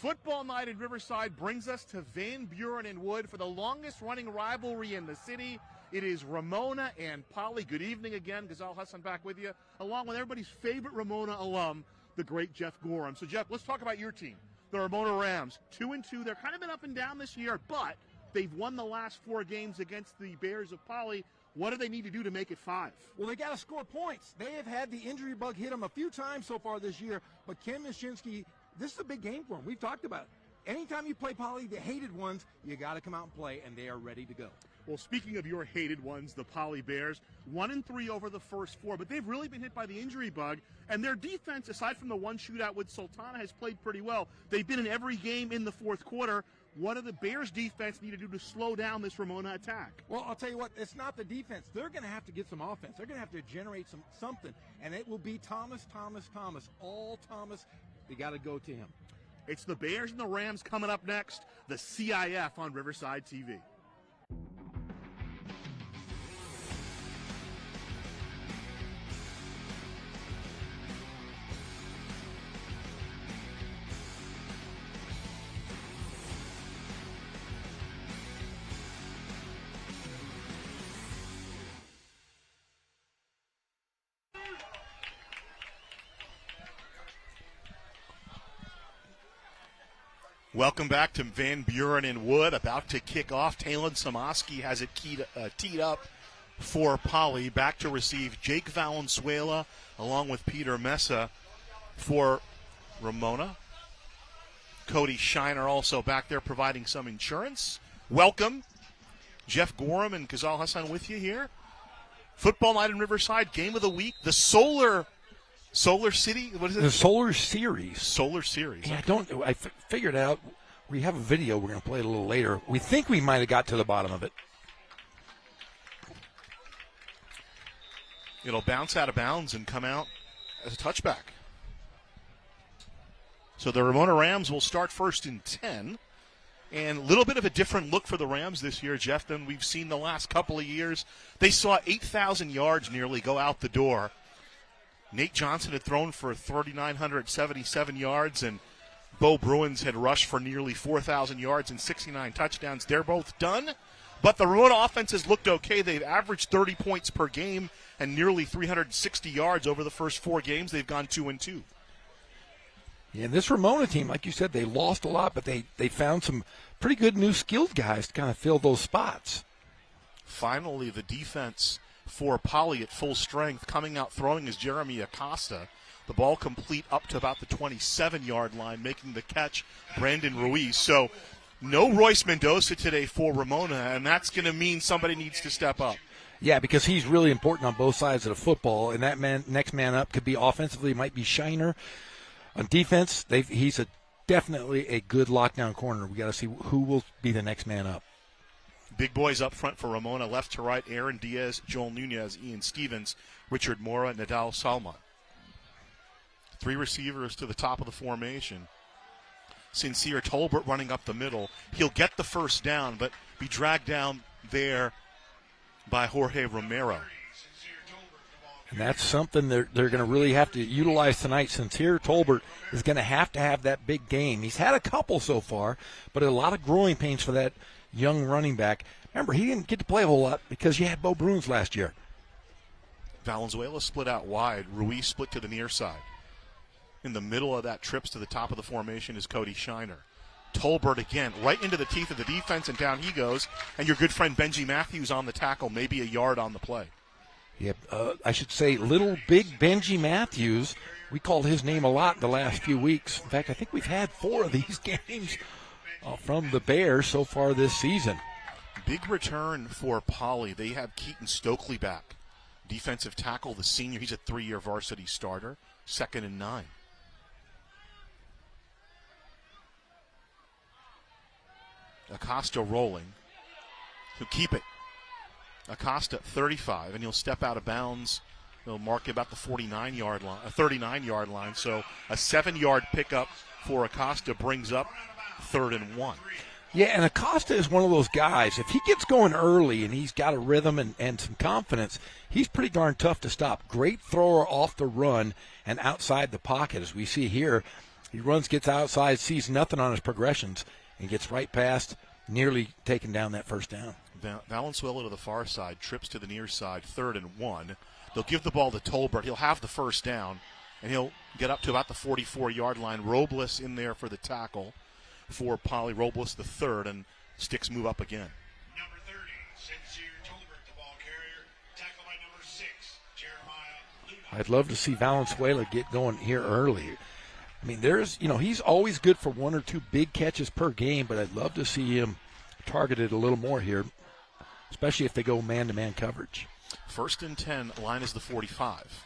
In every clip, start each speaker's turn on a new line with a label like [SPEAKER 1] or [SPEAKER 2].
[SPEAKER 1] Football night in Riverside brings us to Van Buren and Wood for the longest-running rivalry in the city. It is Ramona and Poly. Good evening again. Ghazal Hassan back with you, along with everybody's favorite Ramona alum, the great Jeff Gorham. So, Jeff, let's talk about your team, the Ramona Rams. 2-2. They're kind of been up and down this year, but they've won the last 4 games against the Bears of Poly. What do they need to do to make it 5?
[SPEAKER 2] Well, they got to score points. They have had the injury bug hit them a few times so far this year, but Ken Myshinski, this is a big game for them. We've talked about it. Anytime you play Poly, the hated ones, you got to come out and play, and they are ready to go.
[SPEAKER 1] Well, speaking of your hated ones, the Poly Bears, 1-3 over the first 4, but they've really been hit by the injury bug, and their defense, aside from the one shootout with Sultana, has played pretty well. They've been in every game in the fourth quarter. What do the Bears' defense need to do to slow down this Ramona attack?
[SPEAKER 2] Well, I'll tell you what, it's not the defense. They're going to have to get some offense. They're going to have to generate something, and it will be Thomas. All Thomas. They got to go to him.
[SPEAKER 1] It's the Bears and the Rams coming up next, the CIF on Riverside TV. Welcome back to Van Buren and Wood. About to kick off. Talon Samoski has it teed up for Poly. Back to receive Jake Valenzuela along with Peter Mesa for Ramona. Cody Shiner also back there providing some insurance. Welcome. Jeff Gorham and Ghazal Hassan with you here. Football night in Riverside, game of the week. The Solar City, what is it?
[SPEAKER 3] The Solar Series.
[SPEAKER 1] Solar Series.
[SPEAKER 3] Yeah, I figured out. We have a video. We're going to play it a little later. We think we might have got to the bottom of it.
[SPEAKER 1] It'll bounce out of bounds and come out as a touchback. So the Ramona Rams will start first and 10. And a little bit of a different look for the Rams this year, Jeff, than we've seen the last couple of years. They saw 8,000 yards nearly go out the door. Nate Johnson had thrown for 3,977 yards, and Bo Bruins had rushed for nearly 4,000 yards and 69 touchdowns. They're both done, but the Ramona offense has looked okay. They've averaged 30 points per game and nearly 360 yards over the first 4 games. They've gone 2-2.
[SPEAKER 3] Yeah, this Ramona team, like you said, they lost a lot, but they found some pretty good new skilled guys to kind of fill those spots.
[SPEAKER 1] Finally, the defense for Poly at full strength. Coming out throwing is Jeremy Acosta. The ball complete up to about the 27-yard line, making the catch Brandon Ruiz. So no Royce Mendoza today for Ramona, and that's going to mean somebody needs to step up.
[SPEAKER 3] Yeah, because he's really important on both sides of the football, and that next man up could be offensively, might be Shiner. On defense, he's definitely a good lockdown corner. We got to see who will be the next man up.
[SPEAKER 1] Big boys up front for Ramona, left to right, Aaron Diaz, Joel Nunez, Ian Stevens, Richard Mora, Nadal Salman. 3 receivers to the top of the formation. Sincere Tolbert running up the middle. He'll get the first down, but be dragged down there by Jorge Romero.
[SPEAKER 3] And that's something they're going to really have to utilize tonight. Sincere Tolbert is going to have that big game. He's had a couple so far, but a lot of growing pains for that young running back. Remember, he didn't get to play a whole lot because you had Bo Bruins last year.
[SPEAKER 1] Valenzuela split out wide. Ruiz split to the near side. In the middle of that trips to the top of the formation is Cody Shiner. Tolbert again, right into the teeth of the defense, and down he goes. And your good friend Benji Matthews on the tackle, maybe a yard on the play.
[SPEAKER 3] Yep, I should say little big Benji Matthews. We called his name a lot the last few weeks. In fact, I think we've had 4 of these games from the Bears so far this season.
[SPEAKER 1] Big return for Poly. They have Keaton Stokely back. Defensive tackle, the senior. He's a 3-year varsity starter. 2nd and 9. Acosta rolling. He'll keep it. Acosta 35, and he'll step out of bounds. He'll mark about the 39-yard line, 39-yard line. So a 7-yard pickup for Acosta brings up 3rd and 1.
[SPEAKER 3] Yeah, and Acosta is one of those guys. If he gets going early and he's got a rhythm and some confidence, he's pretty darn tough to stop. Great thrower off the run and outside the pocket, as we see here. He runs, gets outside, sees nothing on his progressions, and gets right past, nearly taking down that first down.
[SPEAKER 1] Valenzuela to the far side, trips to the near side, 3rd and 1. They'll give the ball to Tolbert. He'll have the first down, and he'll get up to about the 44-yard line. Robles in there for the tackle for Poly. Robles the third, and Sticks move up again.
[SPEAKER 4] Number 30, Sincere Tolbert, the ball carrier. Tackle by number 6, Jeremiah Luna.
[SPEAKER 3] I'd love to see Valenzuela get going here early. I mean, he's always good for 1 or 2 big catches per game, but I'd love to see him targeted a little more here, especially if they go man-to-man coverage.
[SPEAKER 1] 1st and 10, line is the 45.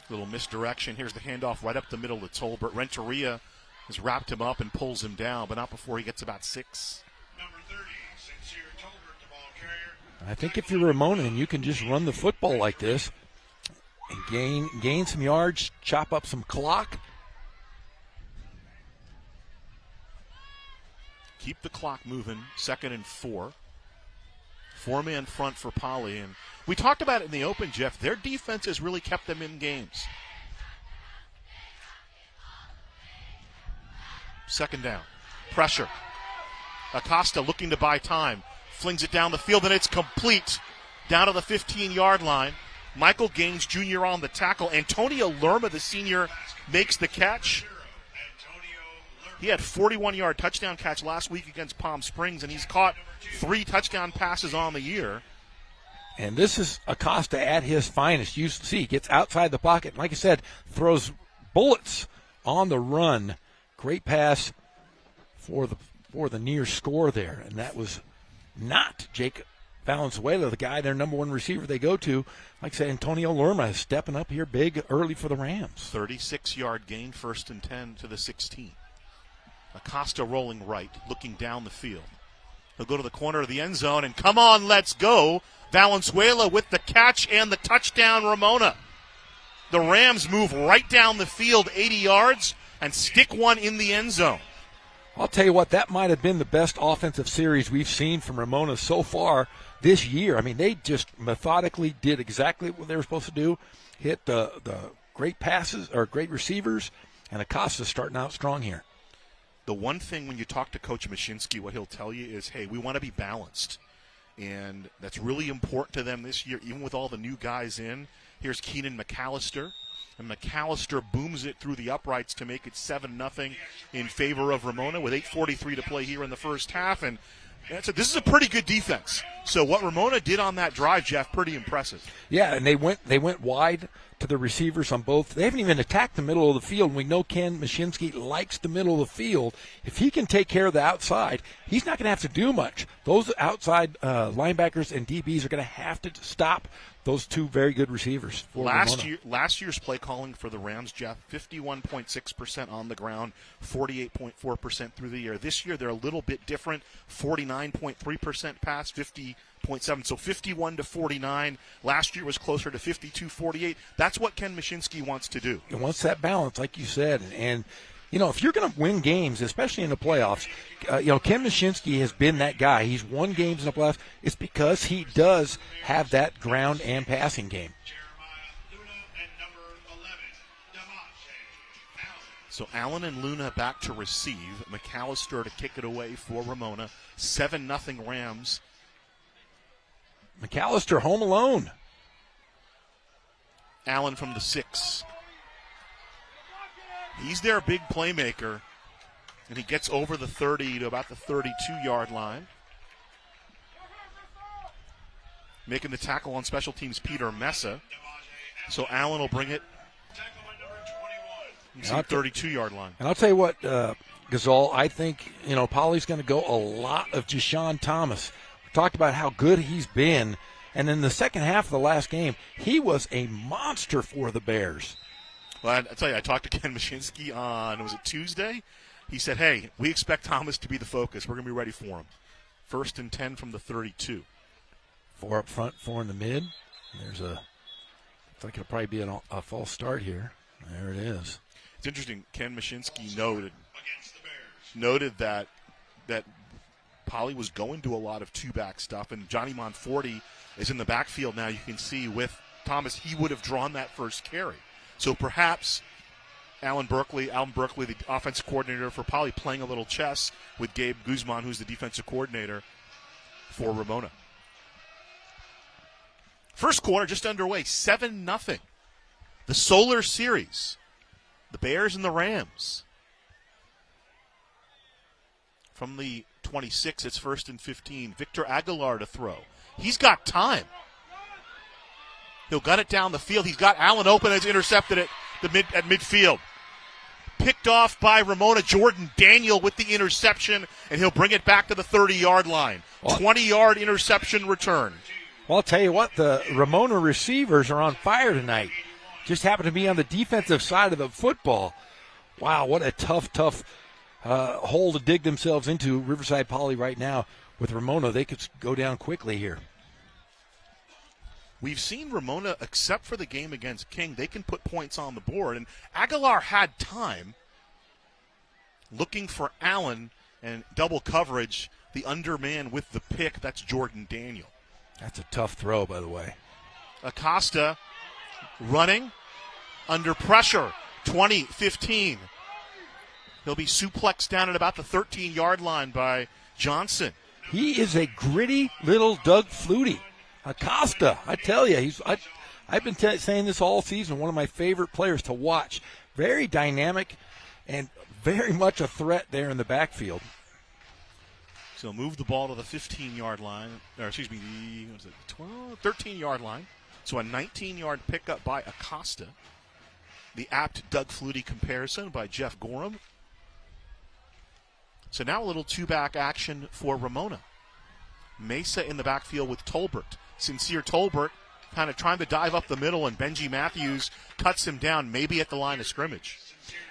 [SPEAKER 1] Little misdirection. Here's the handoff right up the middle to Tolbert. Renteria has wrapped him up and pulls him down, but not before he gets about 6.
[SPEAKER 4] Number 30, Sincere Tolbert, the ball carrier.
[SPEAKER 3] I think if you're Ramona and you can just run the football like this and gain some yards, chop up some clock.
[SPEAKER 1] Keep the clock moving, 2nd and 4. 4-man front for Poly. And we talked about it in the open, Jeff. Their defense has really kept them in games. 2nd down. Pressure. Acosta looking to buy time. Flings it down the field, and it's complete. Down to the 15-yard line. Michael Gaines Jr. on the tackle. Antonio Lerma, the senior, makes the catch. He had 41-yard touchdown catch last week against Palm Springs, and he's caught 3 touchdown passes on the year.
[SPEAKER 3] And this is Acosta at his finest. You see, gets outside the pocket. Like I said, throws bullets on the run. Great pass for the near score there, and that was not Jake Valenzuela, the guy, their number 1 receiver they go to. Like I said, Antonio Lerma is stepping up here big early for the Rams.
[SPEAKER 1] 36-yard gain, 1st and 10 to the 16. Acosta rolling right, looking down the field. He'll go to the corner of the end zone, and come on, let's go. Valenzuela with the catch and the touchdown, Ramona. The Rams move right down the field 80 yards and stick one in the end zone.
[SPEAKER 3] I'll tell you what, that might have been the best offensive series we've seen from Ramona so far this year. I mean, they just methodically did exactly what they were supposed to do, hit the great passes or great receivers, and Acosta's starting out strong here.
[SPEAKER 1] The one thing when you talk to Coach Mashinsky, what he'll tell you is, hey, we want to be balanced. And that's really important to them this year, even with all the new guys in. Here's Keenan McAllister. And McAllister booms it through the uprights to make it 7-0 in favor of Ramona with 8:43 to play here in the first half. And this is a pretty good defense. So what Ramona did on that drive, Jeff, pretty impressive.
[SPEAKER 3] Yeah, and they went wide to the receivers on both. They haven't even attacked the middle of the field. We know Ken Mashinsky likes the middle of the field. If he can take care of the outside, he's not going to have to do much. Those outside linebackers and DBs are going to have to stop those 2 very good receivers.
[SPEAKER 1] Last year's play calling for the Rams, Jeff, 51.6% on the ground, 48.4% through the air. This year they're a little bit different, 49.3% pass, 50.7%, so 51 to 49. Last year was closer to 52-48. That's what Ken Mashinsky wants to do.
[SPEAKER 3] He wants that balance, like you said, and you know, if you're going to win games, especially in the playoffs, Ken Mashinsky has been that guy. He's won games in the playoffs. It's because he does have that ground and passing game.
[SPEAKER 1] So Allen and Luna back to receive. McAllister to kick it away for Ramona. 7-0 Rams.
[SPEAKER 3] McAllister home alone.
[SPEAKER 1] Allen from the 6. He's their big playmaker, and he gets over the 30 to about the 32-yard line. Making the tackle on special teams, Peter Mesa. So Allen will bring it. You see 32-yard line.
[SPEAKER 3] And I'll tell you what, Gazal, I think, Poly's going to go a lot of Jashawn Thomas. We talked about how good he's been, and in the second half of the last game, he was a monster for the Bears.
[SPEAKER 1] Well, I tell you, I talked to Ken Mashinsky on, was it Tuesday? He said, hey, we expect Thomas to be the focus. We're going to be ready for him. 1st and 10 from the 32.
[SPEAKER 3] 4 up front, 4 in the mid. Looks like it'll probably be a false start here. There it is.
[SPEAKER 1] It's interesting. Ken Mashinsky noted that Poly was going to a lot of 2-back stuff, and Johnny Monforti is in the backfield now. You can see with Thomas, he would have drawn that first carry. So perhaps Alan Berkeley, the offensive coordinator for Poly, playing a little chess with Gabe Guzman, who's the defensive coordinator for Ramona. First quarter just underway, 7-0. The Solar Series, the Bears and the Rams. From the 26, it's 1st and 15. Victor Aguilar to throw. He's got time. He'll gut it down the field. He's got Allen open, has intercepted it at midfield. Picked off by Ramona. Jordan Daniel with the interception, and he'll bring it back to the 30-yard line. 20-yard interception return.
[SPEAKER 3] Well, I'll tell you what, the Ramona receivers are on fire tonight. Just happen to be on the defensive side of the football. Wow, what a tough hole to dig themselves into, Riverside Poly right now. With Ramona, they could go down quickly here.
[SPEAKER 1] We've seen Ramona, except for the game against King, they can put points on the board. And Aguilar had time looking for Allen and double coverage. The underman with the pick, that's Jordan Daniel.
[SPEAKER 3] That's a tough throw, by the way.
[SPEAKER 1] Acosta running under pressure, 20-15. He'll be suplexed down at about the 13-yard line by Johnson.
[SPEAKER 3] He is a gritty little Doug Flutie. Acosta, I tell you, I've been saying this all season, one of my favorite players to watch. Very dynamic and very much a threat there in the backfield.
[SPEAKER 1] So move the ball to the 15-yard line, or excuse me, the 13-yard line. So a 19-yard pickup by Acosta. The apt Doug Flutie comparison by Jeff Gorham. So now a little two-back action for Ramona. Mesa in the backfield with Tolbert. Sincere Tolbert kind of trying to dive up the middle, and Benji Matthews cuts him down, maybe at the line of scrimmage.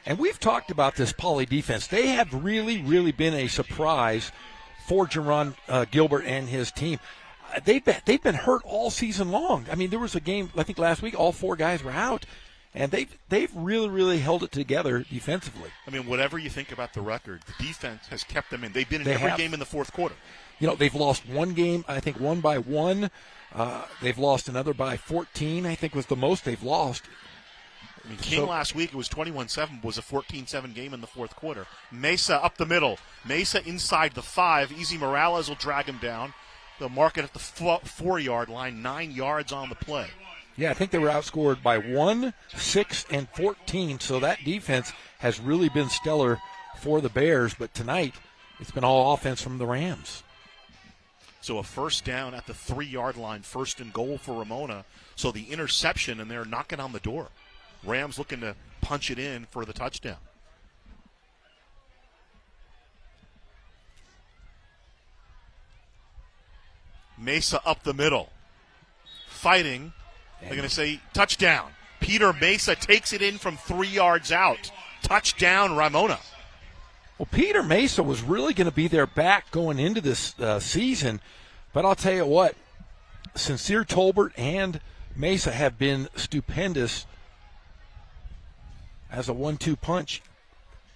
[SPEAKER 3] And we've talked about this Poly defense. They have really, really been a surprise for Jerron Gilbert and his team. They've been hurt all season long. I mean, there was a game, I think last week, all 4 guys were out. And they've really, really held it together defensively.
[SPEAKER 1] I mean, whatever you think about the record, the defense has kept them in. They've been in every game in the fourth quarter.
[SPEAKER 3] You know, they've lost one game, I think, 1 by 1. They've lost another by 14, I think was the most they've lost.
[SPEAKER 1] I mean, King last week, it was 21-7, was a 14-7 game in the fourth quarter. Mesa up the middle. Mesa inside the 5. Easy Morales will drag him down. They'll mark it at the 4-yard line, 9 yards on the play.
[SPEAKER 3] Yeah, I think they were outscored by 1, 6, and 14, so that defense has really been stellar for the Bears, but tonight it's been all offense from the Rams.
[SPEAKER 1] So a first down at the 3-yard line, 1st and goal for Ramona. So the interception, and they're knocking on the door. Rams looking to punch it in for the touchdown. Mesa up the middle. Fighting. They're going to say touchdown. Peter Mesa takes it in from 3 yards out. Touchdown, Ramona.
[SPEAKER 3] Well, Peter Mesa was really going to be their back going into this season, but I'll tell you what, Sincere Tolbert and Mesa have been stupendous as a 1-2 punch,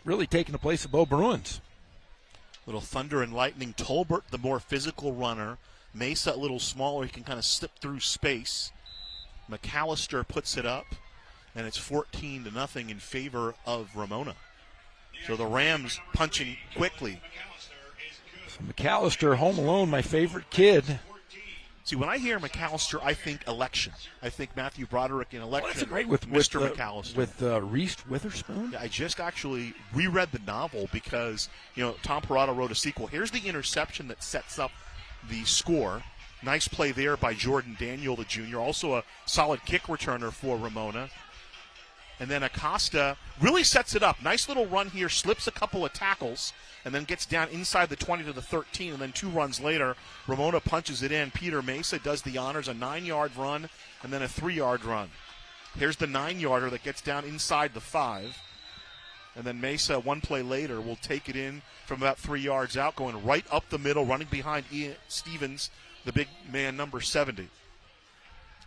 [SPEAKER 3] really taking the place of Bo Bruins.
[SPEAKER 1] Little thunder and lightning. Tolbert, the more physical runner. Mesa, a little smaller. He can kind of slip through space. McAllister puts it up, and it's 14-0 in favor of Ramona. So the Rams punching quickly.
[SPEAKER 3] So McAllister, home alone, my favorite kid.
[SPEAKER 1] See, when I hear McAllister, I think election. I think Matthew Broderick in election.
[SPEAKER 3] Well, that's great with
[SPEAKER 1] Mr. McAllister.
[SPEAKER 3] With Reese Witherspoon.
[SPEAKER 1] Yeah, I just actually reread the novel because, Tom Parada wrote a sequel. Here's the interception that sets up the score. Nice play there by Jordan Daniel, the junior. Also a solid kick returner for Ramona. And then Acosta really sets it up. Nice little run here, slips a couple of tackles, and then gets down inside the 20 to the 13. And then 2 runs later, Ramona punches it in. Peter Mesa does the honors, a 9-yard run, and then a 3-yard run. Here's the 9-yarder that gets down inside the 5. And then Mesa, 1 play later, will take it in from about 3 yards out, going right up the middle, running behind Ian Stevens, the big man, number 70.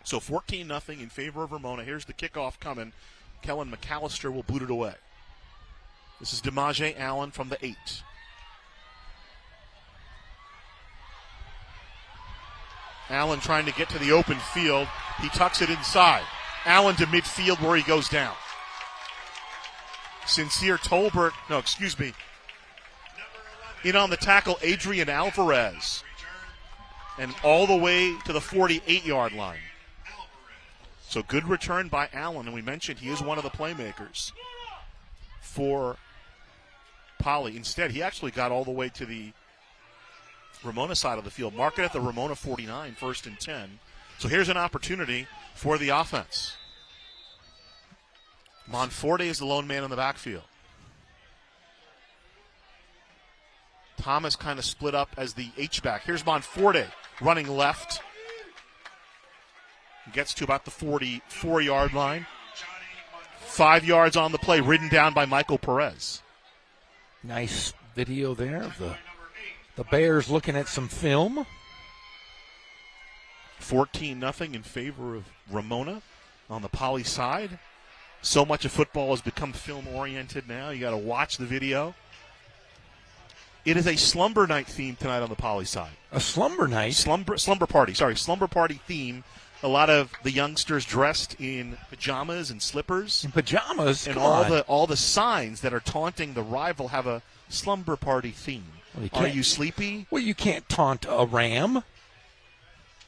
[SPEAKER 1] So 14-0 in favor of Ramona. Here's the kickoff coming. Kellen McAllister will boot it away. This is DeMaje Allen from the 8. Allen trying to get to the open field. He tucks it inside. Allen to midfield where he goes down. Sincere Tolbert, in on the tackle, Adrian Alvarez. And all the way to the 48-yard line. So good return by Allen, and we mentioned he is one of the playmakers for Poly. Instead, he actually got all the way to the Ramona side of the field. Mark it at the Ramona 49, 1st and 10. So here's an opportunity for the offense. Monforte is the lone man in the backfield. Thomas kind of split up as the H-back. Here's Monforte running left. Gets to about the 44-yard line. 5 yards on the play, ridden down by Michael Perez.
[SPEAKER 3] Nice video there of the Bears looking at some film.
[SPEAKER 1] 14-0 in favor of Ramona on the Poly side. So much of football has become film-oriented now. You got to watch the video. It is a slumber night theme tonight on the Poly side.
[SPEAKER 3] A slumber night?
[SPEAKER 1] Slumber party theme. A lot of the youngsters dressed in pajamas and slippers.
[SPEAKER 3] In pajamas?
[SPEAKER 1] And
[SPEAKER 3] Come
[SPEAKER 1] all the signs that are taunting the rival have a slumber party theme.
[SPEAKER 3] Well,
[SPEAKER 1] Are you sleepy?
[SPEAKER 3] Well, you can't taunt a ram.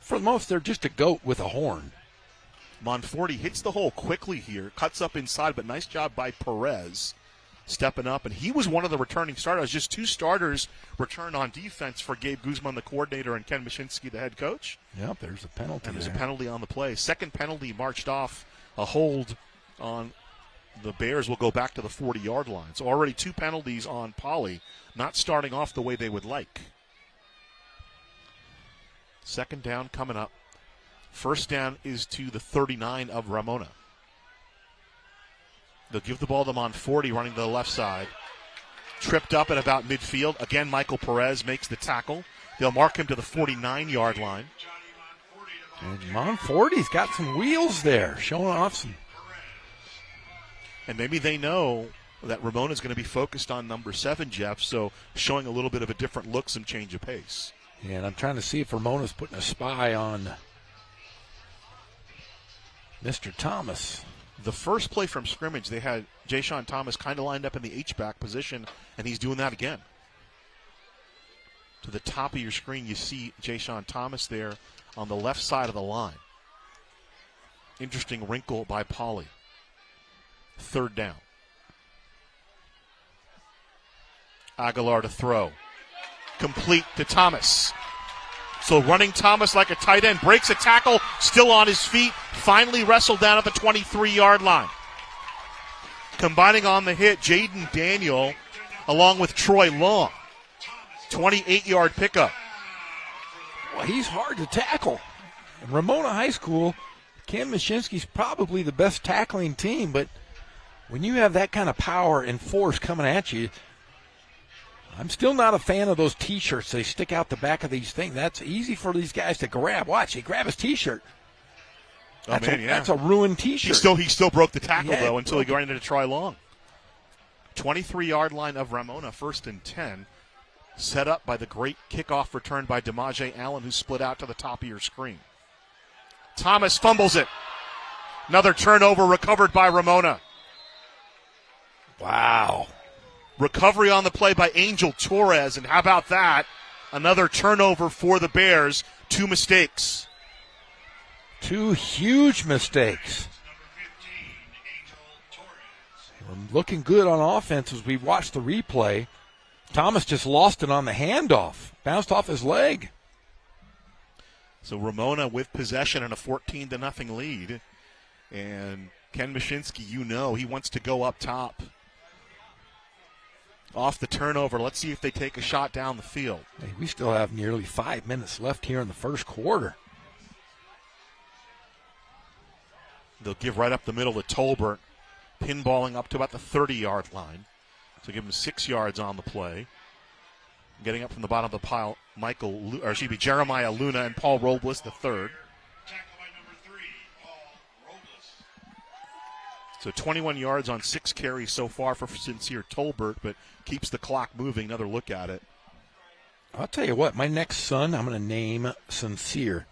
[SPEAKER 3] For the most, they're just a goat with a horn.
[SPEAKER 1] Monforte hits the hole quickly here, cuts up inside, but nice job by Perez stepping up. And he was one of the returning starters. Just 2 starters returned on defense for Gabe Guzman, the coordinator, and Ken Mashinsky, the head coach.
[SPEAKER 3] Yep, there's a penalty.
[SPEAKER 1] And there's a penalty on the play. Second penalty marched off a hold on the Bears. Will go back to the 40-yard line. So already 2 penalties on Poly, not starting off the way they would like. Second down coming up. First down is to the 39 of Ramona. They'll give the ball to Monforte running to the left side. Tripped up at about midfield. Again, Michael Perez makes the tackle. They'll mark him to the 49-yard line.
[SPEAKER 3] And Monforte's got some wheels there, showing off some.
[SPEAKER 1] And maybe they know that Ramona's going to be focused on number 7, Jeff, so showing a little bit of a different look, some change of pace.
[SPEAKER 3] And I'm trying to see if Ramona's putting a spy on Mr. Thomas.
[SPEAKER 1] The first play from scrimmage, they had Jayshon Thomas kind of lined up in the H-back position, and he's doing that again. To the top of your screen, you see Jayshon Thomas there on the left side of the line. Interesting wrinkle by Poly. Third down. Aguilar to throw. Complete to Thomas. So running Thomas like a tight end, breaks a tackle, still on his feet, finally wrestled down at the 23-yard line. Combining on the hit, Jaden Daniel along with Troy Long. 28-yard pickup.
[SPEAKER 3] Well, he's hard to tackle. In Ramona High School, Ken Mashinsky's probably the best tackling team, but when you have that kind of power and force coming at you, I'm still not a fan of those T-shirts. They stick out the back of these things. That's easy for these guys to grab. Watch, he grab his T-shirt. That's a ruined T-shirt.
[SPEAKER 1] He still broke the tackle, though, until he got into Troy Long. 23-yard line of Ramona, 1st and 10. Set up by the great kickoff return by DeMaje Allen, who split out to the top of your screen. Thomas fumbles it. Another turnover recovered by Ramona.
[SPEAKER 3] Wow.
[SPEAKER 1] Recovery on the play by Angel Torres, and how about that? Another turnover for the Bears. 2 mistakes.
[SPEAKER 3] 2 huge mistakes. We're looking good on offense as we watch the replay. Thomas just lost it on the handoff. Bounced off his leg.
[SPEAKER 1] So Ramona with possession and a 14-0 lead. And Ken Mashinsky, he wants to go up top. Off the turnover, let's see if they take a shot down the field.
[SPEAKER 3] Hey, we still have nearly 5 minutes left here in the first quarter.
[SPEAKER 1] They'll give right up the middle to Tolbert, pinballing up to about the 30-yard line. So give him 6 yards on the play. Getting up from the bottom of the pile, Jeremiah Luna and Paul Robles, the third. So 21 yards on 6 carries so far for Sincere Tolbert, but keeps the clock moving. Another look at it.
[SPEAKER 3] I'll tell you what, my next son, I'm going to name Sincere.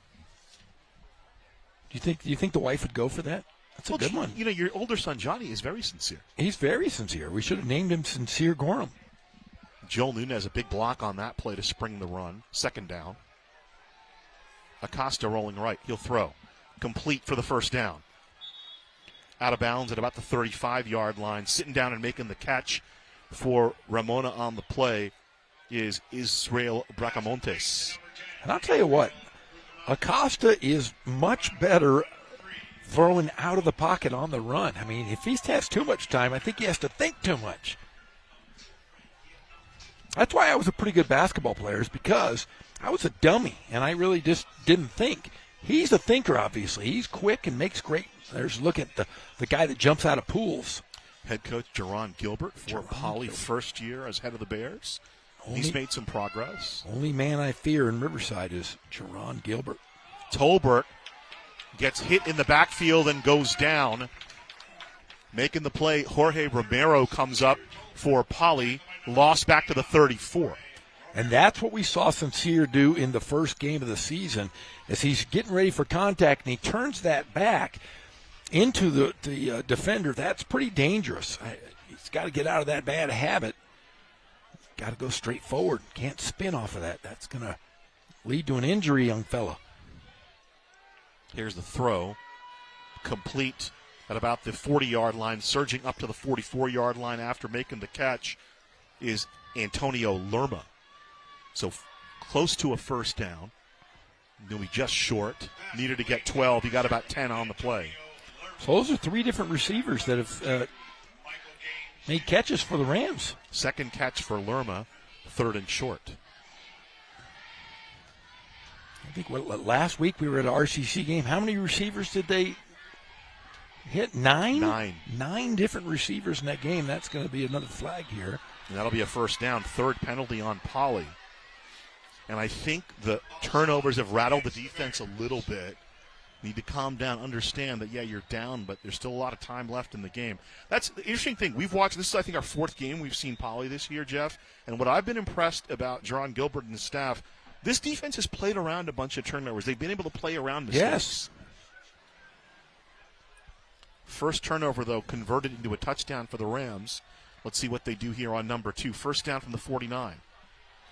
[SPEAKER 3] Do you think the wife would go for that? That's a good one.
[SPEAKER 1] You know, your older son, Johnny, is very sincere.
[SPEAKER 3] He's very sincere. We should have named him Sincere Gorham.
[SPEAKER 1] Joel Nunez, a big block on that play to spring the run. Second down. Acosta rolling right. He'll throw. Complete for the first down. Out of bounds at about the 35-yard line. Sitting down and making the catch for Ramona on the play is Israel Bracamontes.
[SPEAKER 3] And I'll tell you what, Acosta is much better throwing out of the pocket on the run. I mean, if he has too much time, I think he has to think too much. That's why I was a pretty good basketball player, is because I was a dummy, and I really just didn't think. He's a thinker, obviously. He's quick and makes great. There's look at the guy that jumps out of pools.
[SPEAKER 1] Head coach Jerron Gilbert for Poly, first year as head of the Bears. He's made some progress.
[SPEAKER 3] Only man I fear in Riverside is Jerron Gilbert.
[SPEAKER 1] Tolbert gets hit in the backfield and goes down. Making the play, Jorge Romero comes up for Poly. Lost back to the 34.
[SPEAKER 3] And that's what we saw Sincere do in the first game of the season, as he's getting ready for contact, and he turns that back into the defender. That's pretty dangerous. He's got to get out of that bad habit. Got to go straight forward. Can't spin off of that. That's going to lead to an injury, young fella.
[SPEAKER 1] Here's the throw. Complete at about the 40-yard line, surging up to the 44-yard line after making the catch is Antonio Lerma. So close to a first down. Knew he just short. Needed to get 12. He got about 10 on the play.
[SPEAKER 3] So those are three different receivers that have made catches for the Rams.
[SPEAKER 1] Second catch for Lerma, third and short.
[SPEAKER 3] I think last week we were at an RCC game. How many receivers did they hit? 9? 9 different receivers in that game. That's going to be another flag here.
[SPEAKER 1] And that'll be a first down. Third penalty on Poly. And I think the turnovers have rattled the defense a little bit. Need to calm down, understand that, yeah, you're down, but there's still a lot of time left in the game. That's the interesting thing. We've watched, this is, I think, our fourth game we've seen Poly this year, Jeff. And what I've been impressed about Jerron Gilbert and his staff, this defense has played around a bunch of turnovers. They've been able to play around mistakes.
[SPEAKER 3] Yes.
[SPEAKER 1] First turnover, though, converted into a touchdown for the Rams. Let's see what they do here on number 2. First down from the 49.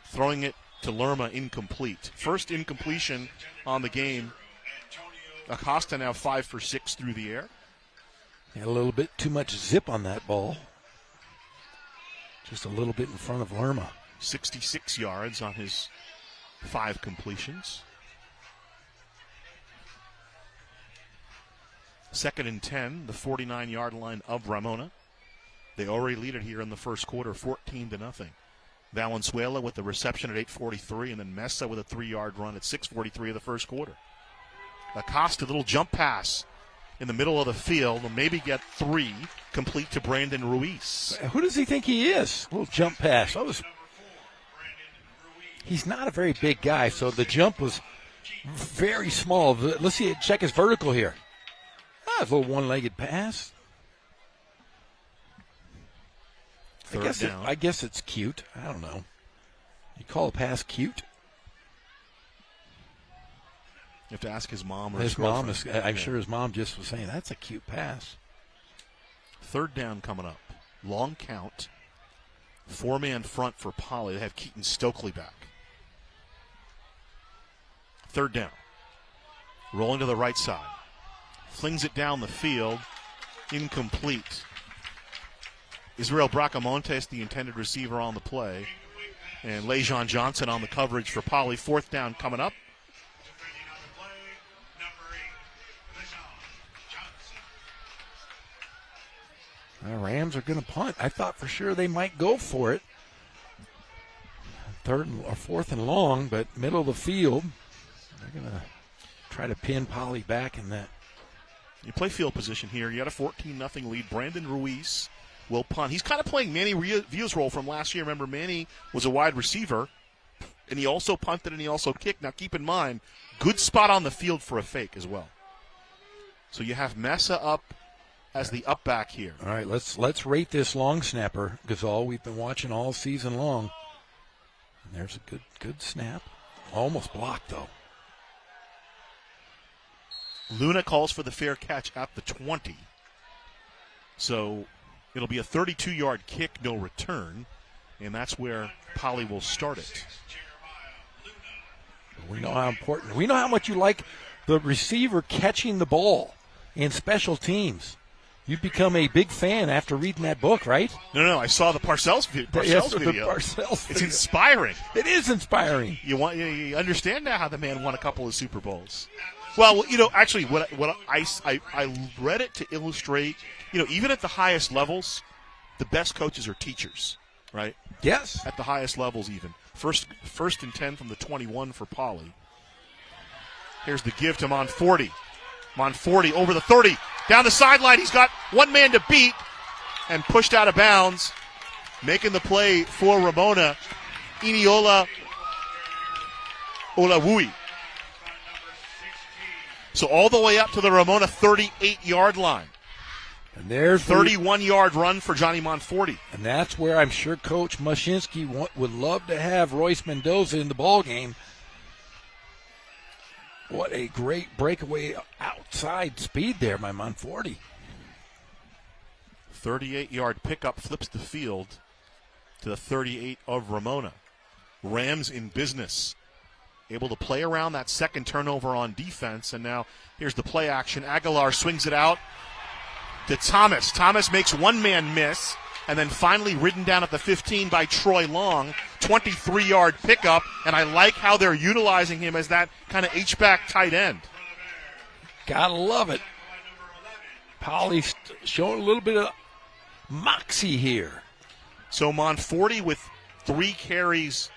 [SPEAKER 1] Throwing it to Lerma, incomplete. First incompletion on the game. Acosta now 5 for 6 through the air.
[SPEAKER 3] Had a little bit too much zip on that ball. Just a little bit in front of Lerma.
[SPEAKER 1] 66 yards on his 5 completions. Second and 10, the 49-yard line of Ramona. They already lead it here in the first quarter, 14-0. Valenzuela with the reception at 8:43, and then Mesa with a 3-yard run at 6:43 of the first quarter. Acosta, little jump pass in the middle of the field, will maybe get 3, complete to Brandon Ruiz.
[SPEAKER 3] Who does he think he is? Little jump pass. He's not a very big guy, so the jump was very small. Let's see, check his vertical here. A little one-legged pass.
[SPEAKER 1] Third down.
[SPEAKER 3] I guess it's cute. I don't know. You call a pass cute?
[SPEAKER 1] You have to ask his mom or
[SPEAKER 3] his mom.
[SPEAKER 1] I'm
[SPEAKER 3] sure his mom just was saying, that's a cute pass.
[SPEAKER 1] Third down coming up. Long count. 4-man front for Poly. They have Keaton Stokely back. Third down. Rolling to the right side. Flings it down the field. Incomplete. Israel Bracamontes, the intended receiver on the play. And Lejon Johnson on the coverage for Poly. Fourth down coming up.
[SPEAKER 3] The Rams are going to punt. I thought for sure they might go for it. Third or fourth and long, but middle of the field. They're going to try to pin Poly back in that.
[SPEAKER 1] You play field position here. You got a 14-0 lead. Brandon Ruiz will punt. He's kind of playing Manny Villa's role from last year. Remember, Manny was a wide receiver, and he also punted and he also kicked. Now, keep in mind, good spot on the field for a fake as well. So you have Mesa up as the up back here.
[SPEAKER 3] All right, let's rate this long snapper, Gazal. We've been watching all season long. And there's a good snap. Almost blocked, though.
[SPEAKER 1] Luna calls for the fair catch at the 20. So it'll be a 32-yard kick, no return, and that's where Poly will start it.
[SPEAKER 3] We know how important. We know how much you like the receiver catching the ball in special teams. You've become a big fan after reading that book, right?
[SPEAKER 1] No, I saw the Parcells video.
[SPEAKER 3] Yes, the Parcells
[SPEAKER 1] It's
[SPEAKER 3] video.
[SPEAKER 1] inspiring.
[SPEAKER 3] It is inspiring.
[SPEAKER 1] You understand now how the man won a couple of Super Bowls. Well, actually, what I read it to illustrate, even at the highest levels, the best coaches are teachers, right?
[SPEAKER 3] Yes.
[SPEAKER 1] At the highest levels, even. First and 10 from the 21 for Poly. Here's the give to Monforte. Monforte over the 30. Down the sideline. He's got one man to beat and pushed out of bounds. Making the play for Ramona, Iniola Olawui. So all the way up to the Ramona 38-yard line.
[SPEAKER 3] And there's
[SPEAKER 1] 31-yard run for Johnny Monforte.
[SPEAKER 3] And that's where I'm sure Coach Mushinski would love to have Royce Mendoza in the ball game. What a great breakaway outside speed there by Monforte.
[SPEAKER 1] 38-yard pickup flips the field to the 38 of Ramona. Rams in business. Able to play around that second turnover on defense. And now here's the play action. Aguilar swings it out to Thomas. Thomas makes one man miss, and then finally ridden down at the 15 by Troy Long. 23-yard pickup, and I like how they're utilizing him as that kind of H-back tight end.
[SPEAKER 3] Gotta love it. Poly showing a little bit of moxie here.
[SPEAKER 1] So Monforte with 3 carries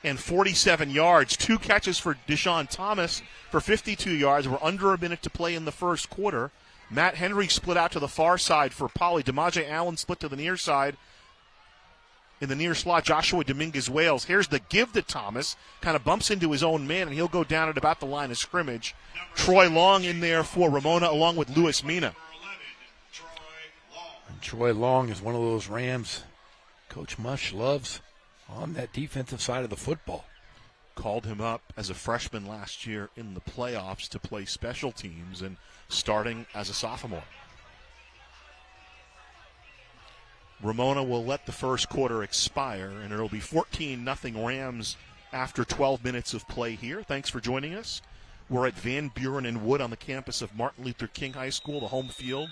[SPEAKER 1] and 47 yards. 2 catches for Deshaun Thomas for 52 yards. We're under a minute to play in the first quarter. Matt Henry split out to the far side for Poly. DeMaje Allen split to the near side. In the near slot, Joshua Dominguez-Wales. Here's the give to Thomas. Kind of bumps into his own man, and he'll go down at about the line of scrimmage. Troy Long in there for Ramona, along with Luis Mina.
[SPEAKER 3] And Troy Long is one of those Rams Coach Mush loves on that defensive side of the football.
[SPEAKER 1] Called him up as a freshman last year in the playoffs to play special teams and starting as a sophomore. Ramona will let the first quarter expire, and it'll be 14-0 Rams after 12 minutes of play here. Thanks for joining us. We're at Van Buren and Wood on the campus of Martin Luther King High School, the home field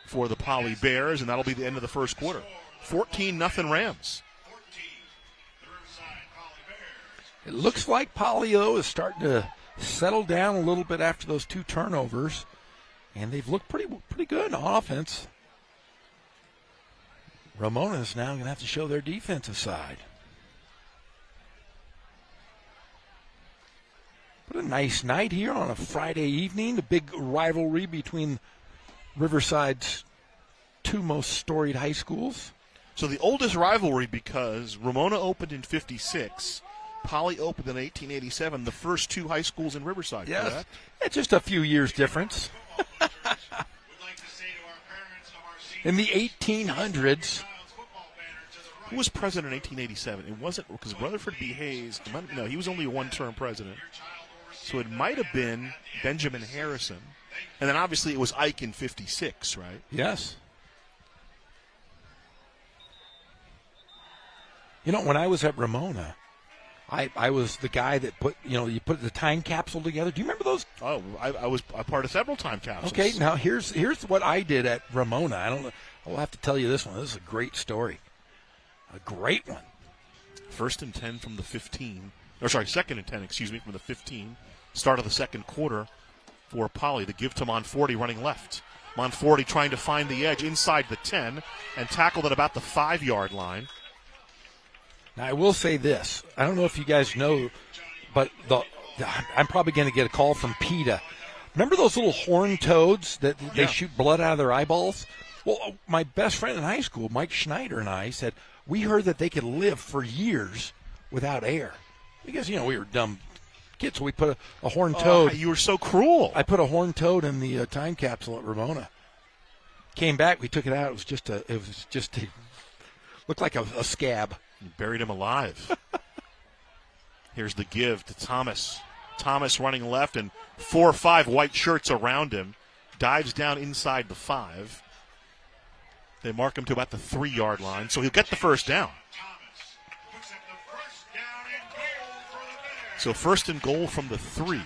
[SPEAKER 1] for the Poly Bears, and that'll be the end of the first quarter. 14-0 Rams.
[SPEAKER 3] It looks like Poly, though, is starting to settle down a little bit after those 2 turnovers, and they've looked pretty good on offense. Ramona is now going to have to show their defensive side. What a nice night here on a Friday evening. The big rivalry between Riverside's 2 most storied high schools.
[SPEAKER 1] So the oldest rivalry, because Ramona opened in 56, Poly opened in 1887, the first 2 high schools in Riverside.
[SPEAKER 3] Yes,
[SPEAKER 1] Correct?
[SPEAKER 3] it's just a few years difference. In the 1800s.
[SPEAKER 1] Who was president in 1887? It wasn't, because Rutherford B. Hayes, no, he was only a 1-term president. So it might have been Benjamin Harrison. And then obviously it was Ike in 56, right?
[SPEAKER 3] Yes. You know, when I was at Ramona, I was the guy that you put the time capsule together. Do you remember those?
[SPEAKER 1] Oh, I was a part of several time capsules.
[SPEAKER 3] Okay, now here's what I did at Ramona. I don't know. I'll have to tell you this one. This is a great story. A great one.
[SPEAKER 1] 1st and 10 from the 15. Or sorry, 2nd and 10, from the 15. Start of the second quarter for Poly. The give to Monforte running left. Monforte trying to find the edge inside the 10 and tackled at about the 5-yard line.
[SPEAKER 3] Now, I will say this. I don't know if you guys know, but I'm probably going to get a call from PETA. Remember those little horned toads that they shoot blood out of their eyeballs? Well, my best friend in high school, Mike Schneider, and I said, we heard that they could live for years without air. Because, we were dumb kids, so we put a horned toad.
[SPEAKER 1] You were so cruel.
[SPEAKER 3] I put a horned toad in the time capsule at Ramona. Came back, we took it out. It was just looked like a scab.
[SPEAKER 1] You buried him alive. Here's the give to Thomas. Thomas running left and 4 or 5 white shirts around him. Dives down inside the 5. They mark him to about the 3-yard line, so he'll get the first down. So first and goal from the 3.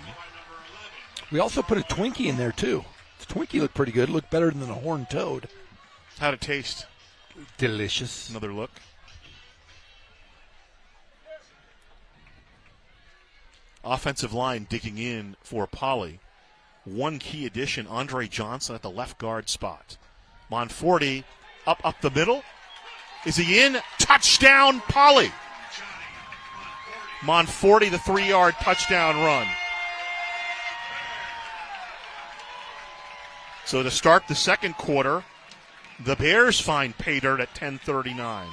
[SPEAKER 3] We also put a Twinkie in there, too. The Twinkie looked pretty good. Looked better than a horned toad.
[SPEAKER 1] How'd it taste?
[SPEAKER 3] Delicious.
[SPEAKER 1] Another look. Offensive line digging in for Poly. One key addition, Andre Johnson at the left guard spot. Monforte up the middle. Is he in? Touchdown, Poly. Monforte, the 3-yard touchdown run. So to start the second quarter, the Bears find pay dirt at 10:39.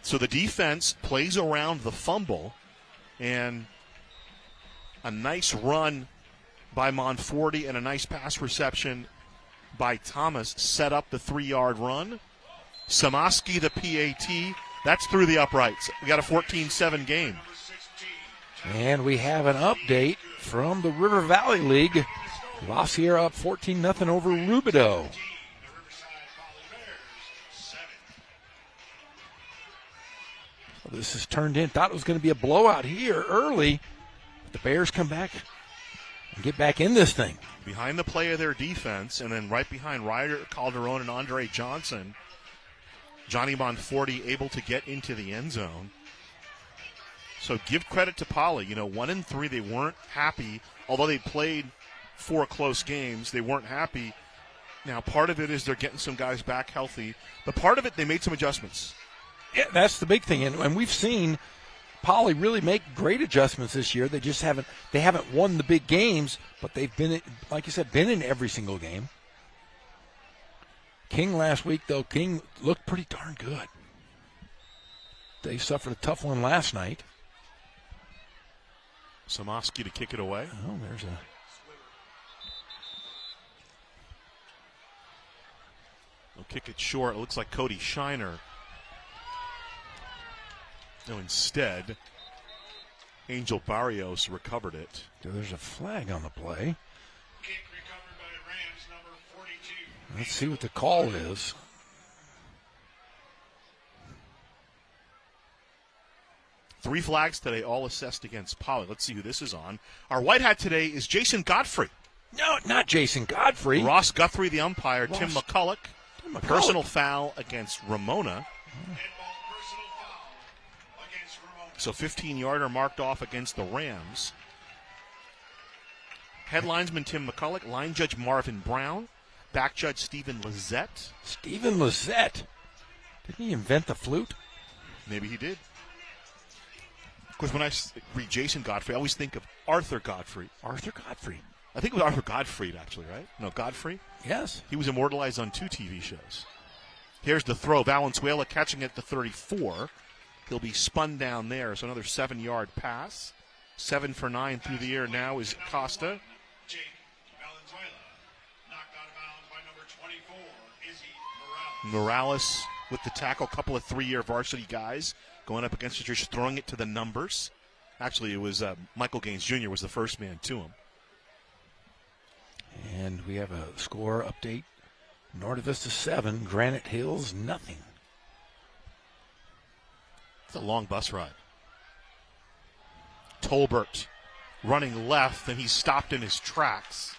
[SPEAKER 1] So the defense plays around the fumble, and a nice run by Monforte and a nice pass reception by Thomas set up the 3-yard run. Samaski, the PAT, that's through the uprights. We got a 14-7 game.
[SPEAKER 3] And we have an update from the River Valley League. La Sierra up 14-0 over Rubidoux. This is turned in. Thought it was going to be a blowout here early. But the Bears come back and get back in this thing.
[SPEAKER 1] Behind the play of their defense, and then right behind Ryder Calderon and Andre Johnson, Johnny Monforte able to get into the end zone. So give credit to Poly. 1-3, they weren't happy. Although they played 4 close games, they weren't happy. Now, part of it is they're getting some guys back healthy. But part of it, they made some adjustments.
[SPEAKER 3] Yeah, that's the big thing. And we've seen Poly really make great adjustments this year. They just haven't won the big games, but they've been, like you said, been in every single game. King last week, though, King looked pretty darn good. They suffered a tough one last night.
[SPEAKER 1] Samaski to kick it away.
[SPEAKER 3] Oh, there's a...
[SPEAKER 1] They'll kick it short. It looks like Cody Shiner. No, instead, Angel Barrios recovered it.
[SPEAKER 3] There's a flag on the play.
[SPEAKER 4] Kick recovered by Rams number 42.
[SPEAKER 3] Let's see what the call is.
[SPEAKER 1] Three flags today, all assessed against Poly. Let's see who this is on. Our white hat today is Jason Godfrey.
[SPEAKER 3] No, not Jason Godfrey.
[SPEAKER 1] Ross Guthrie, the umpire. Tim McCulloch.
[SPEAKER 3] Tim McCulloch.
[SPEAKER 1] Personal foul against Ramona.
[SPEAKER 4] Personal foul against Ramona.
[SPEAKER 1] So 15-yarder marked off against the Rams. Head linesman Tim McCulloch. Line judge Marvin Brown. Back judge Stephen Lizette.
[SPEAKER 3] Stephen Lizette. Didn't he invent the flute?
[SPEAKER 1] Maybe he did. Of course, when I read Jason Godfrey, I always think of Arthur Godfrey.
[SPEAKER 3] Arthur Godfrey.
[SPEAKER 1] I think it was Arthur Godfrey, actually, right? No, Godfrey?
[SPEAKER 3] Yes.
[SPEAKER 1] He was immortalized on 2 TV shows. Here's the throw. Valenzuela catching at the 34. He'll be spun down there, so another 7-yard pass. 7 for 9 through the air now is Costa.
[SPEAKER 4] Jake Valenzuela knocked out of bounds by number 24, Izzy Morales.
[SPEAKER 1] Morales with the tackle. A couple of 3-year varsity guys going up against Patricia, throwing it to the numbers. Actually, it was Michael Gaines Jr. was the first man to him.
[SPEAKER 3] And we have a score update. Norte Vista 7, Granite Hills nothing.
[SPEAKER 1] It's a long bus ride. Tolbert running left, and he's stopped in his tracks.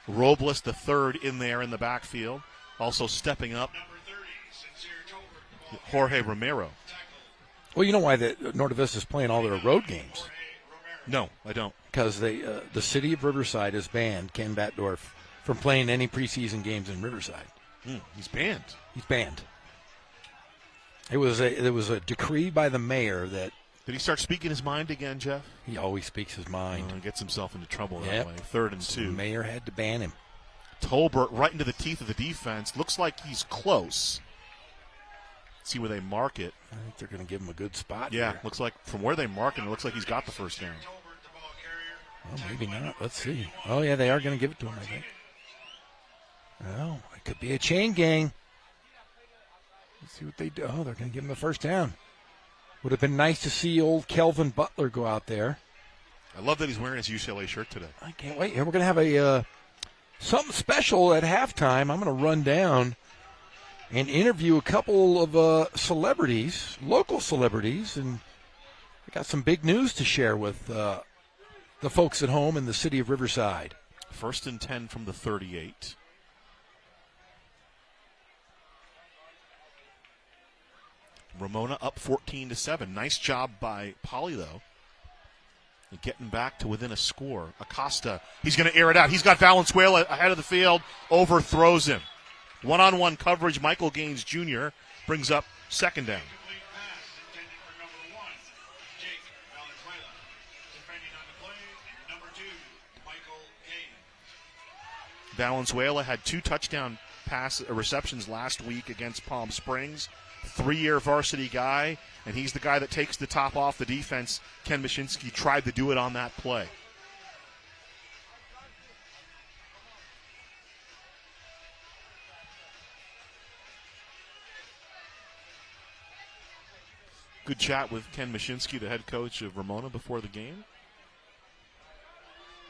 [SPEAKER 1] Robles, the third, in there in the backfield. Also stepping up,
[SPEAKER 4] Number 30, Sincere Tolbert.
[SPEAKER 1] Jorge Romero.
[SPEAKER 3] Well, you know why the Norte Vista is playing all their road games?
[SPEAKER 1] No, I don't.
[SPEAKER 3] Because the city of Riverside has banned Ken Batdorf from playing any preseason games in Riverside.
[SPEAKER 1] He's banned.
[SPEAKER 3] He's banned. There was a decree by the mayor that
[SPEAKER 1] Did he start speaking his mind again, Jeff?
[SPEAKER 3] he always speaks his mind.
[SPEAKER 1] Gets himself into trouble
[SPEAKER 3] Yep.
[SPEAKER 1] that way. 3rd and
[SPEAKER 3] So
[SPEAKER 1] 2.
[SPEAKER 3] the mayor had to ban him.
[SPEAKER 1] Tolbert right into the teeth of the defense. Looks like he's close. See where they mark it.
[SPEAKER 3] I think they're going to give him a good spot.
[SPEAKER 1] Yeah,
[SPEAKER 3] here.
[SPEAKER 1] looks like from where they mark it, it looks like he's got the first down.
[SPEAKER 4] Tolbert, the ball carrier.
[SPEAKER 3] Well, maybe not. Let's see. Oh, yeah, they are going to give it to him, I think. Oh, it could be a chain gang. Let's see what they do. Oh, they're going to give him the first down. Would have been nice to see old Kelvin Butler go out there.
[SPEAKER 1] I love that he's wearing his UCLA shirt today.
[SPEAKER 3] I can't wait. We're going to have a something special at halftime. I'm going to run down and interview a couple of celebrities, local celebrities, and I got some big news to share with the folks at home in the city of Riverside.
[SPEAKER 1] 1st and 10 from the 38. Ramona up 14-7. Nice job by Poly, though. Getting back to within a score. Acosta, he's going to air it out. He's got Valenzuela ahead of the field, overthrows him. One-on-one coverage, Michael Gaines Jr. brings up second down.
[SPEAKER 4] Incomplete pass intended for number 1, Jake Valenzuela. Defending on the play, number 2, Michael Gaines.
[SPEAKER 1] Valenzuela had 2 touchdown receptions last week against Palm Springs. 3-year varsity guy, and he's the guy that takes the top off the defense. Ken Mashinsky tried to do it on that play. Good chat with Ken Mashinsky, the head coach of Ramona, before the game.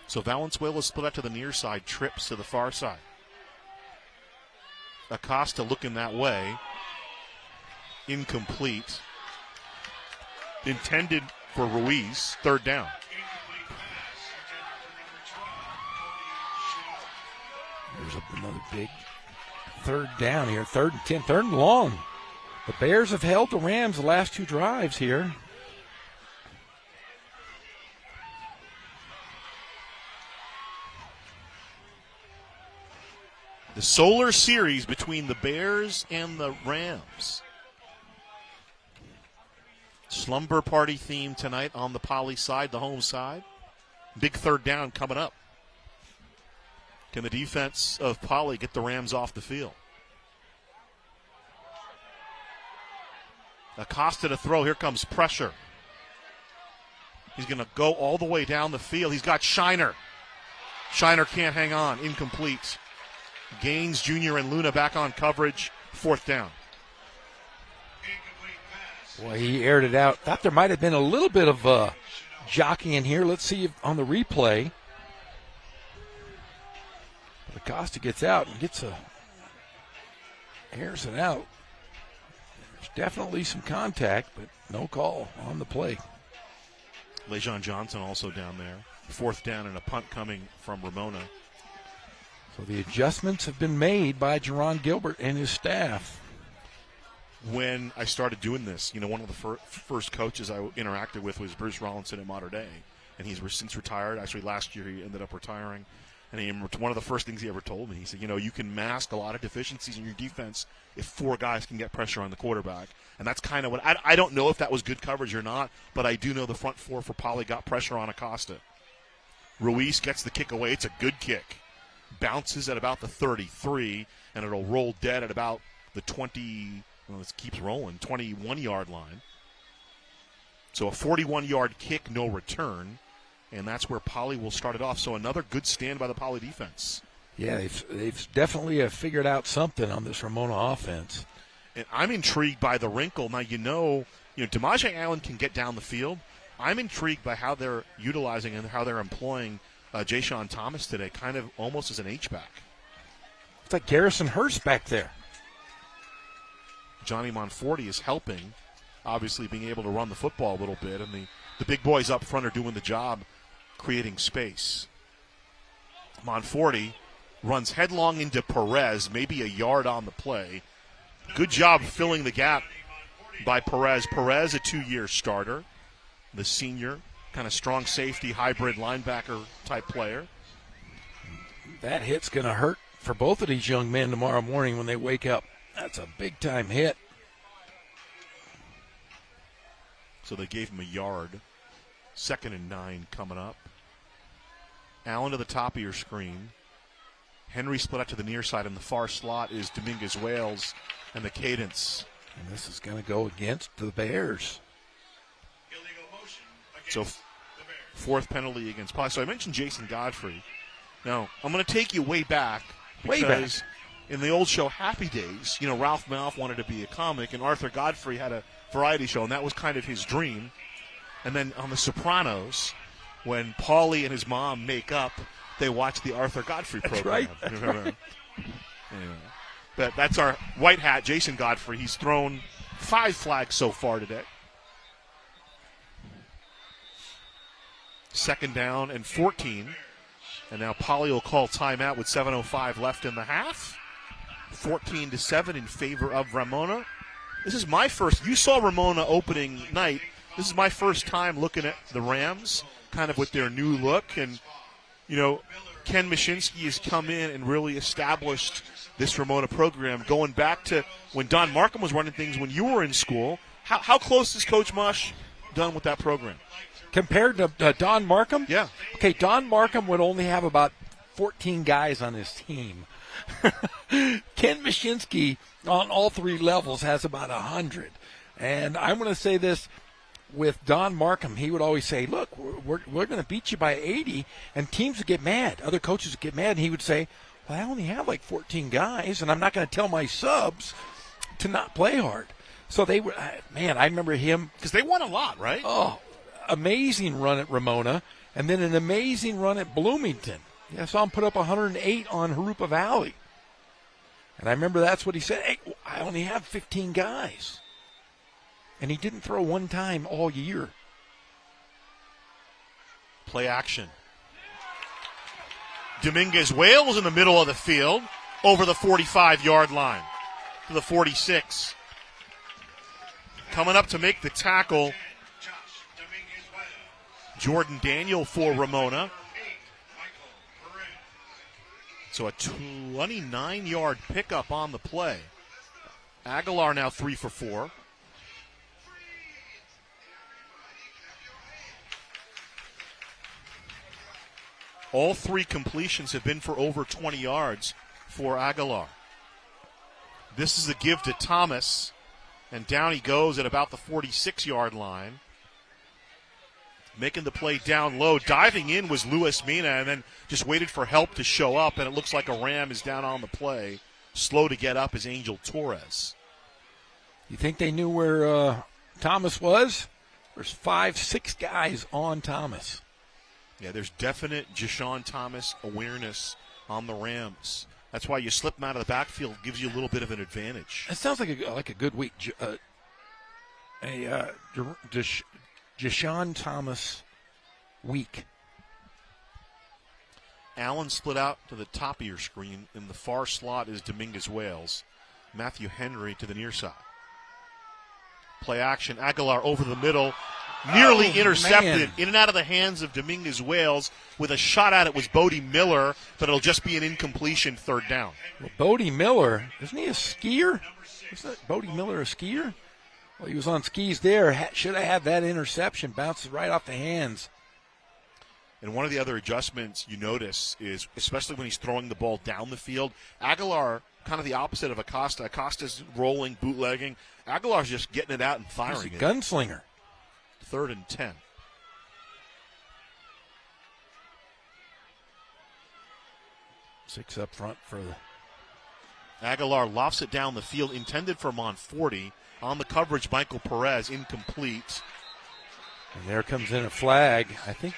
[SPEAKER 1] So Valenzuela split out to the near side, trips to the far side. Acosta looking that way. Incomplete. Intended for Ruiz. Third down.
[SPEAKER 4] Incomplete pass intended for number 12, Cody Shaw.
[SPEAKER 3] There's another big third down here. 3rd and 10, 3rd and long. The Bears have held the Rams the last 2 drives here.
[SPEAKER 1] The Solar Series between the Bears and the Rams. Slumber party theme tonight on the Poly side, the home side. Big third down coming up. Can the defense of Poly get the Rams off the field? Acosta to throw. Here comes pressure. He's going to go all the way down the field. He's got Shiner. Shiner can't hang on. Incomplete. Gaines Jr. and Luna back on coverage. 4th down.
[SPEAKER 4] Incomplete pass.
[SPEAKER 3] Boy, he aired it out. Thought there might have been a little bit of jockeying here. Let's see if on the replay. But Acosta gets out and airs it out. There's definitely some contact, but no call on the play.
[SPEAKER 1] LeJon Johnson also down there. 4th down and a punt coming from Ramona.
[SPEAKER 3] So the adjustments have been made by Jerron Gilbert and his staff.
[SPEAKER 1] When I started doing this, one of the first coaches I interacted with was Bruce Rollinson at Mater Dei, and he's since retired. Actually, last year he ended up retiring. And one of the first things he ever told me, he said, you can mask a lot of deficiencies in your defense if 4 guys can get pressure on the quarterback. And that's kind of what I don't know if that was good coverage or not, but I do know the front 4 for Poly got pressure on Acosta. Ruiz gets the kick away. It's a good kick. Bounces at about the 33, and it'll roll dead at about the 21-yard line. So a 41-yard kick, no return, and that's where Poly will start it off. So another good stand by the Poly defense.
[SPEAKER 3] Yeah, they've definitely figured out something on this Ramona offense.
[SPEAKER 1] And I'm intrigued by the wrinkle. Now, DeMaje Allen can get down the field. I'm intrigued by how they're utilizing and how they're employing Ja'Shawn Thomas today, kind of almost as an H-back.
[SPEAKER 3] It's like Garrison Hurst back there.
[SPEAKER 1] Johnny Monforti is helping, obviously being able to run the football a little bit, and the big boys up front are doing the job creating space. Monforti runs headlong into Perez, maybe a yard on the play. Good job filling the gap by Perez. Perez, a 2-year starter, the senior, kind of strong safety, hybrid linebacker type player.
[SPEAKER 3] That hit's going to hurt for both of these young men tomorrow morning when they wake up. That's a big-time hit.
[SPEAKER 1] So they gave him a yard. 2nd and 9 coming up. Allen to the top of your screen. Henry split out to the near side. In the far slot is Dominguez Wales and the cadence.
[SPEAKER 3] And this is going to go against the Bears.
[SPEAKER 4] Illegal motion
[SPEAKER 1] So
[SPEAKER 4] against the Bears.
[SPEAKER 1] 4th penalty against Poly. So I mentioned Jason Godfrey. Now, I'm going to take you way back.
[SPEAKER 3] Way back.
[SPEAKER 1] Because in the old show Happy Days, Ralph Malph wanted to be a comic, and Arthur Godfrey had a variety show, and that was kind of his dream. And then on The Sopranos, when Paulie and his mom make up, they watch the Arthur Godfrey program.
[SPEAKER 3] That's right.
[SPEAKER 1] Anyway, but that's our white hat, Jason Godfrey. He's thrown 5 flags so far today. 2nd down and 14. And now Paulie will call timeout with 7:05 left in the half. 14-7 in favor of Ramona. This is my first. You saw Ramona opening night. This is my first time looking at the Rams, kind of with their new look. And, Ken Mashinsky has come in and really established this Ramona program, going back to when Don Markham was running things when you were in school. How close is Coach Mush done with that program?
[SPEAKER 3] Compared to Don Markham?
[SPEAKER 1] Yeah.
[SPEAKER 3] Okay, Don Markham would only have about 14 guys on his team. Ken Mashinsky on all 3 levels has about 100. And I'm going to say this with Don Markham. He would always say, look, we're going to beat you by 80, and teams would get mad. Other coaches would get mad, and he would say, well, I only have like 14 guys, and I'm not going to tell my subs to not play hard. So they were, man, I remember him.
[SPEAKER 1] Because they won a lot, right?
[SPEAKER 3] Oh, amazing run at Ramona, and then an amazing run at Bloomington. I saw him put up 108 on Harupa Valley. And I remember that's what he said. Hey, I only have 15 guys. And he didn't throw one time all year.
[SPEAKER 1] Play action. Dominguez Wales in the middle of the field over the 45-yard line to the 46. Coming up to make the tackle, Jordan Daniel for Ramona. So a 29-yard pickup on the play. Aguilar now 3 for 4. All 3 completions have been for over 20 yards for Aguilar. This is a give to Thomas, and down he goes at about the 46-yard line. Making the play down low. Diving in was Luis Mina, and then just waited for help to show up, and it looks like a Ram is down on the play. Slow to get up is Angel Torres.
[SPEAKER 3] You think they knew where Thomas was? There's 5-6 guys on Thomas.
[SPEAKER 1] Yeah, there's definite Jashawn Thomas awareness on the Rams. That's why you slip him out of the backfield, gives you a little bit of an advantage.
[SPEAKER 3] It sounds like a good week. Jashawn Thomas week.
[SPEAKER 1] Allen split out to the top of your screen. In the far slot is Dominguez Wales. Matthew Henry to the near side. Play action. Aguilar over the middle. Nearly intercepted.
[SPEAKER 3] Man.
[SPEAKER 1] In and out of the hands of Dominguez Wales. With a shot at it was Bodie Miller, but it'll just be an incompletion 3rd down.
[SPEAKER 3] Well, Bodie Miller, isn't he a skier? Isn't Bodie Miller a skier? Well, he was on skis there. Should have had that interception. Bounces right off the hands.
[SPEAKER 1] And one of the other adjustments you notice is, especially when he's throwing the ball down the field, Aguilar, kind of the opposite of Acosta. Acosta's rolling, bootlegging. Aguilar's just getting it out and firing
[SPEAKER 3] He's a gunslinger.
[SPEAKER 1] 3rd and 10.
[SPEAKER 3] Six up front for the
[SPEAKER 1] Aguilar lofts it down the field, intended for Monforte. On the coverage, Michael Perez, incomplete.
[SPEAKER 3] And there comes in a flag. I think.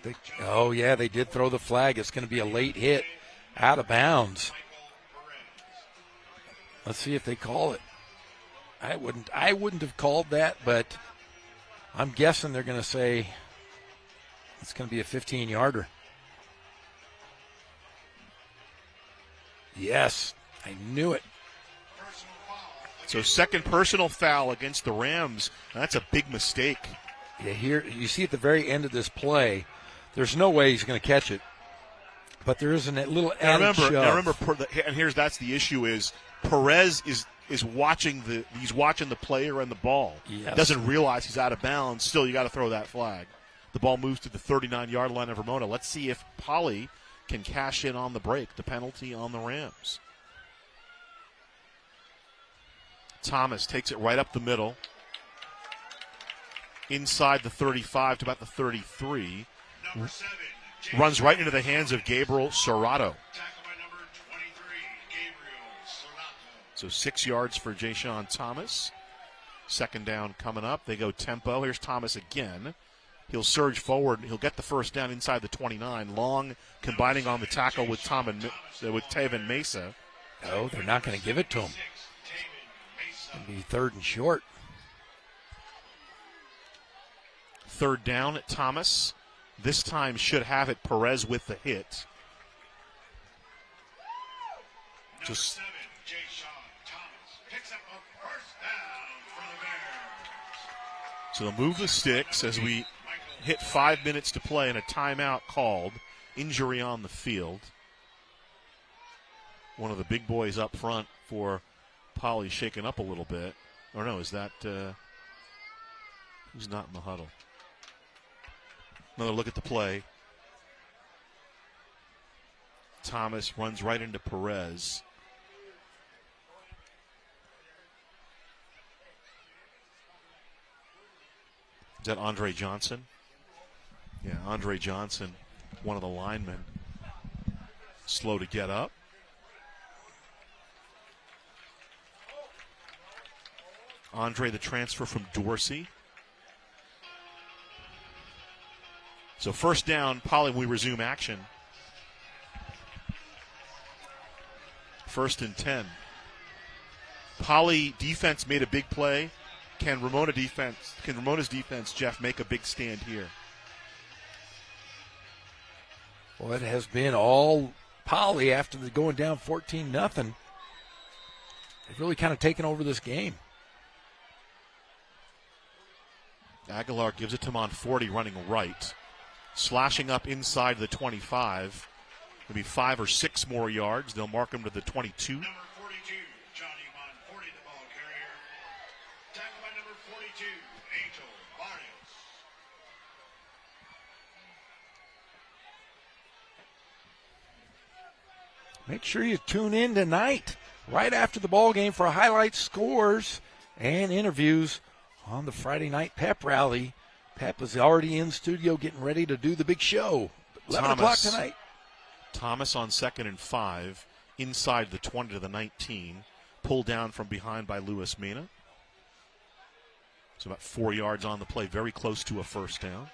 [SPEAKER 3] They did throw the flag. It's going to be a late hit, out of bounds. Let's see if they call it. I wouldn't have called that, but I'm guessing they're going to say it's going to be a 15-yarder. Yes, I knew it.
[SPEAKER 1] So 2nd personal foul against the Rams. That's a big mistake.
[SPEAKER 3] Yeah, here you see at the very end of this play, there's no way he's going to catch it. But there is a little added shove.
[SPEAKER 1] And that's the issue is Perez is watching he's watching the player and the ball.
[SPEAKER 3] Yes.
[SPEAKER 1] Doesn't realize he's out of bounds. Still, you got to throw that flag. The ball moves to the 39-yard line of Ramona. Let's see if Paulie can cash in on the break. The penalty on the Rams. Thomas takes it right up the middle. Inside the 35 to about the 33. Runs right into the hands of Gabriel Serrato. So 6 yards for Ja'Shawn Thomas. Second down coming up. They go tempo. Here's Thomas again. He'll surge forward. He'll get the first down inside the 29. Long combining on the tackle with Taven Mesa.
[SPEAKER 3] No, they're not going to give it to him. It'll be 3rd and short.
[SPEAKER 1] Third down at Thomas. This time should have it. Perez with the hit. Just
[SPEAKER 4] 7, Ja'Shawn Thomas picks up a first down for the Bears.
[SPEAKER 1] So they'll move the sticks as we hit 5 minutes to play and a timeout called. Injury on the field. One of the big boys up front for Poly shaken up a little bit. Or no, is that who's not in the huddle? Another look at the play. Thomas runs right into Perez. Is that Andre Johnson? Yeah, Andre Johnson, one of the linemen. Slow to get up. Andre, the transfer from Dorsey. So first down, Poly, we resume action. 1st and 10. Poly defense made a big play. Can Ramona's defense, Jeff, make a big stand here?
[SPEAKER 3] Well, it has been all Poly after the going down 14-0. They've really kind of taken over this game.
[SPEAKER 1] Aguilar gives it to Monforte running right. Slashing up inside the 25. Maybe 5 or 6 more yards. They'll mark him to the 22.
[SPEAKER 4] Number 42, Johnny Monforte, the ball carrier. Tackled by number 42, Angel Barrios.
[SPEAKER 3] Make sure you tune in tonight, right after the ball game, for highlights, scores, and interviews on the Friday night pep rally. Pep is already in studio getting ready to do the big show. 11 o'clock tonight.
[SPEAKER 1] Thomas on 2nd and 5, inside the 20 to the 19. Pulled down from behind by Luis Mena. So about 4 yards on the play, very close to a first down.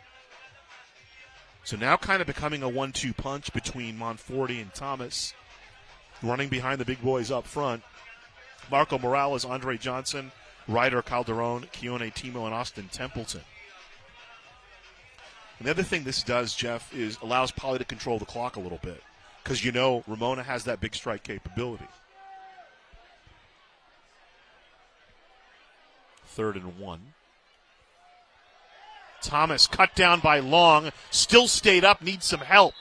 [SPEAKER 1] So now kind of becoming a 1-2 punch between Monforte and Thomas. Running behind the big boys up front. Marco Morales, Andre Johnson, Ryder Calderon, Keone Timo, and Austin Templeton. And the other thing this does, Jeff, is allows Poly to control the clock a little bit. Because Ramona has that big strike capability. 3rd and 1. Thomas cut down by Long. Still stayed up, needs some help.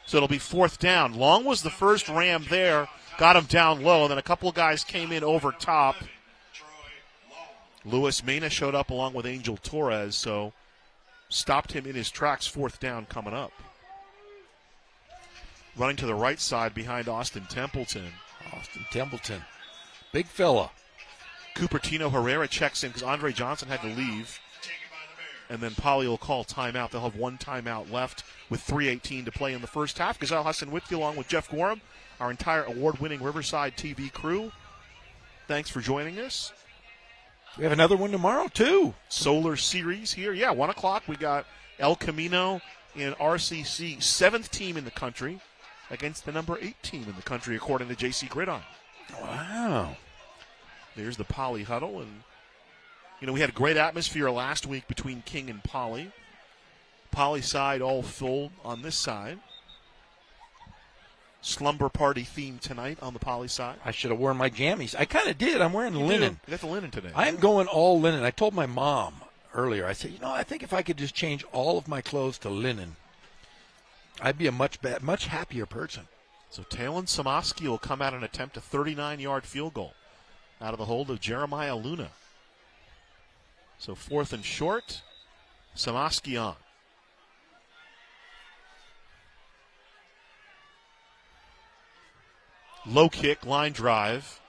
[SPEAKER 1] So it'll be 4th down. Long was the first Ram there. Got him down low. And then a couple of guys came in over top. Luis Mena showed up along with Angel Torres. So stopped him in his tracks. 4th down coming up. Running to the right side behind Austin Templeton.
[SPEAKER 3] Big fella.
[SPEAKER 1] Cupertino Herrera checks in because Andre Johnson had to leave. And then Poly will call timeout. They'll have 1 timeout left with 3:18 to play in the first half. Gazelle Hassan with you along with Jeff Gorham, our entire award-winning Riverside TV crew. Thanks for joining us.
[SPEAKER 3] We have another one tomorrow, too.
[SPEAKER 1] Solar Series here. Yeah, 1 o'clock. We got El Camino in RCC, 7th team in the country, against the number 8 team in the country, according to JC Gridiron.
[SPEAKER 3] Wow.
[SPEAKER 1] There's the Poly huddle. And, we had a great atmosphere last week between King and Poly. Poly side all full on this side. Slumber party theme tonight on the Poly side.
[SPEAKER 3] I should have worn my jammies. I kind of did. I'm wearing linen.
[SPEAKER 1] You got the linen today.
[SPEAKER 3] I'm going all linen. I told my mom earlier, I said, I think if I could just change all of my clothes to linen, I'd be a much happier person.
[SPEAKER 1] So Talon Samaski will come out and attempt a 39-yard field goal out of the hold of Jeremiah Luna. So 4th and short, Samaski on. Low kick, line drive,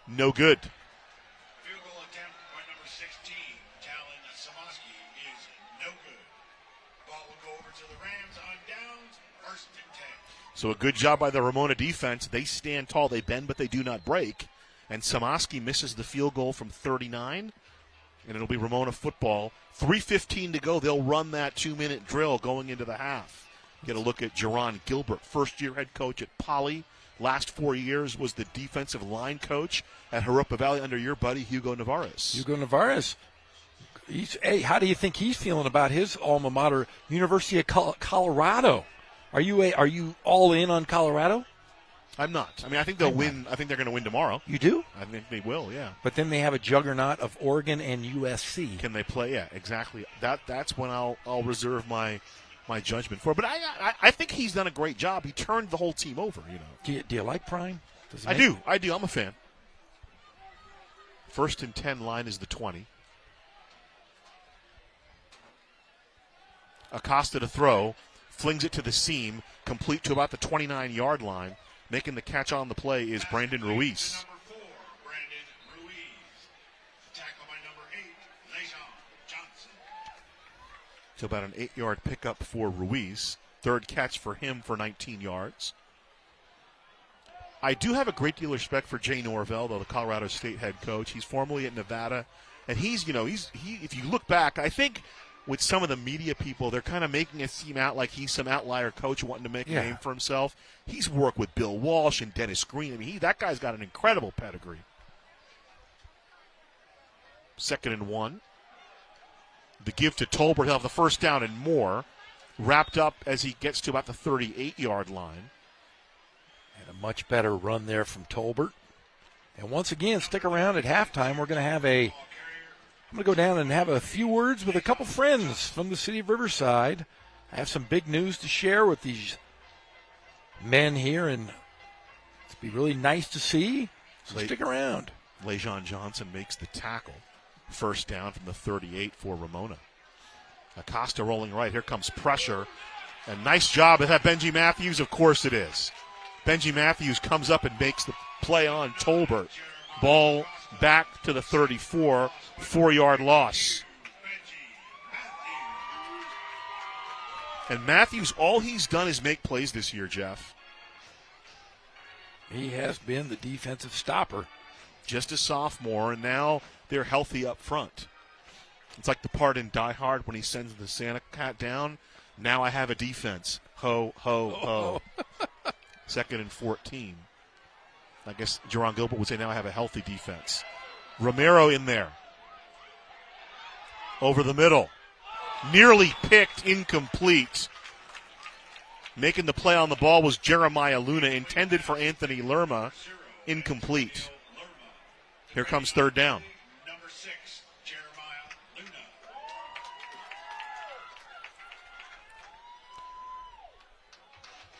[SPEAKER 1] no good.
[SPEAKER 4] Field goal attempt by number 16, Talon Samaski, is no good. Ball will go over to the Rams on downs, 1st and 10.
[SPEAKER 1] So a good job by the Ramona defense. They stand tall, they bend, but they do not break. and Samaski misses the field goal from 39, and it'll be Ramona football. 3:15 to go. They'll run that 2-minute drill going into the half. Get a look at Jerron Gilbert, first-year head coach at Poly. Last 4 years was the defensive line coach at Jurupa Valley under your buddy Hugo Navarez.
[SPEAKER 3] Hugo Navarez. Hey, how do you think he's feeling about his alma mater, University of Colorado? Are you all in on Colorado?
[SPEAKER 1] I'm not. I mean, I think they'll win. I think they're going to win tomorrow.
[SPEAKER 3] You do?
[SPEAKER 1] I think they will, yeah.
[SPEAKER 3] But then they have a juggernaut of Oregon and USC.
[SPEAKER 1] Can they play? Yeah, exactly. That's when I'll reserve my judgment for. But I think he's done a great job. He turned the whole team over, you know.
[SPEAKER 3] Do you like Prime?
[SPEAKER 1] I do. I'm a fan. 1st and 10 line is the 20. Acosta to throw, flings it to the seam, complete to about the 29-yard line. Making the catch on the play is Brandon Ruiz.
[SPEAKER 4] Number 4, Brandon Ruiz. Tackle by number 8, Lejon Johnson.
[SPEAKER 1] So about an 8-yard pickup for Ruiz. 3rd catch for him for 19 yards. I do have a great deal of respect for Jay Norvell, though, the Colorado State head coach. He's formerly at Nevada, and he's if you look back, I think with some of the media people, they're kind of making it seem out like he's some outlier coach wanting to make a name for himself. He's worked with Bill Walsh and Dennis Green. I mean, that guy's got an incredible pedigree. 2nd and 1. The give to Tolbert. He'll have the first down and more. Wrapped up as he gets to about the 38-yard line.
[SPEAKER 3] And a much better run there from Tolbert. And once again, stick around at halftime. We're going to have I'm going to go down and have a few words with a couple friends from the city of Riverside. I have some big news to share with these men here, and it's be really nice to see. So stick around.
[SPEAKER 1] Lejon Johnson makes the tackle. First down from the 38 for Ramona. Acosta rolling right. Here comes pressure. And nice job. Is that Benji Matthews? Of course it is. Benji Matthews comes up and makes the play on Tolbert. Ball back to the 34, 4-yard loss. And Matthews, all he's done is make plays this year, Jeff.
[SPEAKER 3] He has been the defensive stopper.
[SPEAKER 1] Just a sophomore, and now they're healthy up front. It's like the part in Die Hard when he sends the Santa cat down. Now I have a defense. Ho, ho, ho. 2nd and 14. I guess Jerron Gilbert would say now I have a healthy defense. Romero in there. Over the middle. Nearly picked, incomplete. Making the play on the ball was Jeremiah Luna, intended for Anthony Lerma. Incomplete. Here comes 3rd down.
[SPEAKER 4] Number 6, Jeremiah Luna.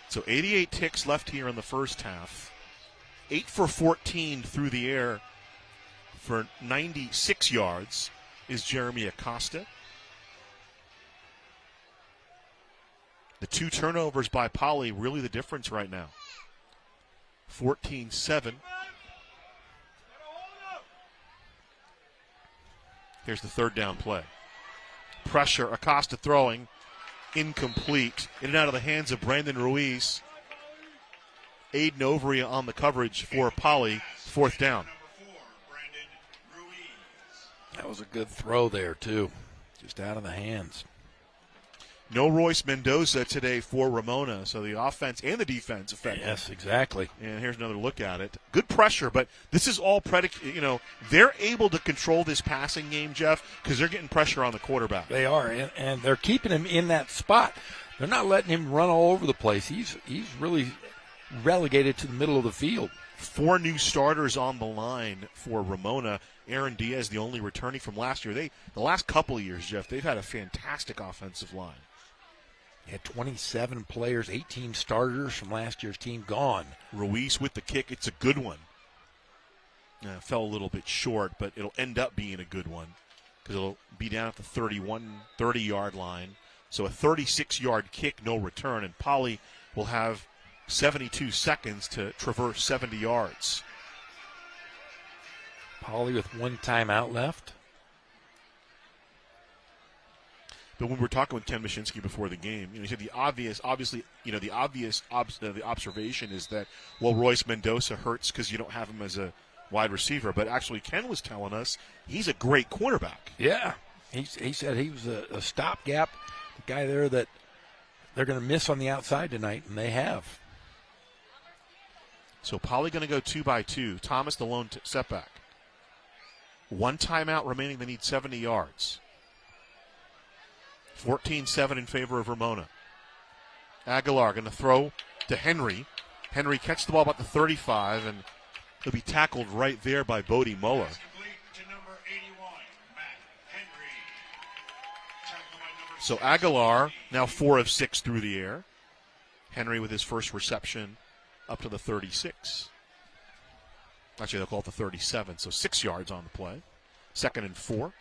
[SPEAKER 1] So 88 ticks left here in the first half. 8 for 14 through the air for 96 yards is Jeremy Acosta. The 2 turnovers by Poly really the difference right now. 14-7. Here's the 3rd down play. Pressure, Acosta throwing. Incomplete. In and out of the hands of Brandon Ruiz. Aiden Overy on the coverage for Poly. 4th down.
[SPEAKER 4] Number 4, Brandon Ruiz.
[SPEAKER 3] That was a good throw there, too. Just out of the hands.
[SPEAKER 1] No Royce Mendoza today for Ramona, so the offense and the defense effective.
[SPEAKER 3] Yes, exactly.
[SPEAKER 1] And here's another look at it. Good pressure, but this is all predicated. They're able to control this passing game, Jeff, because they're getting pressure on the quarterback.
[SPEAKER 3] They are, and they're keeping him in that spot. They're not letting him run all over the place. He's really relegated to the middle of the field.
[SPEAKER 1] 4 new starters on the line for Ramona. Aaron Diaz, the only returning from last year. The last couple of years, Jeff, they've had a fantastic offensive line.
[SPEAKER 3] He had 27 players, 18 starters from last year's team gone.
[SPEAKER 1] Ruiz with the kick. It's a good one. Fell a little bit short, but it'll end up being a good one because it'll be down at the 30-yard line. So a 36-yard kick, no return, and Poly will have 72 seconds to traverse 70 yards.
[SPEAKER 3] Poly with 1 timeout left.
[SPEAKER 1] But when we were talking with Ken Mashinsky before the game, he said the obvious observation is that, well, Royce Mendoza hurts because you don't have him as a wide receiver, but actually Ken was telling us he's a great quarterback.
[SPEAKER 3] Yeah. He said he was a stopgap guy there that they're going to miss on the outside tonight, and they have.
[SPEAKER 1] So Poly going to go 2-by-2. Thomas the lone setback. 1 timeout remaining. They need 70 yards. 14-7 in favor of Ramona. Aguilar going to throw to Henry. Henry catches the ball about the 35, and he'll be tackled right there by Bodie Muller.
[SPEAKER 4] Complete to number 81, Matt Henry. Tackled by number
[SPEAKER 1] So
[SPEAKER 4] 6,
[SPEAKER 1] Aguilar now 4 of 6 through the air. Henry with his first reception up to the 36. Actually, they'll call it the 37, so 6 yards on the play. 2nd and 4.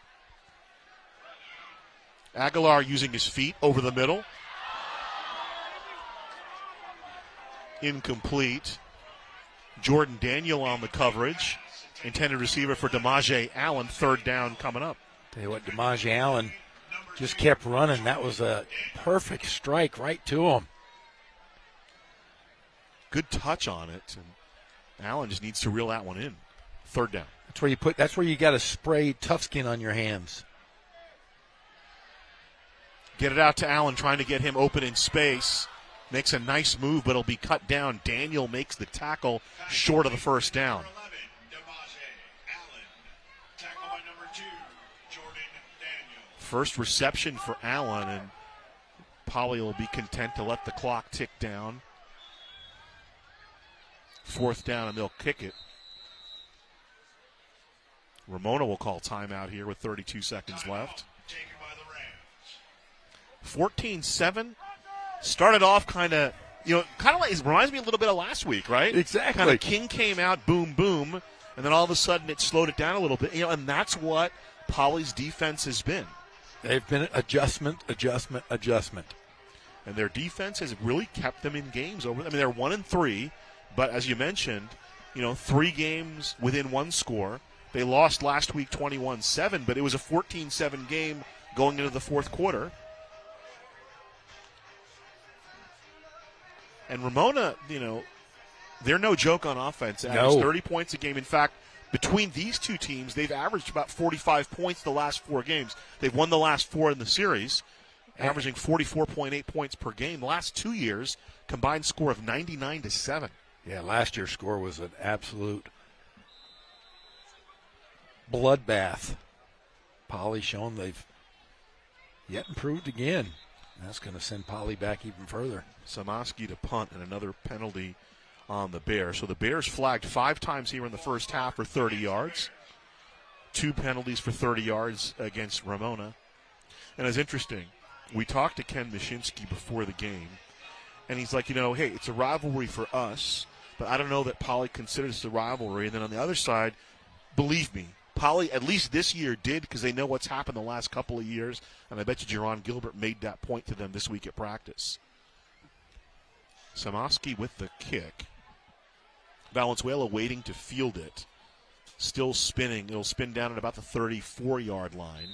[SPEAKER 1] Aguilar using his feet over the middle. Incomplete. Jordan Daniel on the coverage. Intended receiver for DeMaje Allen. 3rd down coming up.
[SPEAKER 3] Tell you what, DeMaje Allen just kept running. That was a perfect strike right to him.
[SPEAKER 1] Good touch on it. And Allen just needs to reel that one in. 3rd down.
[SPEAKER 3] That's where you got to spray Tough Skin on your hands.
[SPEAKER 1] Get it out to Allen, trying to get him open in space. Makes a nice move, but it'll be cut down. Daniel makes the tackle short of the 1st down.
[SPEAKER 4] number 11, DeMaje Allen. Tackled by number 2, Jordan Daniel.
[SPEAKER 1] First reception for Allen, and Poly will be content to let the clock tick down. 4th down, and they'll kick it. Ramona will call timeout here with 32 seconds left.
[SPEAKER 4] Taken by the Rams.
[SPEAKER 1] 14-7. Started off kind of like, it reminds me a little bit of last week, right?
[SPEAKER 3] Exactly.
[SPEAKER 1] Kind of King came out, boom, boom, and then all of a sudden it slowed it down a little bit. And that's what Poly's defense has been.
[SPEAKER 3] They've been adjustment.
[SPEAKER 1] And their defense has really kept them in games over. I mean, they're 1-3, but as you mentioned, 3 games within 1 score. They lost last week 21-7, but it was a 14-7 game going into the 4th quarter. And Ramona, they're no joke on offense. Average 30 points a game. In fact, between these two teams, they've averaged about 45 points the last 4 games. They've won the last 4 in the series, averaging 44.8 points per game. The last 2 years, combined score of 99-7.
[SPEAKER 3] Yeah, last year's score was an absolute bloodbath. Poly shown they've yet improved again. That's going to send Poly back even further.
[SPEAKER 1] Samaski to punt and another penalty on the Bears. So the Bears flagged 5 times here in the first half for 30 yards. 2 penalties for 30 yards against Ramona. And it's interesting. We talked to Ken Mashinsky before the game, and he's like, hey, it's a rivalry for us, but I don't know that Poly considers it a rivalry. And then on the other side, believe me, Poly, at least this year, did, because they know what's happened the last couple of years, and I bet you Jerron Gilbert made that point to them this week at practice. Samaski with the kick. Valenzuela waiting to field it. Still spinning. It'll spin down at about the 34-yard line.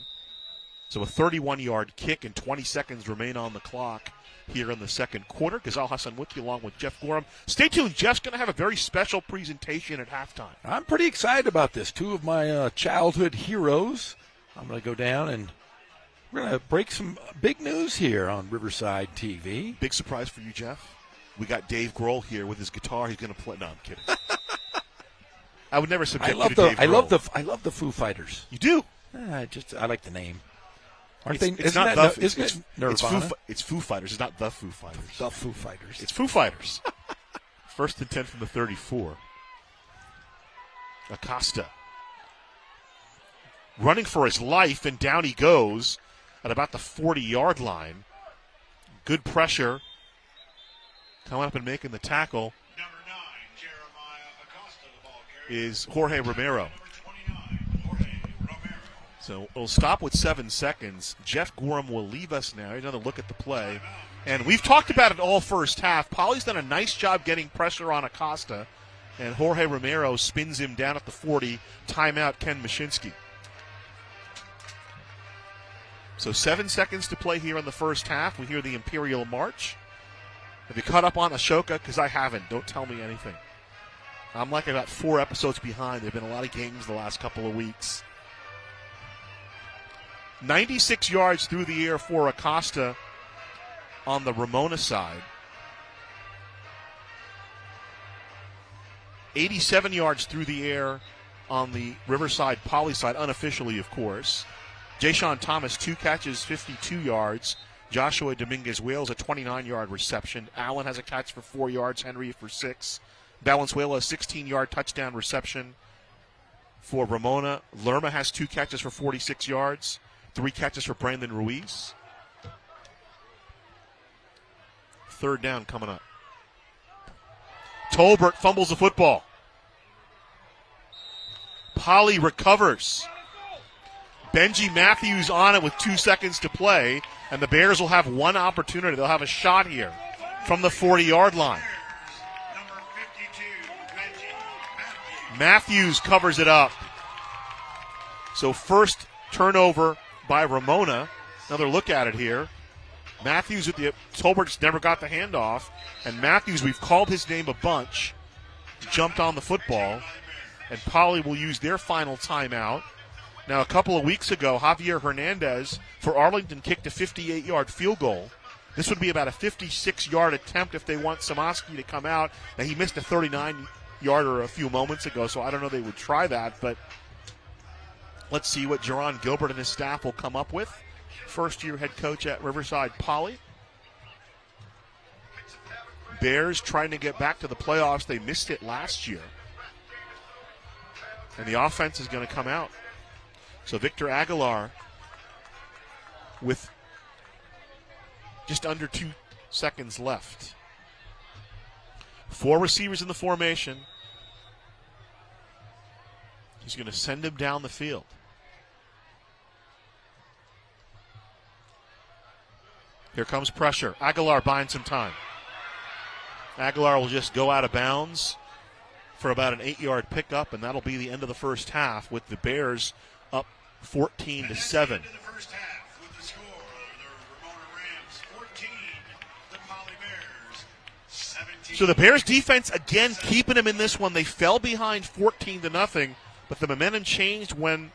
[SPEAKER 1] So a 31-yard kick and 20 seconds remain on the clock here in the 2nd quarter. Ghazal Hassan with you along with Jeff Gorham. Stay tuned. Jeff's going to have a very special presentation at halftime.
[SPEAKER 3] I'm pretty excited about this. 2 of my childhood heroes. I'm going to go down and we're going to break some big news here on Riverside TV.
[SPEAKER 1] Big surprise for you, Jeff. We got Dave Grohl here with his guitar. He's going to play. No, I'm kidding. I would never subject you to Dave Grohl.
[SPEAKER 3] I love the Foo Fighters.
[SPEAKER 1] You do?
[SPEAKER 3] I like the name.
[SPEAKER 1] It's not
[SPEAKER 3] Nirvana?
[SPEAKER 1] It's Foo Fighters. It's not the Foo Fighters.
[SPEAKER 3] The Foo Fighters.
[SPEAKER 1] It's Foo Fighters. 1st and 10 from the 34. Acosta running for his life, and down he goes at about the 40-yard line. Good pressure. Coming up and making the tackle
[SPEAKER 4] Number 9, Jeremiah Acosta, the ball carrier.
[SPEAKER 1] is Jorge Romero.
[SPEAKER 4] Number 29, Jorge Romero.
[SPEAKER 1] So it'll stop with 7 seconds. Jeff Gorham will leave us now. Here's another look at the play. And we've talked about it all first half. Poly's done a nice job getting pressure on Acosta. And Jorge Romero spins him down at the 40. Timeout, Ken Mashinsky. So 7 seconds to play here in the first half. We hear the Imperial March. Have you caught up on Ashoka? Because I haven't. Don't tell me anything. I'm like about 4 episodes behind. There have been a lot of games the last couple of weeks. 96 yards through the air for Acosta on the Ramona side. 87 yards through the air on the Riverside Poly side, unofficially, of course. Jayshon Thomas, 2 catches, 52 yards. Joshua Dominguez-Wales, a 29-yard reception. Allen has a catch for 4 yards. Henry for 6. Valenzuela, a 16-yard touchdown reception for Ramona. Lerma has 2 catches for 46 yards. 3 catches for Brandon Ruiz. 3rd down coming up. Tolbert fumbles the football. Poly recovers. Benji Matthews on it with 2 seconds to play, and the Bears will have one opportunity. They'll have a shot here from the 40-yard line.
[SPEAKER 4] Number 52, Benji
[SPEAKER 1] Matthews covers it up. So first turnover by Ramona. Another look at it here. Matthews with the Tolbert's never got the handoff, and Matthews, we've called his name a bunch, jumped on the football, and Poly will use their final timeout. Now, a couple of weeks ago, Javier Hernandez for Arlington kicked a 58-yard field goal. This would be about a 56-yard attempt if they want Samoski to come out. Now, he missed a 39-yarder a few moments ago, so I don't know they would try that, but let's see what Jerron Gilbert and his staff will come up with. First-year head coach at Riverside Poly. Bears trying to get back to the playoffs. They missed it last year. And the offense is going to come out. So Victor Aguilar with just under 2 seconds left. 4 receivers in the formation. He's going to send him down the field. Here comes pressure. Aguilar buying some time. Aguilar will just go out of bounds for about an 8-yard pickup, and that'll be the end of the first half with the Bears up 14-7.
[SPEAKER 4] Into the first half with the score. The Ramona Rams 14, the Poly Bears 17.
[SPEAKER 1] So the Bears defense again keeping them in this one. They fell behind 14-0, but the momentum changed when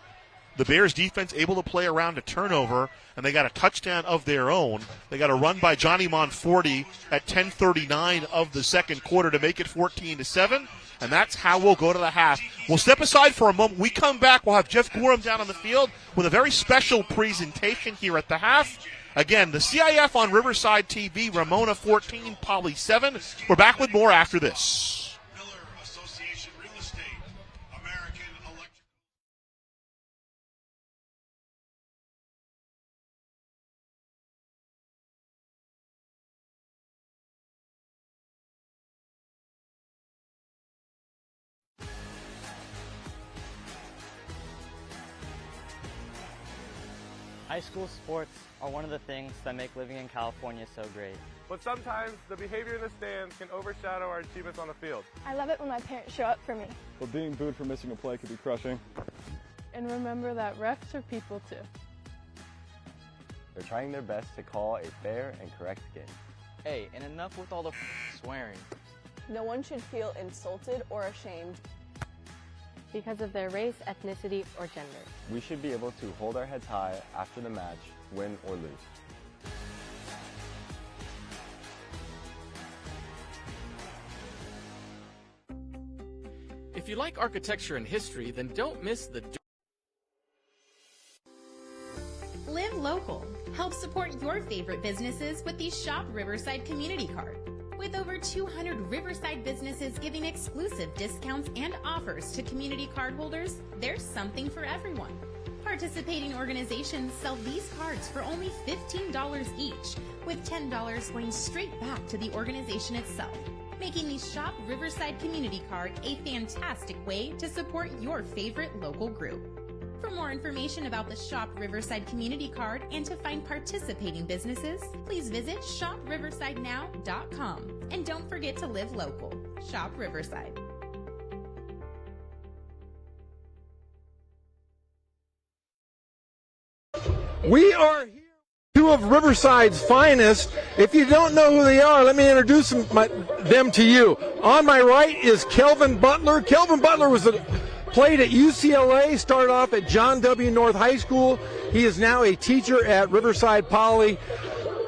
[SPEAKER 1] the Bears defense able to play around a turnover, and they got a touchdown of their own. They got a run by Johnny Monforti at 10:39 of the second quarter to make it 14-7, and that's how we'll go to the half. We'll step aside for a moment. We come back. We'll have Jeff Gorham down on the field with a very special presentation here at the half. Again, the CIF on Riverside TV, Ramona 14, Poly 7. We're back with more after this.
[SPEAKER 4] Miller Association Real Estate, American Electric.
[SPEAKER 5] High school sports are one of the things that make living in California so great.
[SPEAKER 6] But sometimes the behavior in the stands can overshadow our achievements on the field.
[SPEAKER 7] I love it when my parents show up for me.
[SPEAKER 8] But being booed for missing a play could be crushing.
[SPEAKER 7] And remember that refs are people too.
[SPEAKER 9] They're trying their best to call a fair and correct game.
[SPEAKER 5] Hey, and enough with all the swearing.
[SPEAKER 10] No one should feel insulted or ashamed
[SPEAKER 11] because of their race, ethnicity, or gender.
[SPEAKER 9] We should be able to hold our heads high after the match, win or lose.
[SPEAKER 12] If you like architecture and history, then don't miss the
[SPEAKER 13] Live local. Help support your favorite businesses with the Shop Riverside Community Card. With over 200 Riverside businesses giving exclusive discounts and offers to community card holders, there's something for everyone. Participating organizations sell these cards for only $15 each, with $10 going straight back to the organization itself, making the Shop Riverside Community Card a fantastic way to support your favorite local group. For more information about the Shop Riverside Community Card and to find participating businesses, please visit shopriversidenow.com. And don't forget to live local. Shop Riverside.
[SPEAKER 2] We are here two of Riverside's finest. If you don't know who they are, let me introduce them to you. On my right is Kelvin Butler. Kelvin Butler played at UCLA, started off at John W. North High School. He is now a teacher at Riverside Poly.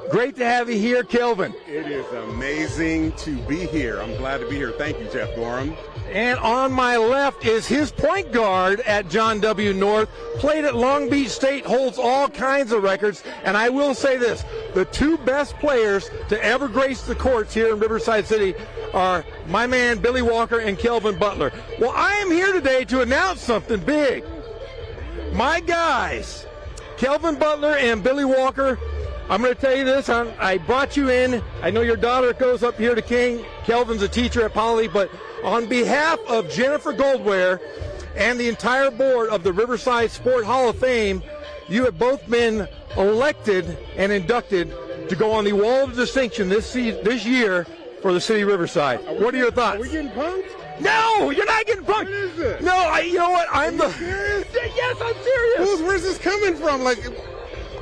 [SPEAKER 2] Great to have you here, Kelvin.
[SPEAKER 14] It is amazing to be here. I'm glad to be here. Thank you, Jeff Gorham.
[SPEAKER 2] And on my left is his point guard at John W. North, played at Long Beach State, holds all kinds of records. And I will say this, the two best players to ever grace the courts here in Riverside City are my man Billy Walker and Kelvin Butler. Well, I am here today to announce something big. My guys, Kelvin Butler and Billy Walker, I'm going to tell you this, I brought you in. I know your daughter goes up here to King. Kelvin's a teacher at Poly, but on behalf of Jennifer Goldware and the entire board of the Riverside Sport Hall of Fame, you have both been elected and inducted to go on the Wall of Distinction this year for the city of Riverside. What are your thoughts?
[SPEAKER 14] Are we getting punked?
[SPEAKER 2] No, you're not getting punked.
[SPEAKER 14] What is this?
[SPEAKER 2] No, you know what?
[SPEAKER 14] Are you serious?
[SPEAKER 2] Yes, I'm serious.
[SPEAKER 14] Where's this coming from? Like,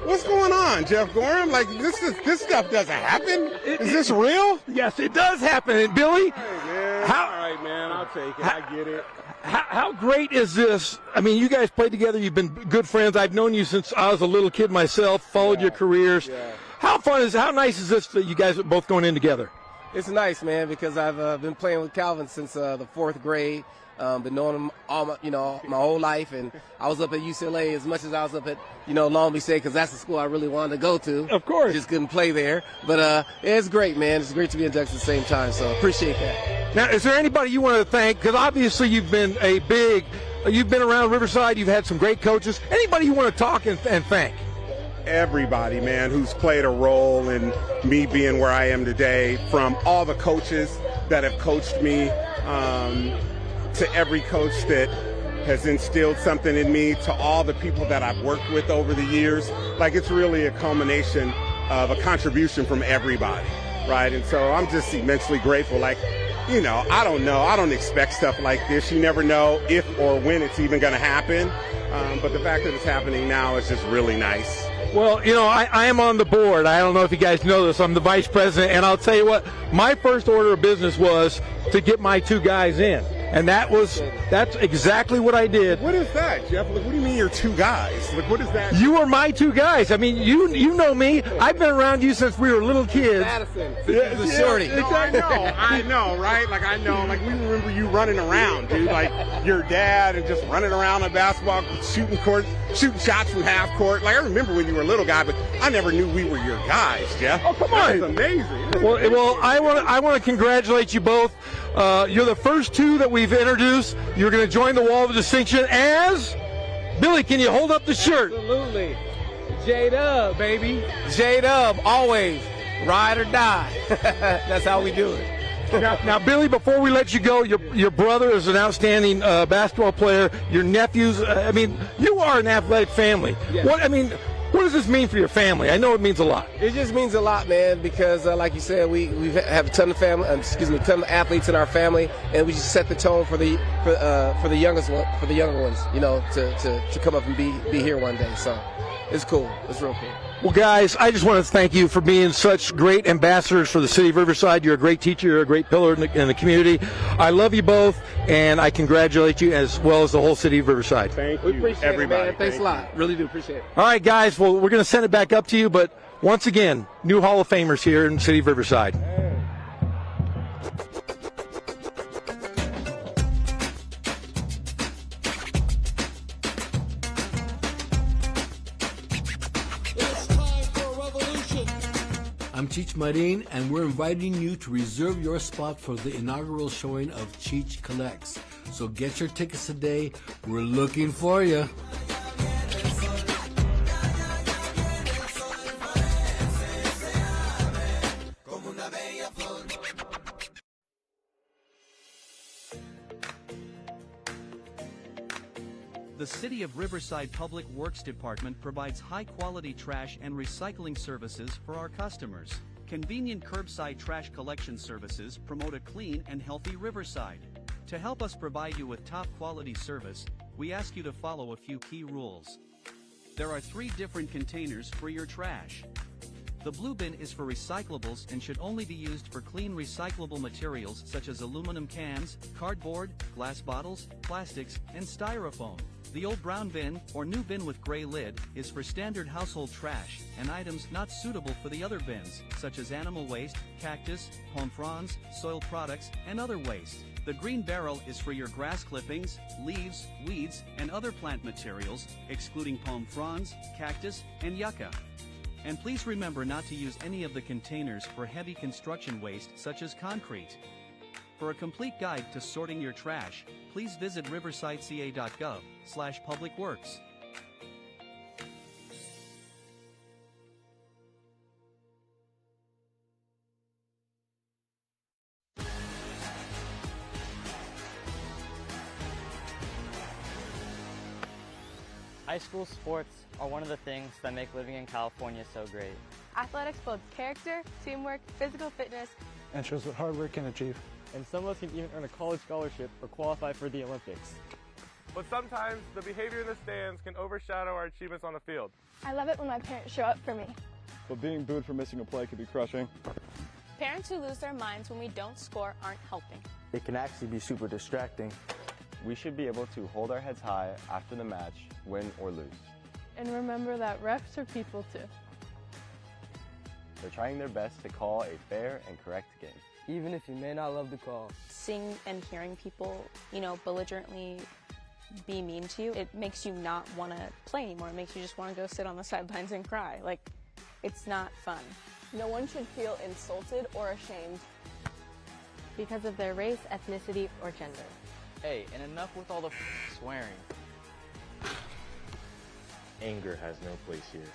[SPEAKER 14] what's going on, Jeff Gorham? Like, this stuff doesn't happen? Is this real?
[SPEAKER 2] Yes, it does happen. And Billy,
[SPEAKER 14] all right, man, I'll take it. I get it.
[SPEAKER 2] How great is this? I mean, you guys played together. You've been good friends. I've known you since I was a little kid myself, followed your careers.
[SPEAKER 14] Yeah.
[SPEAKER 2] How nice is this that you guys are both going in together?
[SPEAKER 15] It's nice, man, because I've been playing with Calvin since the 4th grade. Been knowing him all my whole life, and I was up at UCLA as much as I was up at Long Beach State, because that's the school I really wanted to go to.
[SPEAKER 2] Of course,
[SPEAKER 15] just couldn't play there, but it's great, man. It's great to be inducted at the same time, so appreciate that.
[SPEAKER 2] Now, is there anybody you want to thank? Because obviously you've been around Riverside. You've had some great coaches. Anybody you want to talk and thank?
[SPEAKER 14] Everybody, man, who's played a role in me being where I am today, from all the coaches that have coached me, to every coach that has instilled something in me, to all the people that I've worked with over the years. Like, it's really a culmination of a contribution from everybody, right? And so I'm just immensely grateful. Like, I don't know. I don't expect stuff like this. You never know if or when it's even going to happen. But the fact that it's happening now is just really nice.
[SPEAKER 2] Well, I am on the board. I don't know if you guys know this. I'm the vice president, and I'll tell you what, my first order of business was to get my two guys in. And that's exactly what I did.
[SPEAKER 14] What is that, Jeff? Like, what do you mean you're two guys? Like, what is that?
[SPEAKER 2] You are my two guys. I mean, you know me. I've been around you since we were little kids.
[SPEAKER 15] Madison, the shorty.
[SPEAKER 14] I know, right? Like, I know. Like, we remember you running around, dude. Like, your dad and just running around on basketball, shooting shots from half court. Like, I remember when you were a little guy, but I never knew we were your guys, Jeff.
[SPEAKER 2] Oh, come on.
[SPEAKER 14] That's amazing.
[SPEAKER 2] Well, I want to congratulate you both. You're the first two that we've introduced. You're going to join the Wall of Distinction as Billy. Can you hold up the shirt?
[SPEAKER 15] Absolutely. J-Dub, baby. J-Dub, always. Ride or die. That's how we do it.
[SPEAKER 2] Now, Billy, before we let you go, your brother is an outstanding basketball player. Your nephews, you are an athletic family.
[SPEAKER 15] Yes.
[SPEAKER 2] What does this mean for your family? I know it means a lot.
[SPEAKER 15] It just means a lot, man, because like you said, we have a ton of ton of athletes in our family, and we just set the tone for the younger ones, to come up and be here one day. So it's cool. It's real cool.
[SPEAKER 2] Well, guys, I just want to thank you for being such great ambassadors for the city of Riverside. You're a great teacher. You're a great pillar in the community. I love you both, and I congratulate you as well as the whole city of Riverside.
[SPEAKER 14] Thank
[SPEAKER 15] We
[SPEAKER 14] you,
[SPEAKER 15] appreciate
[SPEAKER 14] everybody.
[SPEAKER 15] it, man. Thanks a lot. Really do appreciate it.
[SPEAKER 2] All right, guys. Well, we're going to send it back up to you, but once again, new Hall of Famers here in the city of Riverside.
[SPEAKER 16] I'm Cheech Marin, and we're inviting you to reserve your spot for the inaugural showing of Cheech Collects. So get your tickets today. We're looking for you.
[SPEAKER 17] The City of Riverside Public Works Department provides high-quality trash and recycling services for our customers. Convenient curbside trash collection services promote a clean and healthy Riverside. To help us provide you with top-quality service, we ask you to follow a few key rules. There are 3 different containers for your trash. The blue bin is for recyclables and should only be used for clean recyclable materials such as aluminum cans, cardboard, glass bottles, plastics, and styrofoam. The old brown bin, or new bin with gray lid, is for standard household trash and items not suitable for the other bins, such as animal waste, cactus, palm fronds, soil products, and other waste. The green barrel is for your grass clippings, leaves, weeds, and other plant materials, excluding palm fronds, cactus, and yucca. And please remember not to use any of the containers for heavy construction waste such as concrete. For a complete guide to sorting your trash, please visit riversideca.gov/publicworks.
[SPEAKER 5] High school sports are one of the things that make living in California so great.
[SPEAKER 7] Athletics builds character, teamwork, physical fitness,
[SPEAKER 8] And shows what hard work can achieve.
[SPEAKER 12] And some of us can even earn a college scholarship or qualify for the Olympics.
[SPEAKER 6] But sometimes the behavior in the stands can overshadow our achievements on the field.
[SPEAKER 7] I love it when my parents show up for me.
[SPEAKER 8] But being booed for missing a play can be crushing.
[SPEAKER 10] Parents who lose their minds when we don't score aren't helping.
[SPEAKER 9] It can actually be super distracting. We should be able to hold our heads high after the match, win or lose.
[SPEAKER 7] And remember that refs are people too.
[SPEAKER 9] They're trying their best to call a fair and correct game.
[SPEAKER 5] Even if you may not love the call.
[SPEAKER 10] Seeing and hearing people, belligerently be mean to you, it makes you not want to play anymore. It makes you just want to go sit on the sidelines and cry. It's not fun. No one should feel insulted or ashamed
[SPEAKER 11] because of their race, ethnicity, or gender.
[SPEAKER 12] Hey, and enough with all the swearing.
[SPEAKER 9] Anger has no place here.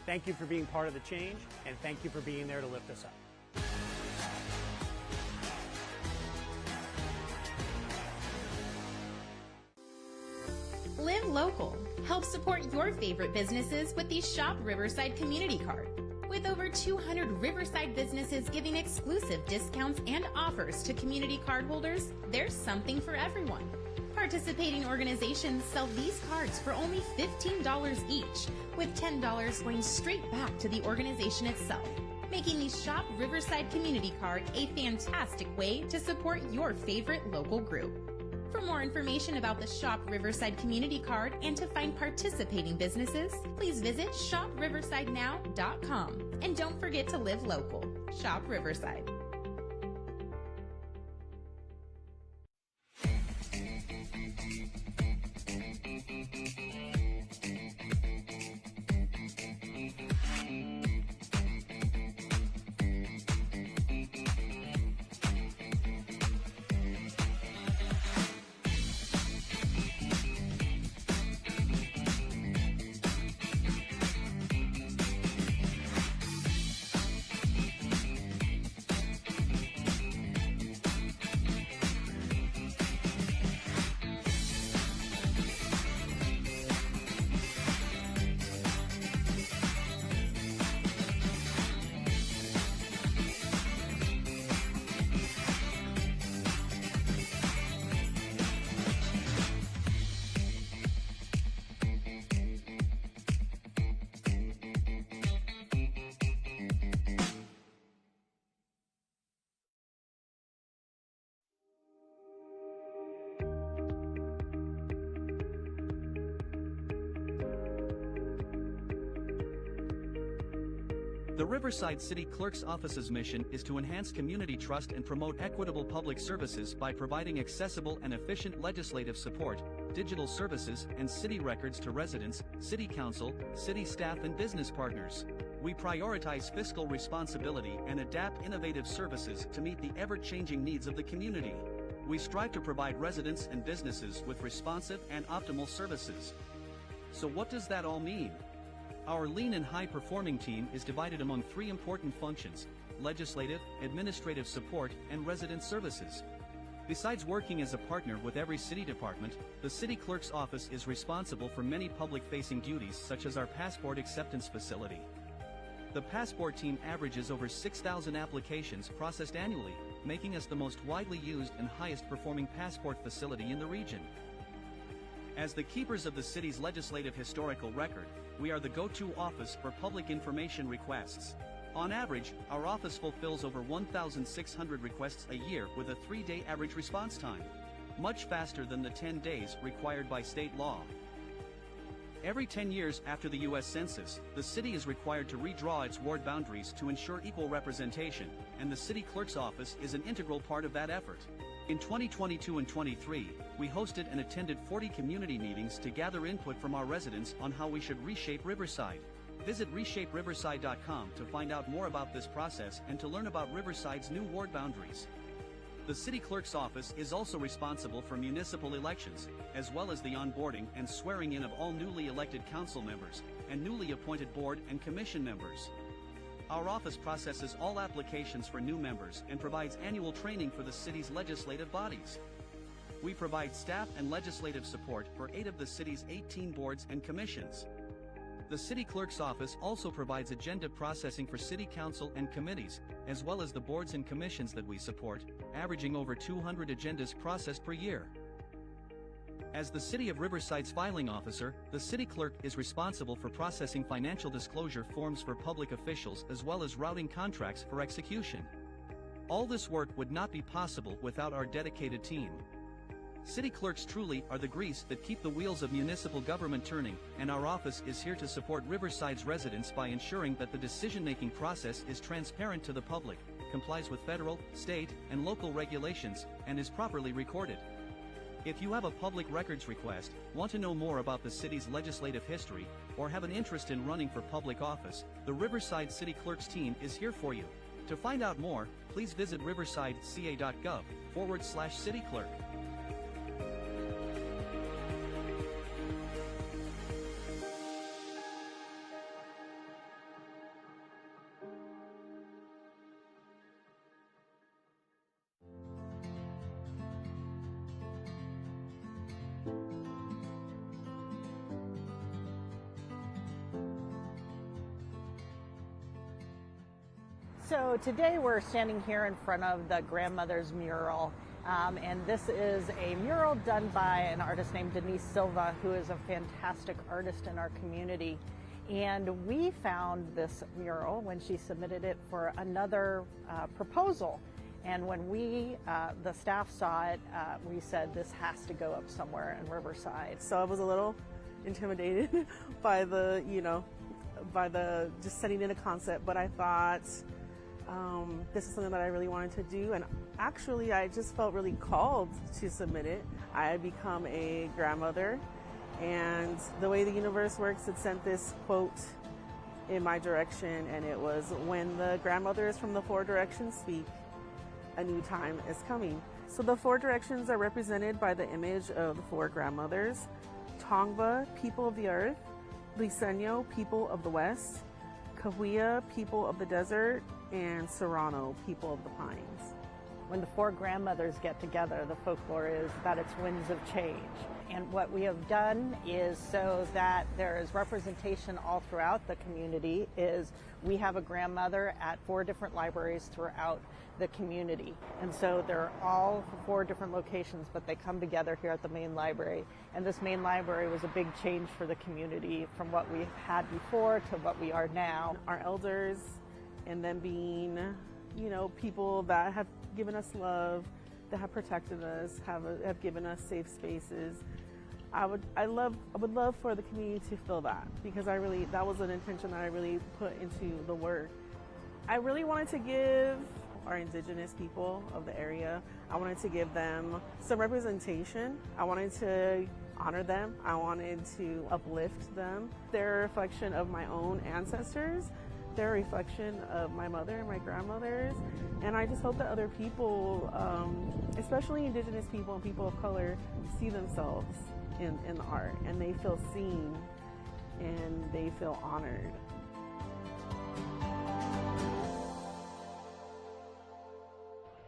[SPEAKER 18] Thank you for being part of the change, and thank you for being there to lift us up.
[SPEAKER 13] Live local. Help support your favorite businesses with the Shop Riverside Community Card. With over 200 Riverside businesses giving exclusive discounts and offers to community card holders, there's something for everyone. Participating organizations sell these cards for only $15 each, with $10 going straight back to the organization itself, making the Shop Riverside Community Card a fantastic way to support your favorite local group. For more information about the Shop Riverside Community Card and to find participating businesses, please visit shopriversidenow.com. And don't forget to live local. Shop Riverside.
[SPEAKER 17] The Riverside City Clerk's Office's mission is to enhance community trust and promote equitable public services by providing accessible and efficient legislative support, digital services, and city records to residents, city council, city staff, and business partners. We prioritize fiscal responsibility and adapt innovative services to meet the ever-changing needs of the community. We strive to provide residents and businesses with responsive and optimal services. So what does that all mean? Our lean and high-performing team is divided among three important functions: legislative, administrative support, and resident services. Besides working as a partner with every city department, the city clerk's office is responsible for many public-facing duties such as our passport acceptance facility. The passport team averages over 6,000 applications processed annually, making us the most widely used and highest-performing passport facility in the region. As the keepers of the city's legislative historical record, we are the go-to office for public information requests. On average, our office fulfills over 1,600 requests a year with a 3-day average response time, much faster than the 10 days required by state law. Every 10 years after the U.S. Census, the city is required to redraw its ward boundaries to ensure equal representation, and the city clerk's office is an integral part of that effort. In 2022 and 23, we hosted and attended 40 community meetings to gather input from our residents on how we should reshape Riverside. Visit ReshapeRiverside.com to find out more about this process and to learn about Riverside's new ward boundaries. The city clerk's office is also responsible for municipal elections, as well as the onboarding and swearing in of all newly elected council members and newly appointed board and commission members. Our office processes all applications for new members and provides annual training for the city's legislative bodies. We provide staff and legislative support for 8 of the city's 18 boards and commissions. The city clerk's office also provides agenda processing for city council and committees, as well as the boards and commissions that we support, averaging over 200 agendas processed per year. As the City of Riverside's filing officer, the city clerk is responsible for processing financial disclosure forms for public officials as well as routing contracts for execution. All this work would not be possible without our dedicated team. City clerks truly are the grease that keep the wheels of municipal government turning, and our office is here to support Riverside's residents by ensuring that the decision-making process is transparent to the public, complies with federal, state, and local regulations, and is properly recorded. If you have a public records request, want to know more about the city's legislative history, or have an interest in running for public office, the Riverside City Clerks team is here for you. To find out more, please visit riversideca.gov/cityclerk.
[SPEAKER 19] So today we're standing here in front of the Grandmother's Mural, and this is a mural done by an artist named Denise Silva, who is a fantastic artist in our community. And we found this mural when she submitted it for another proposal. And when we, the staff saw it, we said this has to go up somewhere in Riverside.
[SPEAKER 20] So I was a little intimidated by the, just setting in a concept, but I thought this is something that I really wanted to do, and actually I just felt really called to submit it. I had become a grandmother, and the way the universe works, it sent this quote in my direction, and it was, "When the grandmothers from the 4 directions speak, a new time is coming." So the 4 directions are represented by the image of the 4 grandmothers: Tongva, people of the earth; Liseño, people of the west; Cahuilla, people of the desert; and Serrano, people of the pines.
[SPEAKER 19] When the 4 grandmothers get together, the folklore is that it's winds of change. And what we have done is, so that there is representation all throughout the community, is we have a grandmother at 4 different libraries throughout the community. And so they're all 4 different locations, but they come together here at the main library. And this main library was a big change for the community from what we've had before to what we are now.
[SPEAKER 20] Our elders, and them being, people that have given us love, that have protected us, have given us safe spaces. I would love for the community to feel that, because that was an intention that I really put into the work. I really wanted to give our indigenous people of the area, I wanted to give them some representation. I wanted to honor them. I wanted to uplift them. They're a reflection of my own ancestors. They're a reflection of my mother and my grandmothers. And I just hope that other people, especially indigenous people and people of color, see themselves in the art, and they feel seen and they feel honored.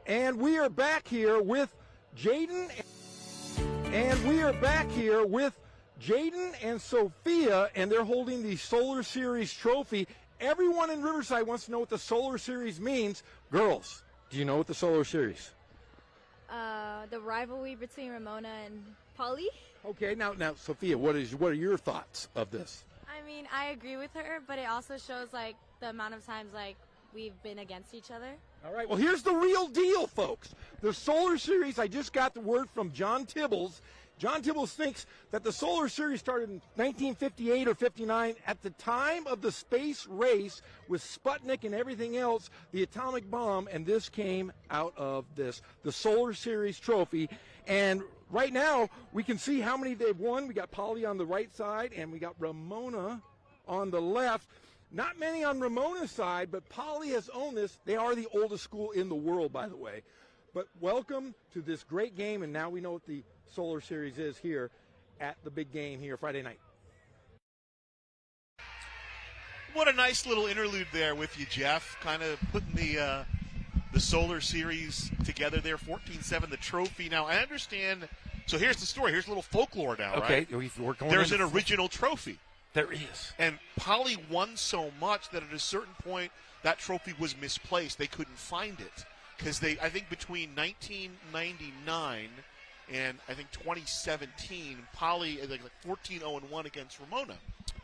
[SPEAKER 2] And we are back here with Jaden. And Sophia, and they're holding the Solar Series trophy. Everyone in Riverside wants to know what the Solar Series means. Girls, do you know what the Solar Series?
[SPEAKER 21] The rivalry between Ramona and Polly.
[SPEAKER 2] Okay, now, Sophia, what are your thoughts of this?
[SPEAKER 21] I mean, I agree with her, but it also shows the amount of times
[SPEAKER 3] we've been against each other.
[SPEAKER 2] All right, well, here's the real deal, folks. The Solar Series, I just got the word from John Tibbles. John Tibbles thinks that the Solar Series started in 1958 or 59 at the time of the space race with Sputnik and everything else, the atomic bomb, and this came out of this, the Solar Series trophy. And right now, we can see how many they've won. We got Poly on the right side, and we got Ramona on the left. Not many on Ramona's side, but Poly has owned this. They are the oldest school in the world, by the way. But welcome to this great game, and now we know what the Solar Series is here at the big game here Friday night.
[SPEAKER 1] What a nice little interlude there with you, Jeff. Kind of putting the Solar Series together there, 14-7, the trophy. Now, I understand. So here's the story. Here's a little folklore now,
[SPEAKER 2] okay,
[SPEAKER 1] right?
[SPEAKER 2] We're going
[SPEAKER 1] There's an original trophy.
[SPEAKER 2] There is.
[SPEAKER 1] And Poly won so much that at a certain point, that trophy was misplaced. They couldn't find it. Because I think between 1999 and I think 2017, Poly like 14-0-1 against Ramona.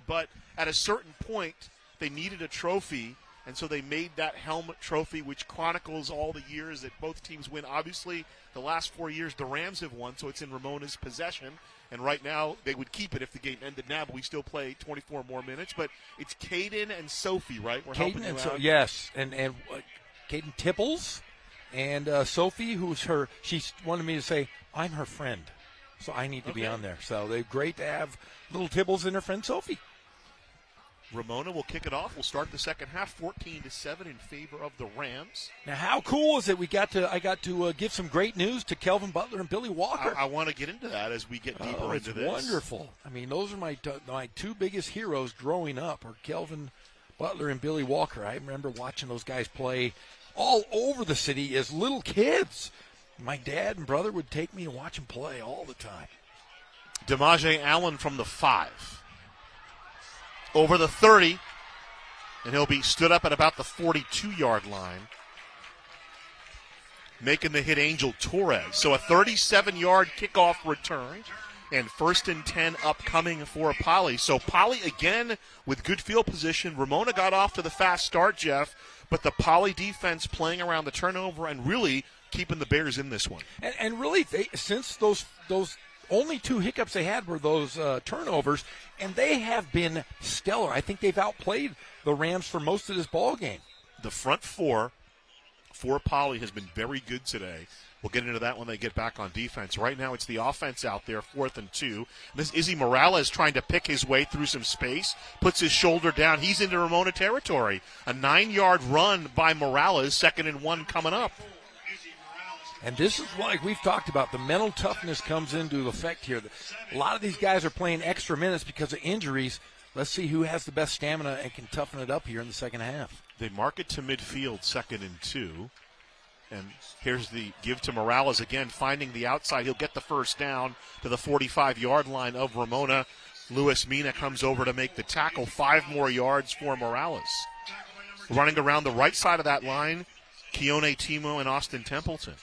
[SPEAKER 1] But at a certain point, they needed a trophy, and so they made that helmet trophy, which chronicles all the years that both teams win. Obviously, the last 4 years, the Rams have won, so it's in Ramona's possession. And right now, they would keep it if the game ended now, but we still play 24 more minutes. But it's Caden and Sophie, right? We're helping you out.
[SPEAKER 2] Yes, and Caden Tibbles and Sophie, who's she wanted me to say, I'm her friend, so I need to be on there. So they're great to have little Tibbles and her friend Sophie.
[SPEAKER 1] Ramona will kick it off. We'll start the second half, 14-7 in favor of the Rams.
[SPEAKER 2] Now, how cool is it? I got to give some great news to Kelvin Butler and Billy Walker.
[SPEAKER 1] I want to get into that as we get deeper into this.
[SPEAKER 2] Wonderful. I mean, those are my two biggest heroes growing up are Kelvin Butler and Billy Walker. I remember watching those guys play all over the city as little kids. My dad and brother would take me and watch them play all the time.
[SPEAKER 1] DeMaje Allen from the 5. Over the 30, and he'll be stood up at about the 42-yard line. Making the hit, Angel Torres. So a 37-yard kickoff return, and 1st and 10 upcoming for Poly. So Poly again with good field position. Ramona got off to the fast start, Jeff, but the Poly defense playing around the turnover and really keeping the Bears in this one.
[SPEAKER 2] And really, since those only 2 hiccups they had were those turnovers, and they have been stellar. I think they've outplayed the Rams for most of this ball game.
[SPEAKER 1] The front four for Poly has been very good today. We'll get into that when they get back on defense. Right now it's the offense out there, 4th and 2. This Izzy Morales trying to pick his way through some space, puts his shoulder down. He's into Ramona territory. A 9-yard run by Morales, 2nd and 1 coming up.
[SPEAKER 2] And this is like we've talked about. The mental toughness comes into effect here. A lot of these guys are playing extra minutes because of injuries. Let's see who has the best stamina and can toughen it up here in the second half.
[SPEAKER 1] They mark it to midfield, 2nd and 2. And here's the give to Morales again, finding the outside. He'll get the first down to the 45-yard line of Ramona. Luis Mina comes over to make the tackle. 5 more yards for Morales. Running around the right side of that line, Keone Timo and Austin Templeton.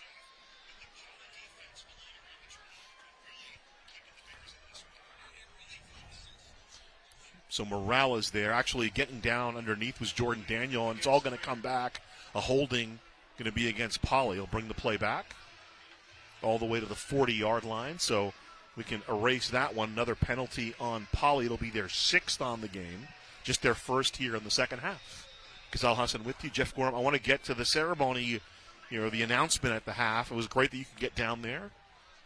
[SPEAKER 1] So Morales there. Actually getting down underneath was Jordan Daniel, and it's all going to come back. A holding going to be against Poly. He'll bring the play back all the way to the 40-yard line. So we can erase that one. Another penalty on Poly. It'll be their 6th on the game. Just their first here in the second half. Ghazal Hassan with you. Jeff Gorham, I want to get to the ceremony, the announcement at the half. It was great that you could get down there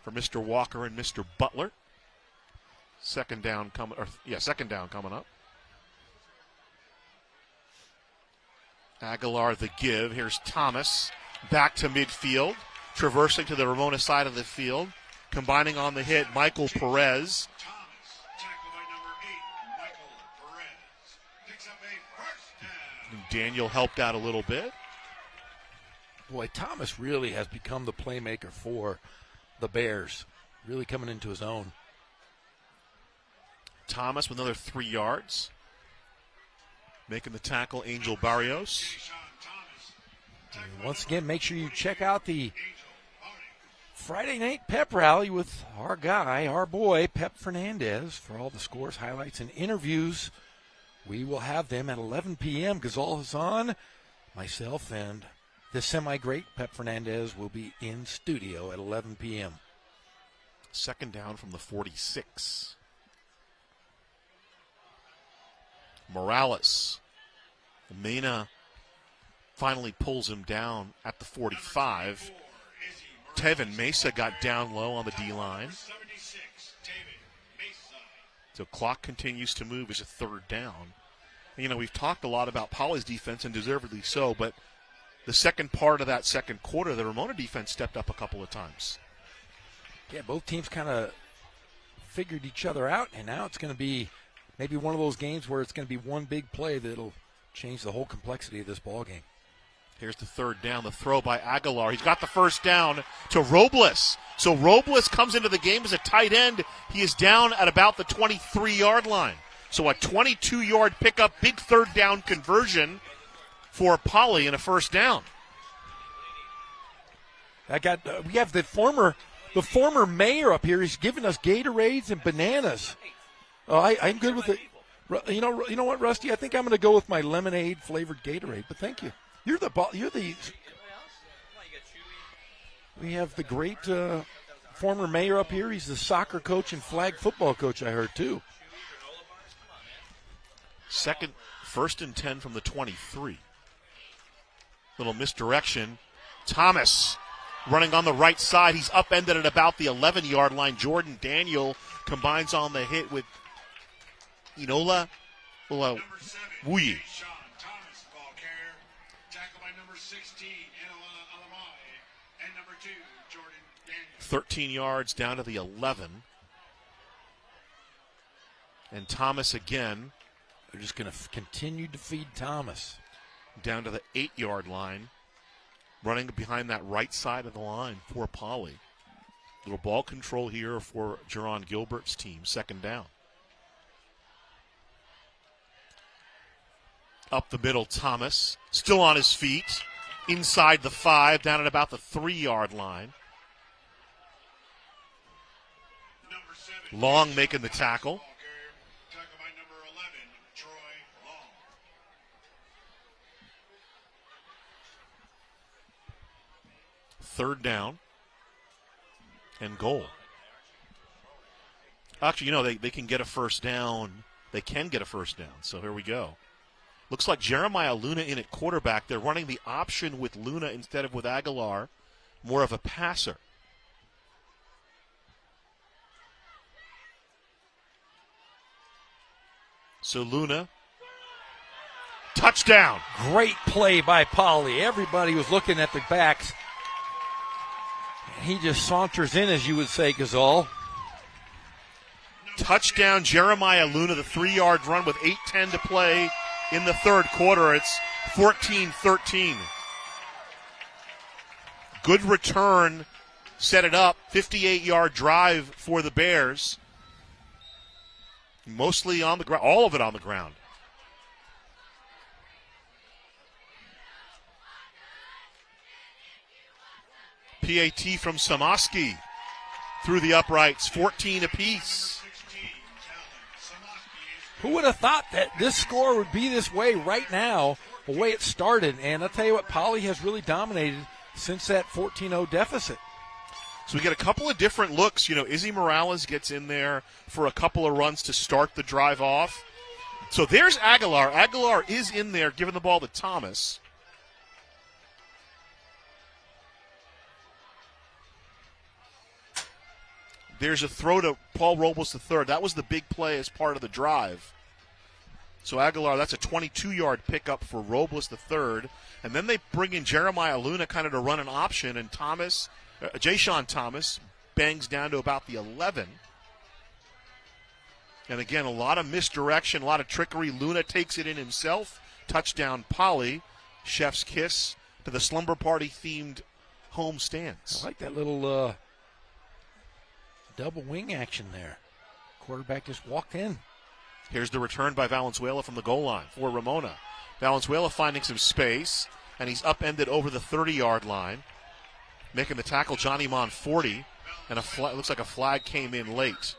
[SPEAKER 1] for Mr. Walker and Mr. Butler. Second down coming up. Aguilar the give. Here's Thomas back to midfield, traversing to the Ramona side of the field, combining on the hit. Michael Perez. And Daniel helped out a little bit.
[SPEAKER 2] Boy, Thomas really has become the playmaker for the Bears. Really coming into his own.
[SPEAKER 1] Thomas with another 3 yards. Making the tackle, Angel Barrios.
[SPEAKER 2] And once again, make sure you check out the Friday night pep rally with our boy, Pep Fernandez, for all the scores, highlights, and interviews. We will have them at 11 p.m. Ghazal Hassan,
[SPEAKER 3] myself and the semi-great Pep Fernandez will be in studio at 11 p.m.
[SPEAKER 1] Second down from the 46. Morales. Mena finally pulls him down at the 45. Tevin Mesa got down low on the D-line. So clock continues to move as a third down. You know, we've talked a lot about Poly's defense, and deservedly so, but the second part of that second quarter, the Ramona defense stepped up a couple of times.
[SPEAKER 3] Yeah, both teams kind of figured each other out, and now it's going to be maybe one of those games where it's going to be one big play that'll change the whole complexity of this ball game.
[SPEAKER 1] Here's the third down, the throw by Aguilar. He's got the first down to Robles. So Robles comes into the game as a tight end. He is down at about the 23-yard line. So a 22-yard pickup, big third down conversion for Poly and a first down.
[SPEAKER 3] We have the former mayor up here. He's giving us Gatorades and bananas. I'm good with it. You know what, Rusty? I think I'm going to go with my lemonade flavored Gatorade. But thank you. We have the great former mayor up here. He's the soccer coach and flag football coach, I heard, too.
[SPEAKER 1] First and 10 from the 23. Little misdirection. Thomas running on the right side. He's upended at about the 11-yard line. Jordan Daniel combines on the hit with Inola Wuyi. 13 yards down to the 11. And Thomas again.
[SPEAKER 3] They're just going to continue to feed Thomas.
[SPEAKER 1] Down to the 8-yard line. Running behind that right side of the line for Poly. Little ball control here for Jerron Gilbert's team. Second down. Up the middle, Thomas. Still on his feet. Inside the 5, down at about the 3-yard line. Long making the tackle. Third down and goal. Actually, they can get a first down. They can get a first down. So here we go. Looks like Jeremiah Luna in at quarterback. They're running the option with Luna instead of with Aguilar. More of a passer. So Luna, touchdown.
[SPEAKER 3] Great play by Poly. Everybody was looking at the backs. He just saunters in, as you would say, Gazal.
[SPEAKER 1] Touchdown, Jeremiah Luna, the 3-yard run with 8:10 to play in the third quarter. It's 14-13. Good return, set it up, 58-yard drive for the Bears. Mostly on the ground, all of it on the ground. PAT from Samoski through the uprights, 14 apiece.
[SPEAKER 3] Who would have thought that this score would be this way right now, the way it started? And I'll tell you what, Poly has really dominated since that 14-0 deficit.
[SPEAKER 1] So we get a couple of different looks. Izzy Morales gets in there for a couple of runs to start the drive off. So there's Aguilar. Aguilar is in there giving the ball to Thomas. There's a throw to Paul Robles III. That was the big play as part of the drive. So Aguilar, that's a 22-yard pickup for Robles III. And then they bring in Jeremiah Luna kind of to run an option, and Jayshon Thomas bangs down to about the 11. And again, a lot of misdirection, a lot of trickery. Luna takes it in himself. Touchdown, Poly. Chef's kiss to the slumber party-themed home stands.
[SPEAKER 3] I like that little double wing action there. Quarterback just walked in.
[SPEAKER 1] Here's the return by Valenzuela from the goal line for Ramona. Valenzuela finding some space, and he's upended over the 30-yard line. Making the tackle, Johnny Monforti, and looks like a flag came in late.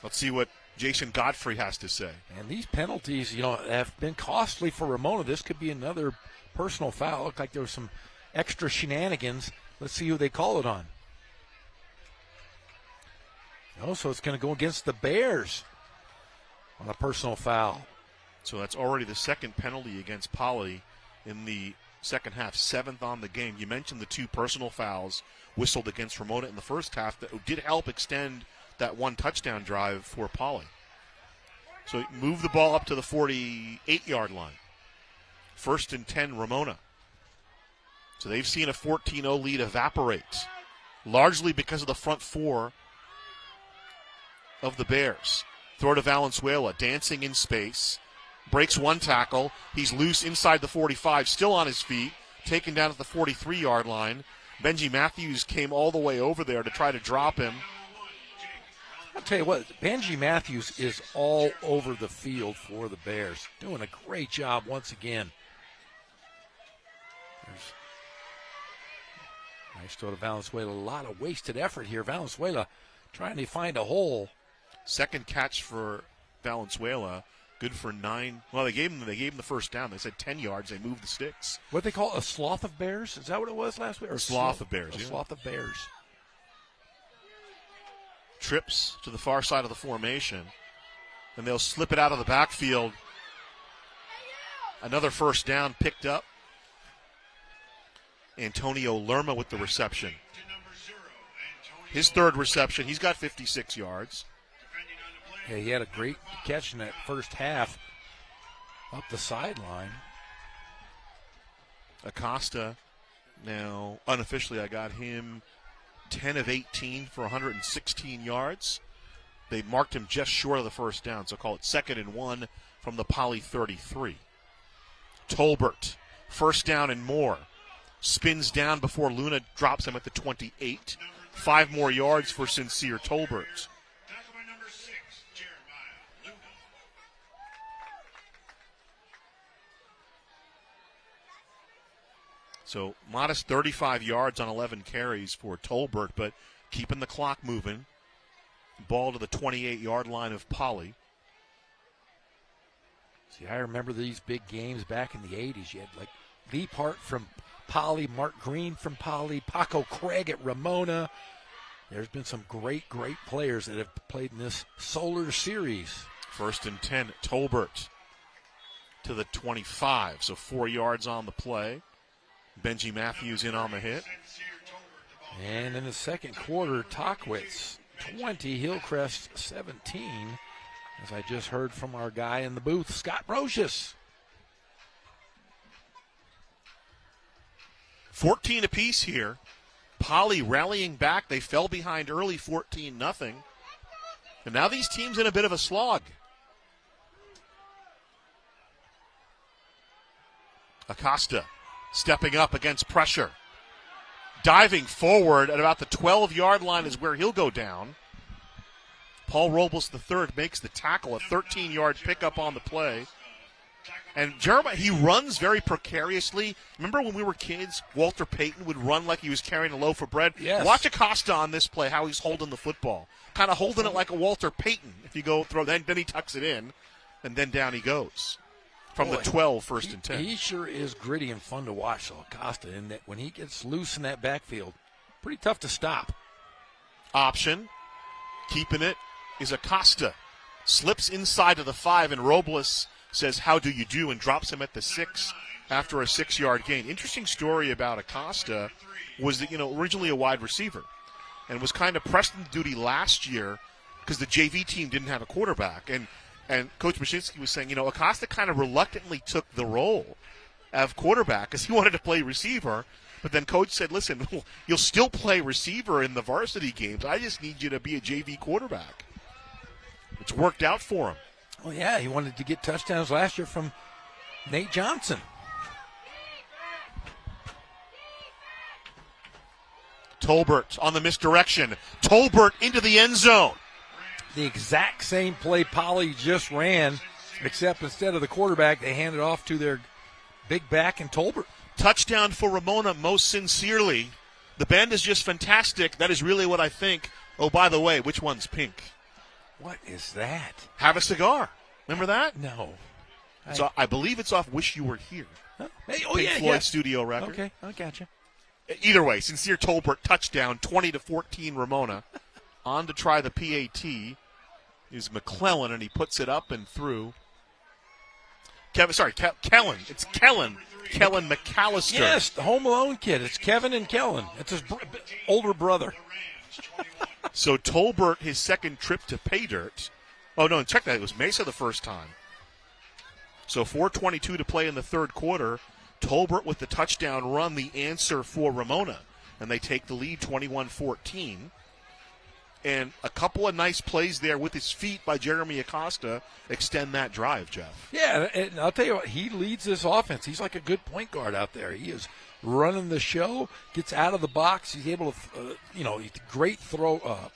[SPEAKER 1] Let's see what Jason Godfrey has to say.
[SPEAKER 3] And these penalties, have been costly for Ramona. This could be another personal foul. Looked like there was some extra shenanigans. Let's see who they call it on. Oh, so it's going to go against the Bears on a personal foul.
[SPEAKER 1] So that's already the second penalty against Poly in the second half, 7th on the game. You mentioned the 2 personal fouls whistled against Ramona in the first half that did help extend that 1 touchdown drive for Poly. So move the ball up to the 48-yard line. 1st and 10, Ramona. So they've seen a 14-0 lead evaporate, largely because of the front 4 of the Bears. Throw to Valenzuela, dancing in space. Breaks 1 tackle. He's loose inside the 45, still on his feet, taken down at the 43-yard line. Benji Matthews came all the way over there to try to drop him.
[SPEAKER 3] I'll tell you what, Benji Matthews is all over the field for the Bears, doing a great job once again. Nice throw to Valenzuela. A lot of wasted effort here. Valenzuela trying to find a hole.
[SPEAKER 1] Second catch for Valenzuela. Good for 9. Well, they gave him the first down. They said 10 yards. They moved the sticks.
[SPEAKER 3] What they call a sloth of bears? Is that what it was last week? Or
[SPEAKER 1] sloth of bears.
[SPEAKER 3] A sloth of bears.
[SPEAKER 1] Trips to the far side of the formation. And they'll slip it out of the backfield. Another first down picked up. Antonio Lerma with the reception. His 3rd reception. He's got 56 yards.
[SPEAKER 3] Yeah, he had a great catch in that first half up the sideline.
[SPEAKER 1] Acosta, now unofficially I got him 10 of 18 for 116 yards. They marked him just short of the first down, so call it 2nd and 1 from the Poly 33. Tolbert, first down and more. Spins down before Luna drops him at the 28. 5 more yards for Sincere Tolbert. So modest 35 yards on 11 carries for Tolbert, but keeping the clock moving. Ball to the 28-yard line of Poly.
[SPEAKER 3] See, I remember these big games back in the 80s. You had like Lee Part from Poly, Mark Green from Poly, Paco Craig at Ramona. There's been some great players that have played in this Solar Series.
[SPEAKER 1] 1st and 10, Tolbert to the 25, so 4 yards on the play. Benji Matthews in on the hit.
[SPEAKER 3] And in the second quarter, Tockwitz 20, Hillcrest 17, as I just heard from our guy in the booth, Scott Brocious.
[SPEAKER 1] 14 apiece here. Poly rallying back. They fell behind early 14-0. And now these teams in a bit of a slog. Acosta stepping up against pressure. Diving forward at about the 12-yard line is where he'll go down. Paul Robles III makes the tackle, a 13-yard pickup on the play. And Jeremiah, he runs very precariously. Remember when we were kids, Walter Payton would run like he was carrying a loaf of bread?
[SPEAKER 3] Yes.
[SPEAKER 1] Watch Acosta on this play, how he's holding the football. Kind of holding it like a Walter Payton. If you go throw, then he tucks it in, and then down he goes. From the 12, 1st and 10.
[SPEAKER 3] He sure is gritty and fun to watch, so Acosta, and that when he gets loose in that backfield, pretty tough to stop.
[SPEAKER 1] Option, keeping it, is Acosta. Slips inside to the 5, and Robles says, "How do you do?" and drops him at the 6 after a 6-yard gain. Interesting story about Acosta was that, originally a wide receiver and was kind of pressed into duty last year because the JV team didn't have a quarterback. And Coach Mashinsky was saying, Acosta kind of reluctantly took the role of quarterback because he wanted to play receiver. But then Coach said, listen, you'll still play receiver in the varsity games. I just need you to be a JV quarterback. It's worked out for him.
[SPEAKER 3] Oh, yeah, he wanted to get touchdowns last year from Nate Johnson.
[SPEAKER 1] Tolbert on the misdirection. Tolbert into the end zone.
[SPEAKER 3] The exact same play Poly just ran, except instead of the quarterback, they handed off to their big back in Tolbert.
[SPEAKER 1] Touchdown for Ramona, most sincerely. The band is just fantastic. That is really what I think. Oh, by the way, which one's pink?
[SPEAKER 3] What is that?
[SPEAKER 1] Have a Cigar. Remember that?
[SPEAKER 3] No.
[SPEAKER 1] So I believe it's off Wish You Were Here.
[SPEAKER 3] Hey,
[SPEAKER 1] Pink Floyd studio record.
[SPEAKER 3] Okay, I gotcha.
[SPEAKER 1] Either way, Sincere Tolbert touchdown, 20-14 Ramona. On to try the PAT is McClellan, and he puts it up and through. Kellen. It's Kellen. Kellen McAllister.
[SPEAKER 3] Yes, the Home Alone kid. It's Kevin and Kellen. It's his older brother.
[SPEAKER 1] So Tolbert, his second trip to pay dirt. Oh, no, and check that. It was Mesa the first time. So 4:22 to play in the third quarter. Tolbert with the touchdown run, the answer for Ramona. And they take the lead 21-14. And a couple of nice plays there with his feet by Jeremy Acosta extend that drive, Jeff.
[SPEAKER 3] Yeah, and I'll tell you what, he leads this offense. He's like a good point guard out there. He is running the show, gets out of the box. He's able to, he's a great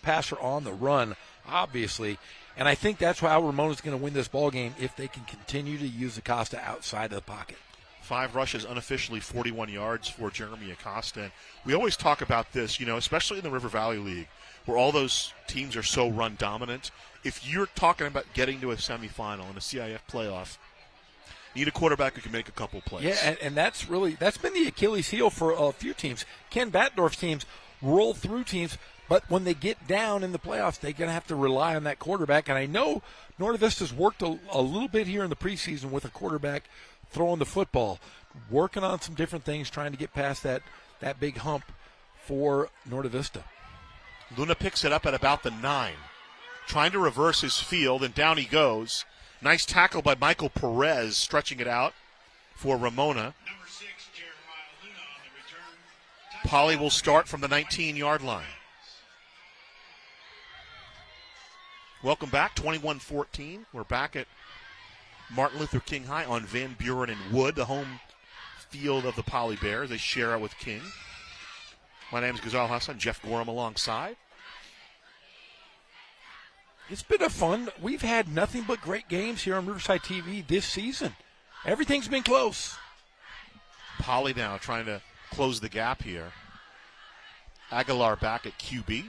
[SPEAKER 3] passer on the run, obviously. And I think that's how Ramona's going to win this ball game if they can continue to use Acosta outside of the pocket.
[SPEAKER 1] 5 rushes, unofficially 41 yards for Jeremy Acosta. And we always talk about this, especially in the River Valley League, where all those teams are so run dominant. If you're talking about getting to a semifinal in a CIF playoff, you need a quarterback who can make a couple plays.
[SPEAKER 3] Yeah, and that's been the Achilles heel for a few teams. Ken Batdorf's teams roll through teams, but when they get down in the playoffs, they're going to have to rely on that quarterback. And I know Norte Vista's worked a little bit here in the preseason with a quarterback throwing the football, working on some different things, trying to get past that big hump for Norte Vista.
[SPEAKER 1] Luna picks it up at about the 9, trying to reverse his field, and down he goes. Nice tackle by Michael Perez, stretching it out for Ramona. Poly will start from the 19-yard line. Welcome back, 21-14. We're back at Martin Luther King High on Van Buren and Wood, the home field of the Poly Bears. They share it with King. My name is Ghazal Hassan, Jeff Gorham alongside.
[SPEAKER 3] It's been we've had nothing but great games here on Riverside TV this season. Everything's been close.
[SPEAKER 1] Poly now trying to close the gap here. Aguilar back at QB.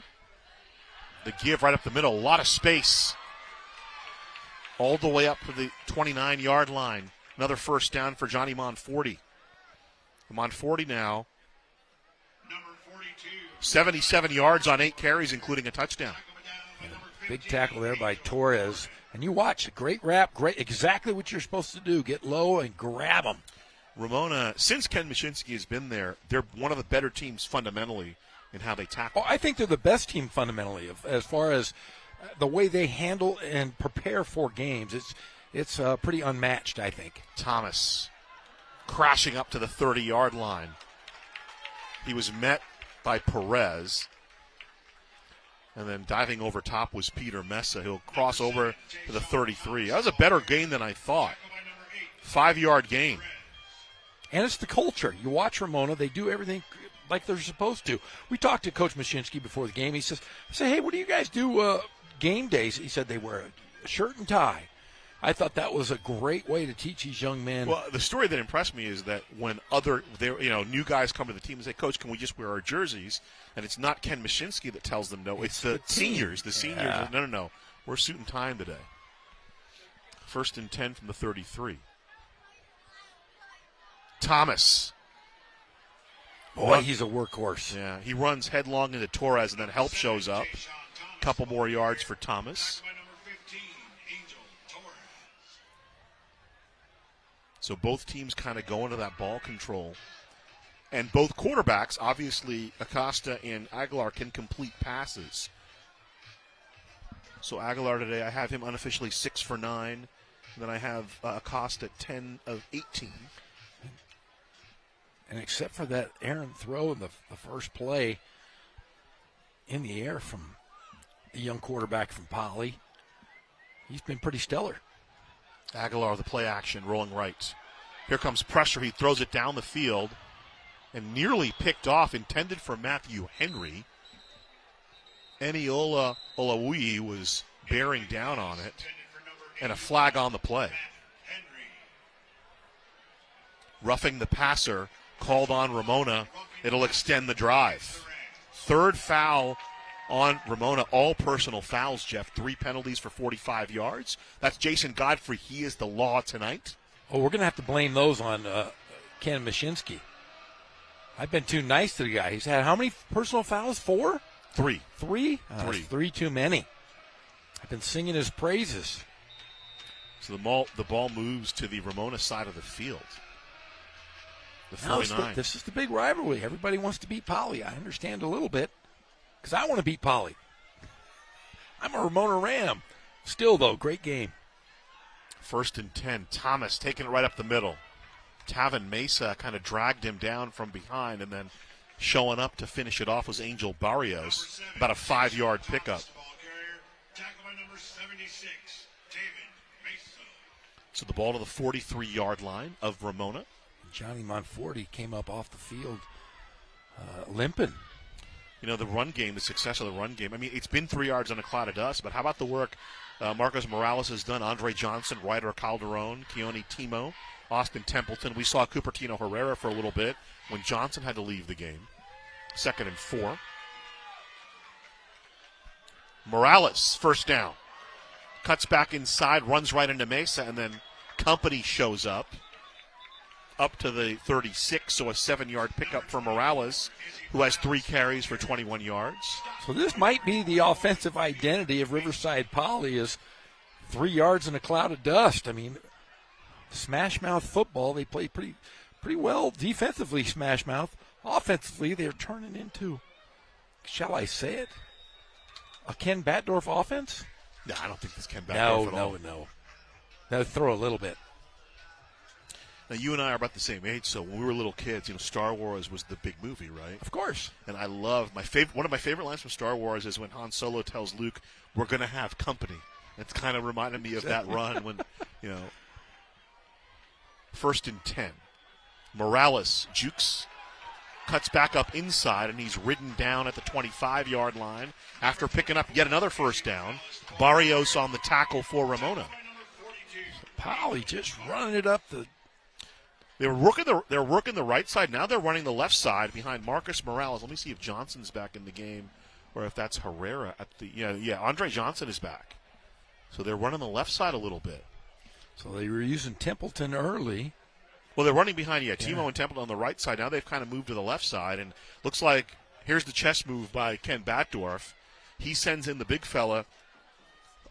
[SPEAKER 1] The give right up the middle, a lot of space. All the way up to the 29-yard line. Another first down for Johnny Monforti. Monforti now 77 yards on 8 carries, including a touchdown.
[SPEAKER 3] Big tackle there by Torres. And you watch, great wrap, exactly what you're supposed to do. Get low and grab them.
[SPEAKER 1] Ramona, since Ken Mashinsky has been there, they're one of the better teams fundamentally in how they tackle.
[SPEAKER 3] I think they're the best team fundamentally as far as the way they handle and prepare for games. It's pretty unmatched, I think.
[SPEAKER 1] Thomas crashing up to the 30-yard line. He was met by Perez. And then diving over top was Peter Mesa. He'll cross over to the 33. That was a better gain than I thought. 5-yard gain.
[SPEAKER 3] And it's the culture. You watch Ramona, they do everything like they're supposed to. We talked to Coach Mashinsky before the game. He says, hey, what do you guys do game days? He said they wear a shirt and tie. I thought that was a great way to teach these young men.
[SPEAKER 1] Well, the story that impressed me is that when new guys come to the team and say, Coach, can we just wear our jerseys? And it's not Ken Mashinsky that tells them no. It's the seniors. The seniors.
[SPEAKER 3] Yeah.
[SPEAKER 1] No. We're suit and tie today. 1st and 10 from the 33. Thomas.
[SPEAKER 3] Boy, he's a workhorse.
[SPEAKER 1] Yeah, he runs headlong into Torres, and then help shows up. Couple more yards for Thomas. So both teams kind of go into that ball control. And both quarterbacks, obviously Acosta and Aguilar, can complete passes. So Aguilar today, I have him unofficially 6 for 9. And then I have Acosta 10 of 18.
[SPEAKER 3] And except for that errant throw in the first play in the air from the young quarterback from Poly, he's been pretty stellar.
[SPEAKER 1] Aguilar, the play action, rolling right. Here comes pressure. He throws it down the field and nearly picked off, intended for Matthew Henry. Eniola Olawui was bearing down on it, and a flag on the play. Roughing the passer, called on Ramona. It'll extend the drive. 3rd foul on Ramona. All personal fouls, Jeff. 3 penalties for 45 yards. That's Jason Godfrey. He is the law tonight.
[SPEAKER 3] Oh, we're going to have to blame those on Ken Mashinsky. I've been too nice to the guy. He's had how many personal fouls? 4?
[SPEAKER 1] 3.
[SPEAKER 3] 3?
[SPEAKER 1] 3.
[SPEAKER 3] 3 too many. I've been singing his praises.
[SPEAKER 1] So the ball moves to the Ramona side of the field. The 49.
[SPEAKER 3] This is the big rivalry. Everybody wants to beat Poly. I understand a little bit because I want to beat Poly. I'm a Ramona Ram. Still, though, great game.
[SPEAKER 1] 1st and 10. Thomas taking it right up the middle. Tavin Mesa kind of dragged him down from behind, and then showing up to finish it off was Angel Barrios. About a 5-yard pickup. So the ball to the 43-yard line of Ramona.
[SPEAKER 3] Johnny Monforti came up off the field limping.
[SPEAKER 1] You know, the run game, the success of the run game. I mean, it's been 3 yards on a cloud of dust, but how about the work Marcos Morales has done? Andre Johnson, Ryder Calderon, Keone Timo, Austin Templeton. We saw Cupertino Herrera for a little bit when Johnson had to leave the game. 2nd and 4. Morales, first down. Cuts back inside, runs right into Mesa, and then Company shows up to the 36, so a 7-yard pickup for Morales, who has 3 carries for 21 yards.
[SPEAKER 3] So this might be the offensive identity of Riverside Poly is 3 yards in a cloud of dust. I mean, smash mouth football, they play pretty well defensively, smash mouth. Offensively, they're turning into, shall I say it, a Ken Batdorf offense?
[SPEAKER 1] No, I don't think this Ken Batdorf at all.
[SPEAKER 3] No. Now throw a little bit.
[SPEAKER 1] Now, you and I are about the same age, so when we were little kids, you know, Star Wars was the big movie, right?
[SPEAKER 3] Of course.
[SPEAKER 1] And I love one of my favorite lines from Star Wars is when Han Solo tells Luke, "We're going to have company." It's kind of reminded me of that run when, you know, 1st and 10. Morales jukes, cuts back up inside, and he's ridden down at the 25-yard line after picking up yet another first down. Barrios on the tackle for Ramona.
[SPEAKER 3] Poly just running it up the.
[SPEAKER 1] They're working the right side. Now they're running the left side behind Marcus Morales. Let me see if Johnson's back in the game or if that's Herrera at the Andre Johnson is back. So they're running the left side a little bit.
[SPEAKER 3] So they were using Templeton early.
[SPEAKER 1] Well, they're running behind Timo and Templeton on the right side. Now they've kind of moved to the left side, and looks like here's the chess move by Ken Batdorf. He sends in the big fella,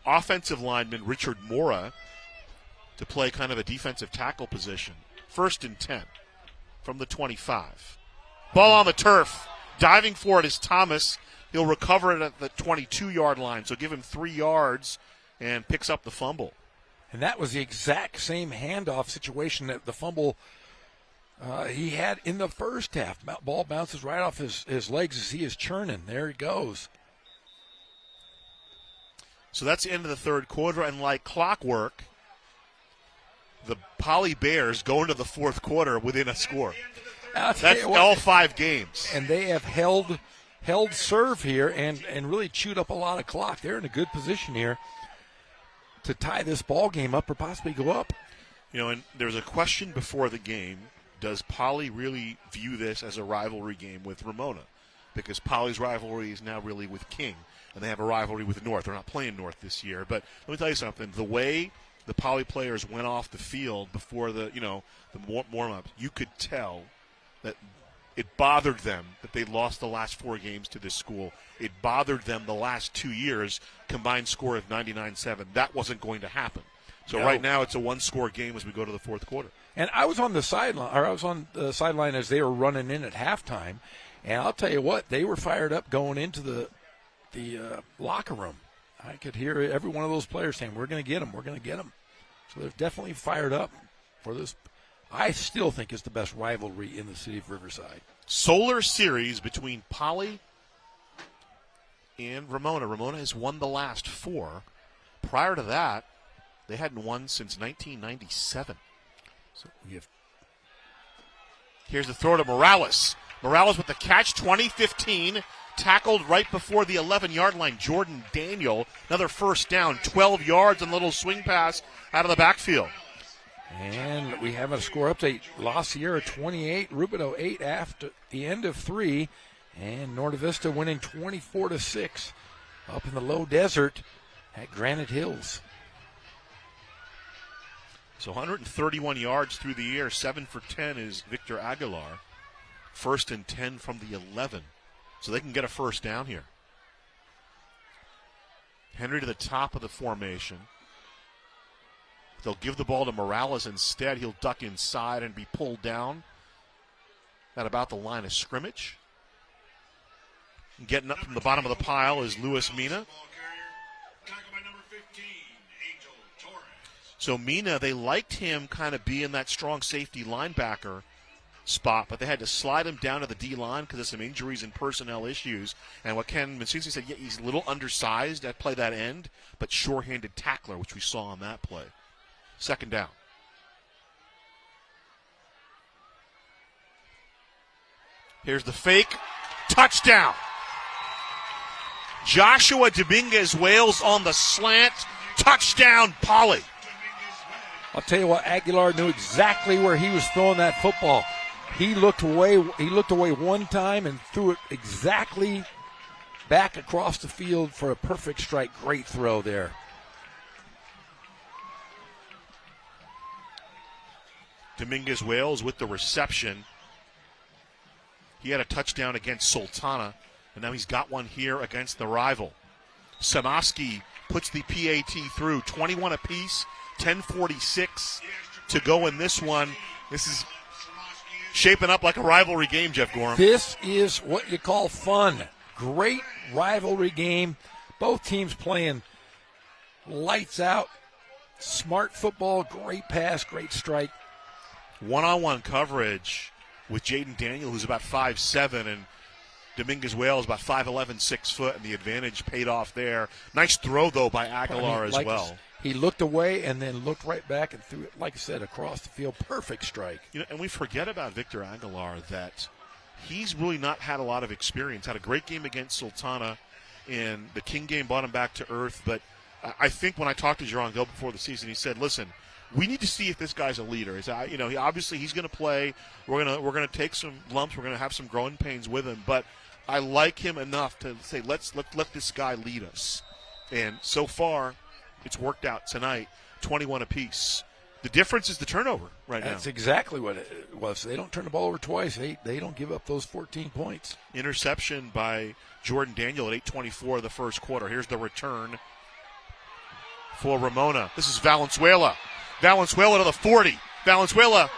[SPEAKER 1] offensive lineman Richard Mora, to play kind of a defensive tackle position. 1st and 10 from the 25. Ball on the turf. Diving for it is Thomas. He'll recover it at the 22-yard line, so give him 3 yards and picks up the fumble.
[SPEAKER 3] And that was the exact same handoff situation that the fumble he had in the first half. Ball bounces right off his legs as he is churning. There he goes.
[SPEAKER 1] So that's the end of the third quarter, and like clockwork, the Poly Bears go into the fourth quarter within a score. That's all 5 games.
[SPEAKER 3] And they have held serve here and really chewed up a lot of clock. They're in a good position here to tie this ball game up or possibly go up.
[SPEAKER 1] You know, and there's a question before the game. Does Poly really view this as a rivalry game with Ramona? Because Poly's rivalry is now really with King, and they have a rivalry with North. They're not playing North this year. But let me tell you something. The way the Poly players went off the field before the warm-up, you could tell that it bothered them that they lost the last 4 games to this school. It bothered them the last 2 years, combined score of 99-7. That wasn't going to happen. So right now it's a 1-score game as we go to the fourth quarter.
[SPEAKER 3] And I was on the sideline, as they were running in at halftime, and I'll tell you what, they were fired up going into the locker room. I could hear every one of those players saying, "We're going to get them, we're going to get them." So they're definitely fired up for this. I still think it's the best rivalry in the city of Riverside.
[SPEAKER 1] Solar series between Poly and Ramona. Ramona has won the last 4. Prior to that, they hadn't won since 1997.
[SPEAKER 3] So we have.
[SPEAKER 1] Here's the throw to Morales. Morales with the catch, 2015. Tackled right before the 11-yard line. Jordan Daniel, another first down, 12 yards and a little swing pass out of the backfield.
[SPEAKER 3] And we have a score update. La Sierra 28, Rubino 8 after the end of 3. And Norte Vista winning 24-6 up in the low desert at Granite Hills.
[SPEAKER 1] So 131 yards through the air, 7 for 10 is Victor Aguilar. 1st and 10 from the 11. So they can get a first down here. Henry to the top of the formation. They'll give the ball to Morales instead. He'll duck inside and be pulled down at about the line of scrimmage. Getting up from the bottom of the pile is Luis Mina. So Mina, they liked him kind of being that strong safety linebacker spot, but they had to slide him down to the D-line because of some injuries and personnel issues. And what Ken Masinski said, yeah, he's a little undersized at play that end, but sure-handed tackler, which we saw on that play. 2nd down. Here's the fake. Touchdown. Joshua Dominguez-Wales on the slant. Touchdown, Poly.
[SPEAKER 3] I'll tell you what, Aguilar knew exactly where he was throwing that football. He looked away one time and threw it exactly back across the field for a perfect strike. Great throw there.
[SPEAKER 1] Dominguez-Wales with the reception. He had a touchdown against Sultana, and now he's got one here against the rival. Samaski puts the PAT through, 21 apiece, 10:46 to go in this one. This is shaping up like a rivalry game, Jeff Gorham.
[SPEAKER 3] This is what you call fun. Great rivalry game. Both teams playing lights out. Smart football, great pass, great strike.
[SPEAKER 1] One-on-one coverage with Jaden Daniel, who's about 5'7", and Dominguez-Wales about 5'11", 6 foot, and the advantage paid off there. Nice throw, though, by Aguilar as well.
[SPEAKER 3] He looked away and then looked right back and threw it, like I said, across the field. Perfect strike.
[SPEAKER 1] You know, and we forget about Victor Aguilar that he's really not had a lot of experience. Had a great game against Sultana, and the King game brought him back to earth. But I think when I talked to Jaron Gill before the season, he said, listen, we need to see if this guy's a leader. He's going to play. We're going to take some lumps. We're going to have some growing pains with him. But I like him enough to say, let this guy lead us. And so far, it's worked out tonight, 21 apiece. The difference is the turnover right now.
[SPEAKER 3] That's exactly what it was. They don't turn the ball over twice. They don't give up those 14 points.
[SPEAKER 1] Interception by Jordan Daniel at 8:24 of the first quarter. Here's the return for Ramona. This is Valenzuela. Valenzuela to the 40. Valenzuela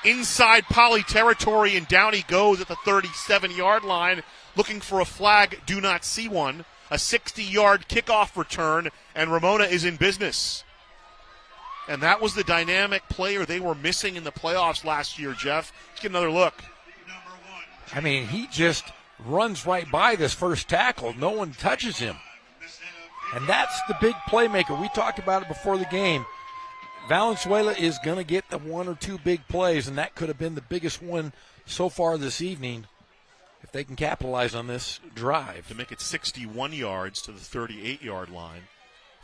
[SPEAKER 1] inside Poly territory, and down he goes at the 37-yard line, looking for a flag. Do not see one. A 60-yard kickoff return, and Ramona is in business. And that was the dynamic player they were missing in the playoffs last year, Jeff. Let's get another look.
[SPEAKER 3] I mean, he just runs right by this first tackle. No one touches him. And that's the big playmaker. We talked about it before the game. Valenzuela is going to get the one or two big plays, and that could have been the biggest one so far this evening if they can capitalize on this drive.
[SPEAKER 1] To make it 61 yards to the 38-yard line.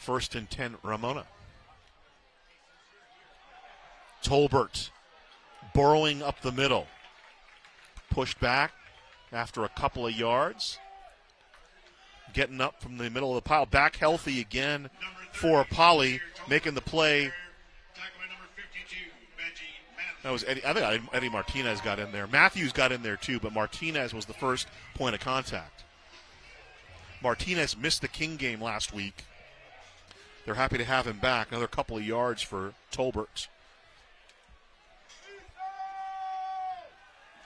[SPEAKER 1] 1st and 10, Ramona. Tolbert burrowing up the middle. Pushed back after a couple of yards. Getting up from the middle of the pile. Back healthy again for Poly. Making the play. That was Eddie. I think Eddie Martinez got in there. Matthews got in there too, but Martinez was the first point of contact. Martinez missed the King game last week. They're happy to have him back. Another couple of yards for Tolbert.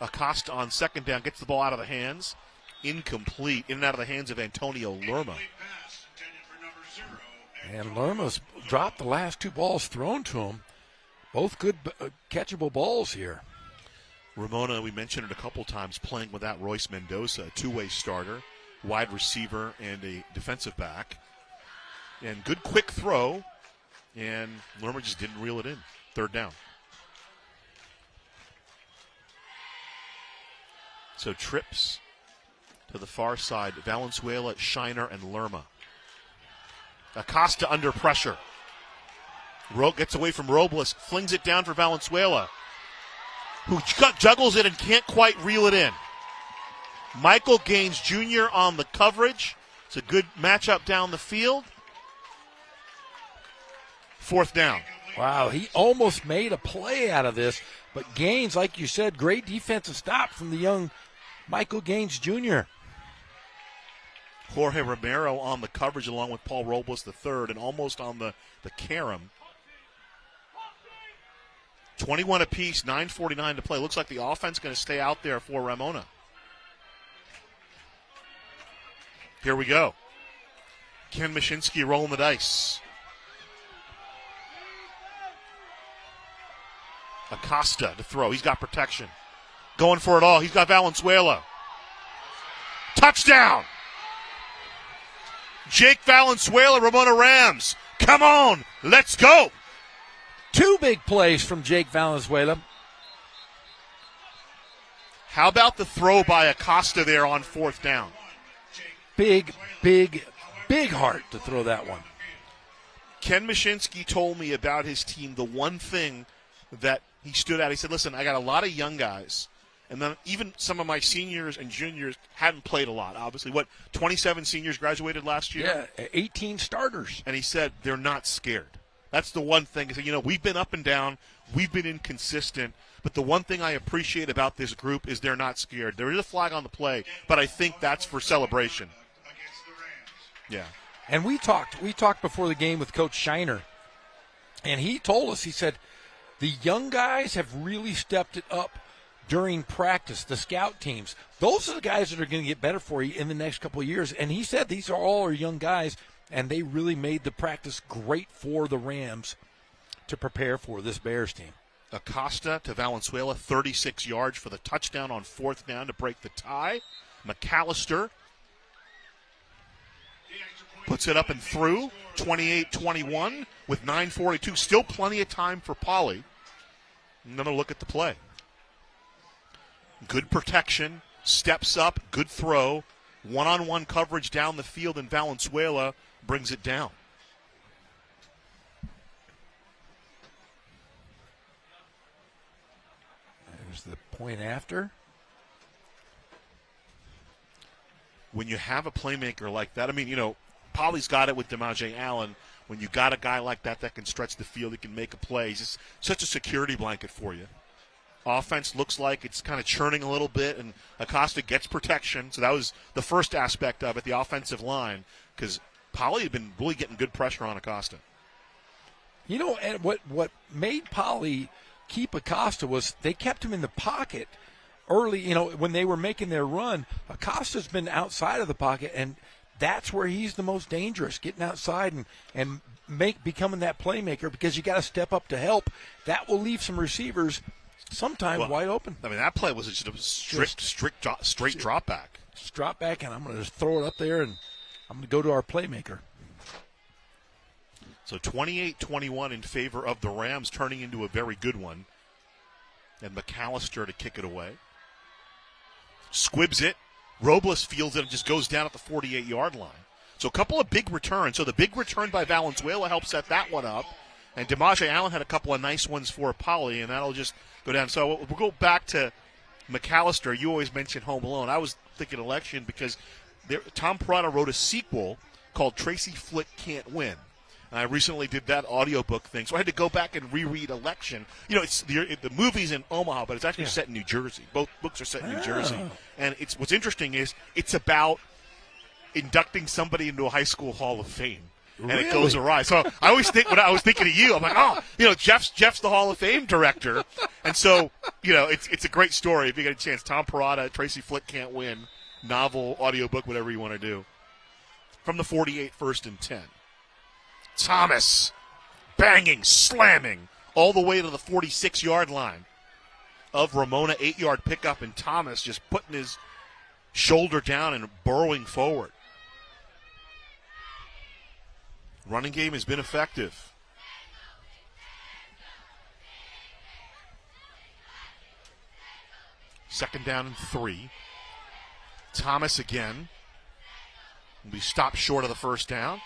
[SPEAKER 1] Acosta on 2nd down gets the ball out of the hands. Incomplete. In and out of the hands of Antonio Lerma.
[SPEAKER 3] And Lerma's dropped the last two balls thrown to him. Both good catchable balls here.
[SPEAKER 1] Ramona, we mentioned it a couple times, playing without Royce Mendoza, a two-way starter, wide receiver, and a defensive back. And good quick throw, and Lerma just didn't reel it in. 3rd down. So trips to the far side. Valenzuela, Shiner, and Lerma. Acosta under pressure. Gets away from Robles, flings it down for Valenzuela, who juggles it and can't quite reel it in. Michael Gaines Jr. on the coverage. It's a good matchup down the field. 4th down.
[SPEAKER 3] Wow, he almost made a play out of this, but Gaines, like you said, great defensive stop from the young Michael Gaines Jr.
[SPEAKER 1] Jorge Romero on the coverage along with Paul Robles III and almost on the carom. 21 apiece, 9:49 to play. Looks like the offense going to stay out there for Ramona. Here we go. Ken Mashinsky rolling the dice. Acosta to throw. He's got protection. Going for it all. He's got Valenzuela. Touchdown! Jake Valenzuela, Ramona Rams. Come on, let's go.
[SPEAKER 3] 2 big plays from Jake Valenzuela.
[SPEAKER 1] How about the throw by Acosta there on 4th down?
[SPEAKER 3] Big heart to throw that one.
[SPEAKER 1] Ken Mashinsky told me about his team, the one thing that he stood out. He said, listen, I got a lot of young guys, and then even some of my seniors and juniors hadn't played a lot, obviously. 27 seniors graduated last year?
[SPEAKER 3] Yeah, 18 starters.
[SPEAKER 1] And he said they're not scared. That's the one thing. He said, we've been up and down. We've been inconsistent. But the one thing I appreciate about this group is they're not scared. There is a flag on the play, but I think that's for celebration. Yeah.
[SPEAKER 3] And we talked before the game with Coach Shiner, and he told us, he said, the young guys have really stepped it up during practice, the scout teams. Those are the guys that are going to get better for you in the next couple of years. And he said these are all our young guys, and they really made the practice great for the Rams to prepare for this Bears team.
[SPEAKER 1] Acosta to Valenzuela, 36 yards for the touchdown on 4th down to break the tie. McAllister puts it up and through, 28-21 with 9:42. Still plenty of time for Poly. Another look at the play. Good protection, steps up, good throw, one-on-one coverage down the field, and Valenzuela brings it down.
[SPEAKER 3] There's the point after.
[SPEAKER 1] When you have a playmaker like that, Poly's got it with DeMaje Allen. When you got a guy like that can stretch the field, he can make a play. He's just such a security blanket for you. Offense looks like it's kind of churning a little bit, and Acosta gets protection. So that was the first aspect of it, the offensive line, because Poly had been really getting good pressure on Acosta.
[SPEAKER 3] And what made Poly keep Acosta was they kept him in the pocket early. When they were making their run, Acosta's been outside of the pocket, and that's where he's the most dangerous, getting outside and becoming that playmaker, because you got to step up to help. That will leave some receivers sometimes wide open.
[SPEAKER 1] That play was just a straight drop back.
[SPEAKER 3] Just drop back, and I'm going to just throw it up there, and I'm going to go to our playmaker.
[SPEAKER 1] So 28-21 in favor of the Rams, turning into a very good one. And McAllister to kick it away. Squibs it. Robles fields it and just goes down at the 48-yard line. So a couple of big returns. So the big return by Valenzuela helped set that one up. And DeMaje Allen had a couple of nice ones for Poly, and that'll just go down. So we'll go back to McAllister. You always mention Home Alone. I was thinking election because Tom Perrotta wrote a sequel called Tracy Flick Can't Win. And I recently did that audiobook thing, so I had to go back and reread Election. It's the movie's in Omaha, but it's actually set in New Jersey. Both books are set in New Jersey. And what's interesting is it's about inducting somebody into a high school Hall of Fame. And it goes awry. So I always think, when I was thinking of you, I'm like, Jeff's the Hall of Fame director. And so, it's a great story if you get a chance. Tom Perrotta, Tracy Flick Can't Win, novel, audiobook, whatever you want to do. From the 48, 1st and 10. Thomas banging, slamming all the way to the 46-yard line of Ramona. 8-yard pickup, and Thomas just putting his shoulder down and burrowing forward. Running game has been effective. Second down and 3. Thomas again. We stopped short of the first down.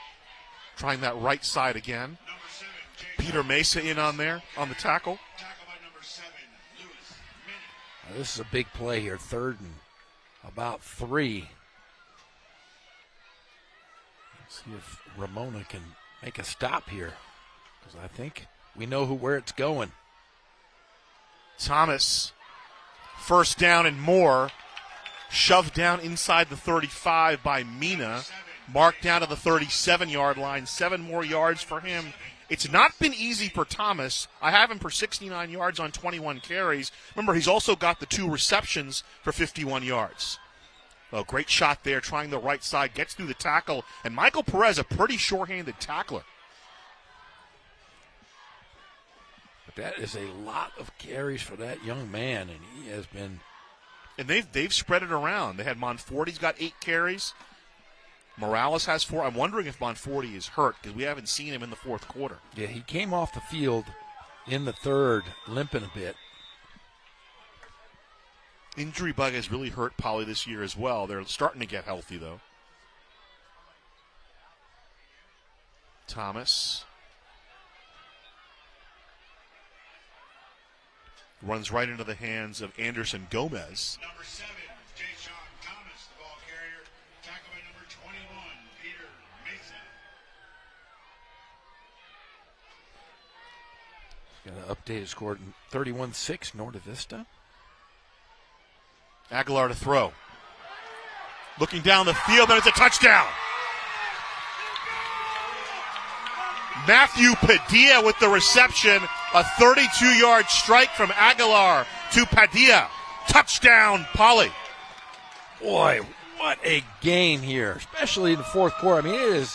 [SPEAKER 1] Trying that right side again. Peter Mesa in on there on the tackle.
[SPEAKER 3] This is a big play here. 3rd and about 3. Let's see if Ramona can make a stop here, because I think we know where it's going.
[SPEAKER 1] Thomas, first down and more, shoved down inside the 35 by Mina, marked down to the 37-yard line, 7 more yards for him. It's not been easy for Thomas. I have him for 69 yards on 21 carries. Remember, he's also got the 2 receptions for 51 yards. Oh, great shot there, trying the right side, gets through the tackle, and Michael Perez, a pretty sure-handed tackler.
[SPEAKER 3] But that is a lot of carries for that young man, and he has been.
[SPEAKER 1] And they've spread it around. They had Monforte's got 8 carries. Morales has 4. I'm wondering if Monforte is hurt because we haven't seen him in the fourth quarter.
[SPEAKER 3] Yeah, he came off the field in the third, limping a bit.
[SPEAKER 1] Injury bug has really hurt Poly this year as well. They're starting to get healthy, though. Thomas runs right into the hands of Anderson Gomez.
[SPEAKER 4] Number 7, Jayshon Thomas, the ball carrier. Tackled by number 21, Peter Mesa.
[SPEAKER 3] Got an updated score, 31-6, Norte Vista.
[SPEAKER 1] Aguilar to throw. Looking down the field, and it's a touchdown. Matthew Padilla with the reception. A 32-yard strike from Aguilar to Padilla. Touchdown, Poly.
[SPEAKER 3] Boy, what a game here, especially in the fourth quarter. I mean,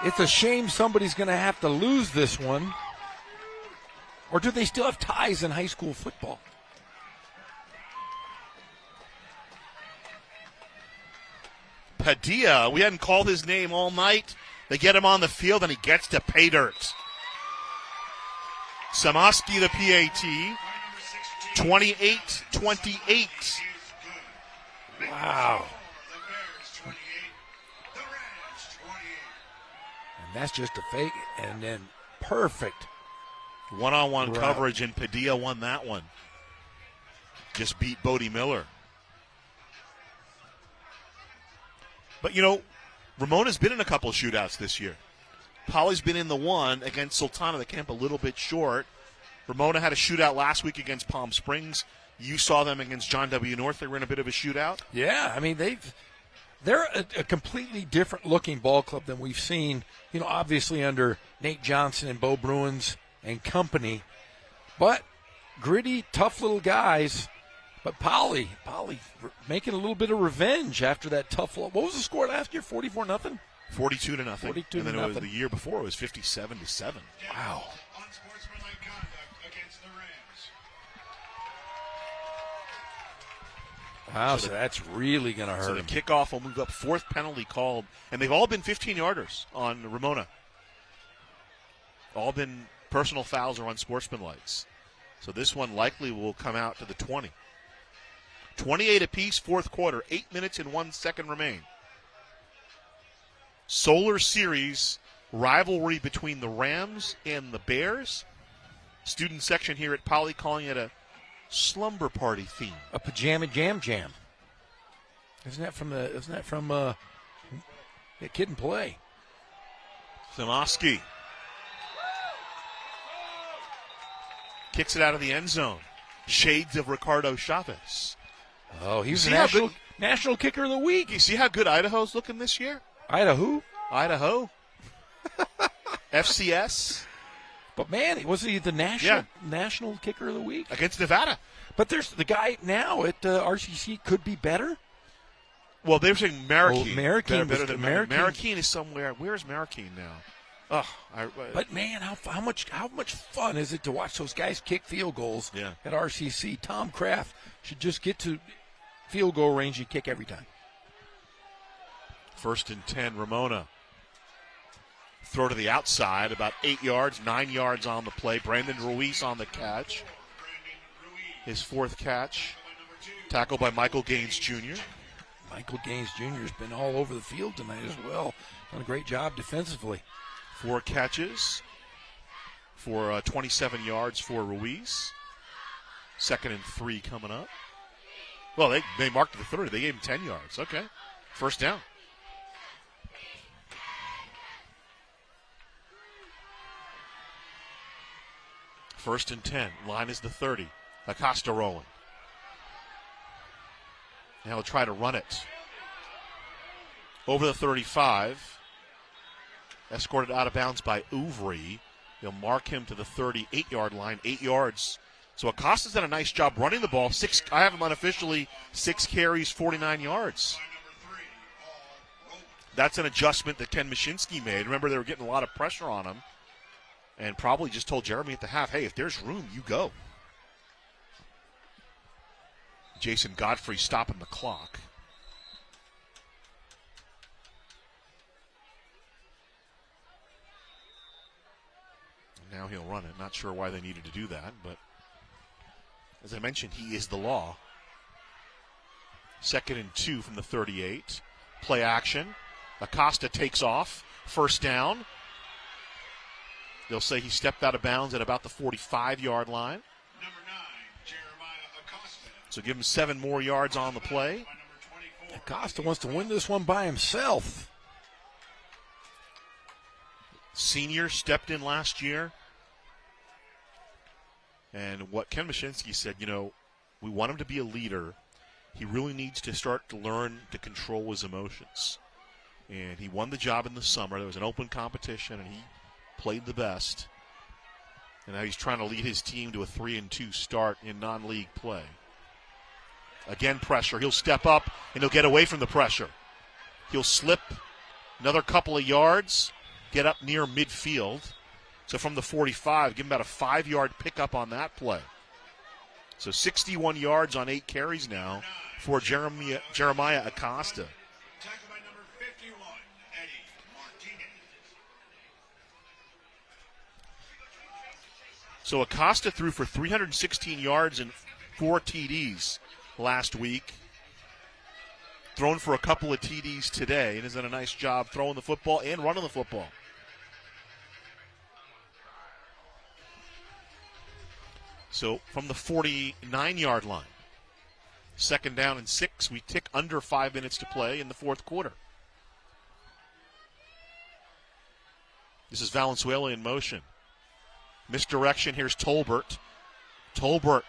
[SPEAKER 3] it's a shame somebody's going to have to lose this one. Or do they still have ties in high school football?
[SPEAKER 1] Padilla, we hadn't called his name all night. They get him on the field, and he gets to pay dirt. Samaski, the PAT, 28-28.
[SPEAKER 3] Wow. And that's just a fake, and then perfect.
[SPEAKER 1] One-on-one
[SPEAKER 3] route.
[SPEAKER 1] coverage, and Padilla won that one. Just beat Bodie Miller. But, you know, Ramona's been in a couple of shootouts this year. Poly's been in the one against Sultana. They came up a little bit short. Ramona had a shootout last week against Palm Springs. You saw them against John W. North. They were in a bit of a shootout.
[SPEAKER 3] Yeah, I mean, they're a completely different-looking ball club than we've seen, you know, obviously under Nate Johnson and Bo Bruins and company. But gritty, tough little guys. But Poly making a little bit of revenge after that tough loss. What was the score last year? 44-0?
[SPEAKER 1] 42-0.
[SPEAKER 3] 42-0.
[SPEAKER 1] And then it was the year before, it was 57-7.
[SPEAKER 3] Wow.
[SPEAKER 4] Unsportsmanlike conduct against the Rams.
[SPEAKER 3] Wow, so that's really going to hurt
[SPEAKER 1] So the
[SPEAKER 3] him.
[SPEAKER 1] kickoff will move up. 4th penalty called. And they've all been 15-yarders on Ramona. All been personal fouls or unsportsmanlikes. So this one likely will come out to the 20. 28 apiece, fourth quarter. 8 minutes and 1 second remain. Solar Series rivalry between the Rams and the Bears. Student section here at Poly calling it a slumber party theme.
[SPEAKER 3] A pajama jam. Isn't that from Kid and Play?
[SPEAKER 1] Samaski kicks it out of the end zone. Shades of Ricardo Chavez.
[SPEAKER 3] Oh, he's the national kicker of the week.
[SPEAKER 1] You see how good Idaho's looking this year?
[SPEAKER 3] Idaho.
[SPEAKER 1] FCS.
[SPEAKER 3] But man, wasn't he the national kicker of the week
[SPEAKER 1] against Nevada?
[SPEAKER 3] But there's the guy now at RCC could be better.
[SPEAKER 1] Well, they were saying Marroquin.
[SPEAKER 3] Marroquin
[SPEAKER 1] Marroquin is somewhere. Where's Marroquin now?
[SPEAKER 3] But man, how much fun is it to watch those guys kick field goals at RCC? Tom Kraft should just get to field goal range and kick every time.
[SPEAKER 1] 1st and 10, Ramona. Throw to the outside, about 8 yards, 9 yards on the play. Brandon Ruiz on the catch. His 4th catch. Tackled by Michael Gaines Jr.
[SPEAKER 3] Michael Gaines Jr. has been all over the field tonight as well. Done a great job defensively.
[SPEAKER 1] 4 catches for 27 yards for Ruiz. 2nd and 3 coming up. Well, they marked the 30. They gave him 10 yards. Okay. First down. First and 10. Line is the 30. Acosta rolling. Now he'll try to run it. Over the 35. Escorted out of bounds by Ouvry. They'll mark him to the 38-yard line. 8 yards. So Acosta's done a nice job running the ball. I have him unofficially 6 carries, 49 yards. That's an adjustment that Ken Mashinsky made. Remember, they were getting a lot of pressure on him. And probably just told Jeremy at the half, hey, if there's room, you go. Jason Godfrey stopping the clock. Now he'll run it. Not sure why they needed to do that, but as I mentioned, he is the law. 2nd and 2 from the 38. Play action. Acosta takes off. First down. They'll say he stepped out of bounds at about the 45-yard line.
[SPEAKER 4] Number 9, Jeremiah Acosta.
[SPEAKER 1] So give him 7 more yards on the play.
[SPEAKER 3] Acosta wants to win this one by himself.
[SPEAKER 1] Senior stepped in last year. And what Ken Mashinsky said, we want him to be a leader. He really needs to start to learn to control his emotions. And he won the job in the summer. There was an open competition, and he played the best. And now he's trying to lead his team to a 3-2 start in non-league play. Again, pressure. He'll step up, and he'll get away from the pressure. He'll slip another couple of yards, get up near midfield. So from the 45, give him about a 5-yard pickup on that play. So 61 yards on 8 carries now for Jeremiah Acosta.
[SPEAKER 4] Tackled by number 51, Eddie Martinez.
[SPEAKER 1] So Acosta threw for 316 yards and 4 TDs last week. Thrown for a couple of TDs today and has done a nice job throwing the football and running the football. So from the 49-yard line, 2nd down and 6, we tick under 5 minutes to play in the 4th quarter. This is Valenzuela in motion. Misdirection, here's Tolbert. Tolbert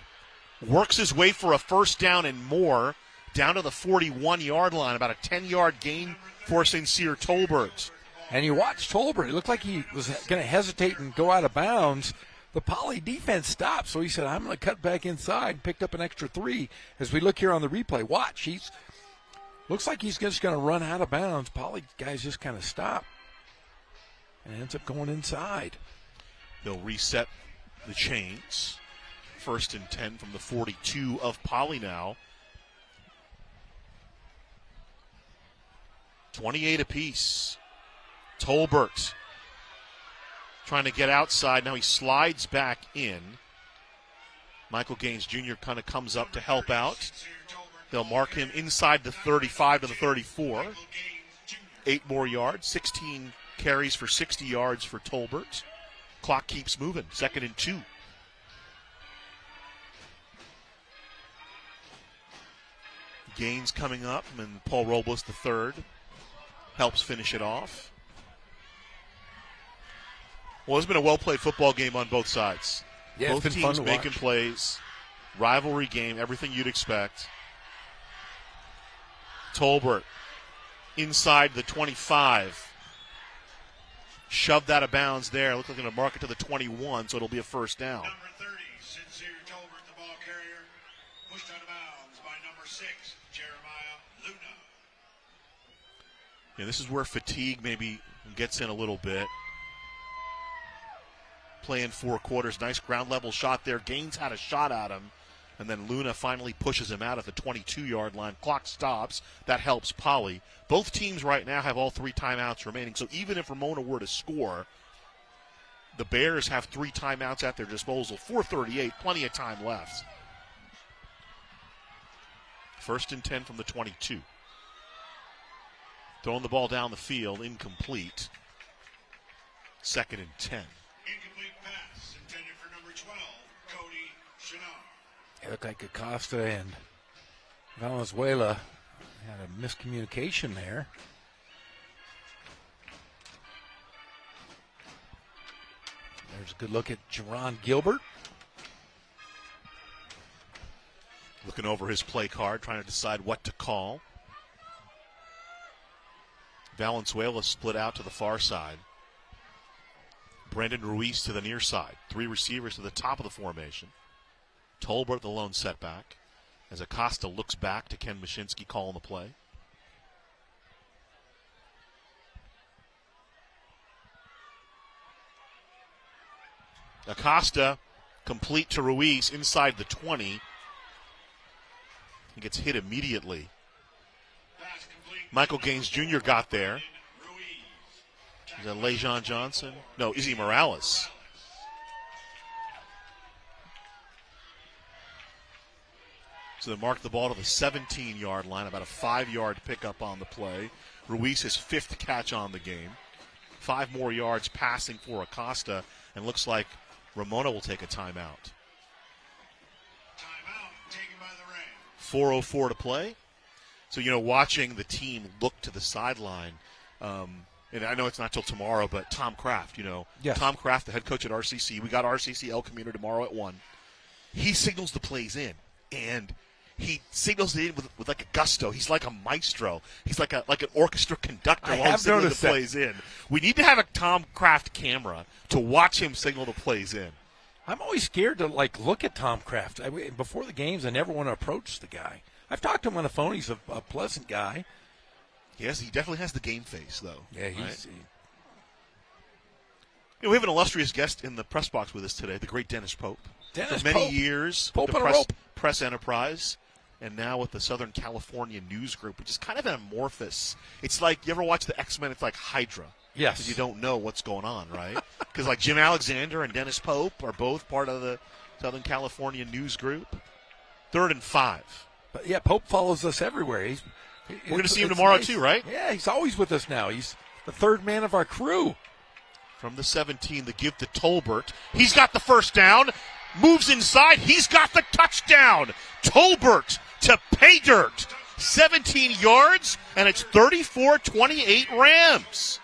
[SPEAKER 1] works his way for a first down and more down to the 41-yard line, about a 10-yard gain for Sincere Tolbert.
[SPEAKER 3] And you watch Tolbert, it looked like he was going to hesitate and go out of bounds. The Poly defense stopped, so he said, I'm going to cut back inside and picked up an extra 3. As we look here on the replay, watch, looks like he's just going to run out of bounds. Poly guys just kind of stop and ends up going inside.
[SPEAKER 1] They'll reset the chains. 1st and 10 from the 42 of Poly now. 28 apiece. Tolbert trying to get outside. Now he slides back in. Michael Gaines Jr. kind of comes up to help out. They'll mark him inside the 35 to the 34. 8 more yards. 16 carries for 60 yards for Tolbert. Clock keeps moving. 2nd and 2. Gaines coming up, and Paul Robles III helps finish it off. Well, it's been a well-played football game on both sides.
[SPEAKER 3] Yeah,
[SPEAKER 1] both
[SPEAKER 3] it's been
[SPEAKER 1] teams
[SPEAKER 3] fun to
[SPEAKER 1] making
[SPEAKER 3] watch.
[SPEAKER 1] plays. Rivalry game, everything you'd expect. Tolbert inside the 25. Shoved out of bounds there. Looks like they're going to mark it to the 21, so it'll be a first down.
[SPEAKER 4] Number 30, Sincere Tolbert, the ball carrier. Pushed out of bounds by number 6, Jeremiah Luna.
[SPEAKER 1] Yeah, this is where fatigue maybe gets in a little bit. Playing 4 quarters. Nice ground level shot there. Gaines had a shot at him. And then Luna finally pushes him out at the 22-yard line. Clock stops. That helps Poly. Both teams right now have all 3 timeouts remaining. So even if Ramona were to score, the Bears have 3 timeouts at their disposal. 4:38, plenty of time left. 1st and 10 from the 22. Throwing the ball down the field, incomplete. 2nd and 10.
[SPEAKER 4] Incomplete pass intended for number 12, Cody Chenard.
[SPEAKER 3] It looked like Acosta and Valenzuela had a miscommunication there. There's a good look at Jerron Gilbert.
[SPEAKER 1] Looking over his play card, trying to decide what to call. Valenzuela split out to the far side. Brandon Ruiz to the near side. 3 receivers to the top of the formation. Tolbert the lone setback. As Acosta looks back to Ken Mashinsky calling the play. Acosta complete to Ruiz inside the 20. He gets hit immediately. Michael Gaines Jr. got there. Is that Lejon Johnson? No, Izzy Morales. So they mark the ball to the 17-yard line, about a 5-yard pickup on the play. Ruiz his 5th catch on the game. 5 more yards passing for Acosta, and looks like Ramona will take a timeout.
[SPEAKER 4] Timeout taken by the Rams.
[SPEAKER 1] 4:04 to play. So, watching the team look to the sideline, and I know it's not till tomorrow, but Tom Kraft,
[SPEAKER 3] Yes.
[SPEAKER 1] Tom Kraft, the head coach at RCC. We got RCC El Camino tomorrow at 1. He signals the plays in, and he signals it in with like a gusto. He's like a maestro. He's like an orchestra conductor
[SPEAKER 3] I
[SPEAKER 1] while
[SPEAKER 3] have
[SPEAKER 1] signaling the
[SPEAKER 3] noticed that.
[SPEAKER 1] plays in. We need to have a Tom Kraft camera to watch him signal the plays in.
[SPEAKER 3] I'm always scared to look at Tom Kraft. Before the games, I never want to approach the guy. I've talked to him on the phone. He's a pleasant guy.
[SPEAKER 1] Yes, he definitely has the game face, though.
[SPEAKER 3] Yeah, he's.
[SPEAKER 1] Right? We have an illustrious guest in the press box with us today, the great Dennis Pope.
[SPEAKER 3] Dennis
[SPEAKER 1] For many
[SPEAKER 3] Pope.
[SPEAKER 1] years,
[SPEAKER 3] Pope
[SPEAKER 1] the
[SPEAKER 3] on a rope.
[SPEAKER 1] press enterprise, and now with the Southern California News Group, which is kind of an amorphous. It's like, you ever watch the X-Men? It's like Hydra.
[SPEAKER 3] Yes.
[SPEAKER 1] Because you don't know what's going on, right? Because like Jim Alexander and Dennis Pope are both part of the Southern California News Group. 3rd and 5.
[SPEAKER 3] But yeah, Pope follows us everywhere.
[SPEAKER 1] We're going to see him tomorrow too, right?
[SPEAKER 3] Yeah, he's always with us now. He's the 3rd man of our crew.
[SPEAKER 1] From the 17, the give to Tolbert. He's got the first down. Moves inside. He's got the touchdown. Tolbert to pay dirt. 17 yards, and it's 34-28 Rams.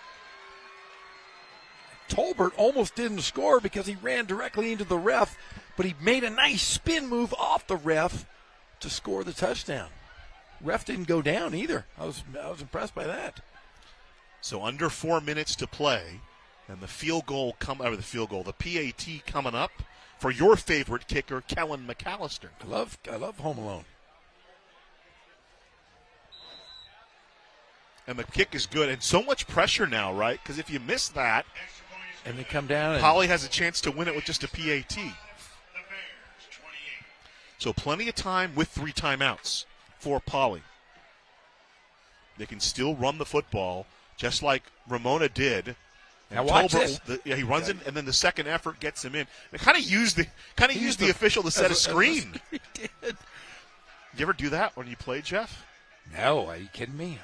[SPEAKER 3] Tolbert almost didn't score because he ran directly into the ref, but he made a nice spin move off the ref to score the touchdown. Ref didn't go down either. I was impressed by that.
[SPEAKER 1] So under 4 minutes to play, and the PAT coming up for your favorite kicker, Kellen McAllister.
[SPEAKER 3] I love Home Alone.
[SPEAKER 1] And the kick is good, and so much pressure now, right? Because if you miss that,
[SPEAKER 3] and they come down,
[SPEAKER 1] Poly has a chance to win it with just a PAT. So plenty of time with 3 timeouts for Poly. They can still run the football just like Ramona did. And
[SPEAKER 3] now watch this.
[SPEAKER 1] He runs in, and then the second effort gets him in. They kind of used the official to set a screen.
[SPEAKER 3] He did.
[SPEAKER 1] You ever do that when you played, Jeff?
[SPEAKER 3] No, are you kidding me?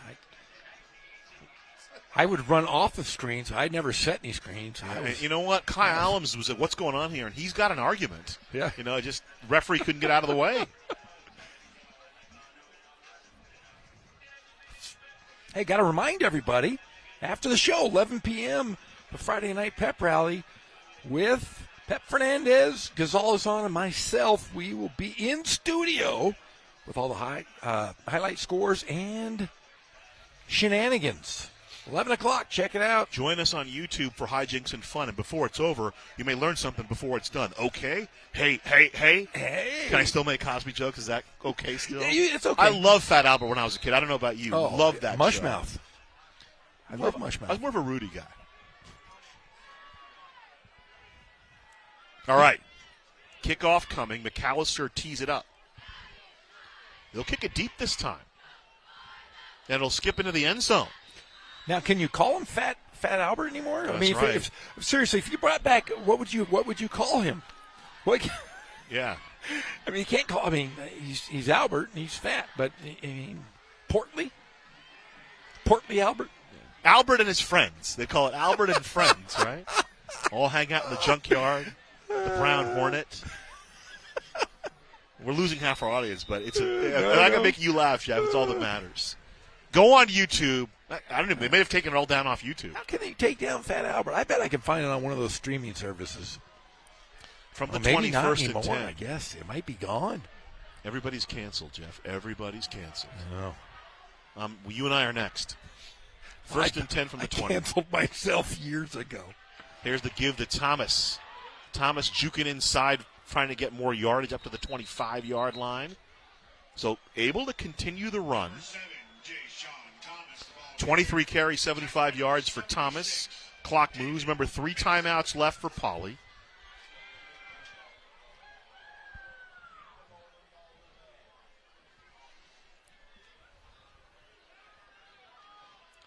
[SPEAKER 3] I would run off the screens. I never set any screens.
[SPEAKER 1] You know what? Kai Allams was at what's going on here, and he's got an argument.
[SPEAKER 3] Yeah.
[SPEAKER 1] Just referee couldn't get out of the way.
[SPEAKER 3] Hey, got to remind everybody, after the show, 11 p.m., the Friday night pep rally with Pep Fernandez, Gonzalez-On, and myself. We will be in studio with all the highlight scores and shenanigans. 11 o'clock, check it out.
[SPEAKER 1] Join us on YouTube for hijinks and fun, and before it's over, you may learn something before it's done. Okay? Hey. Can I still make Cosby jokes? Is that okay still?
[SPEAKER 3] It's okay.
[SPEAKER 1] I love Fat Albert when I was a kid. I don't know about you.
[SPEAKER 3] Oh,
[SPEAKER 1] love that
[SPEAKER 3] Mushmouth.
[SPEAKER 1] show.
[SPEAKER 3] I love Mushmouth.
[SPEAKER 1] I was more of a Rudy guy. All right. Kickoff coming. McAllister tees it up. They'll kick it deep this time. And it'll skip into the end zone.
[SPEAKER 3] Now, can you call him Fat Albert anymore?
[SPEAKER 1] That's
[SPEAKER 3] I mean,
[SPEAKER 1] right.
[SPEAKER 3] if seriously, if you brought back, what would you call him?
[SPEAKER 1] Yeah.
[SPEAKER 3] I mean, you can't call. I mean, he's Albert and he's fat, but I mean, portly Albert.
[SPEAKER 1] Albert and his friends. They call it Albert and Friends, right? All hang out in the junkyard. The Brown Hornet. We're losing half our audience, but it's I can make you laugh, Jeff. It's all that matters. Go on YouTube. I don't know. They may have taken it all down off YouTube.
[SPEAKER 3] How can they take down Fat Albert? I bet I can find it on one of those streaming services.
[SPEAKER 1] From the
[SPEAKER 3] maybe
[SPEAKER 1] 21st
[SPEAKER 3] not
[SPEAKER 1] and
[SPEAKER 3] anymore,
[SPEAKER 1] 10.
[SPEAKER 3] I guess. It might be gone.
[SPEAKER 1] Everybody's canceled, Jeff. Everybody's canceled.
[SPEAKER 3] I know.
[SPEAKER 1] You and I are next. First and 10 from the 20.
[SPEAKER 3] I canceled myself years ago.
[SPEAKER 1] Here's the give to Thomas. Thomas juking inside, trying to get more yardage up to the 25-yard line. So able to continue the run. 23 carries, 75 yards for Thomas. Clock moves. Remember, 3 timeouts left for Poly.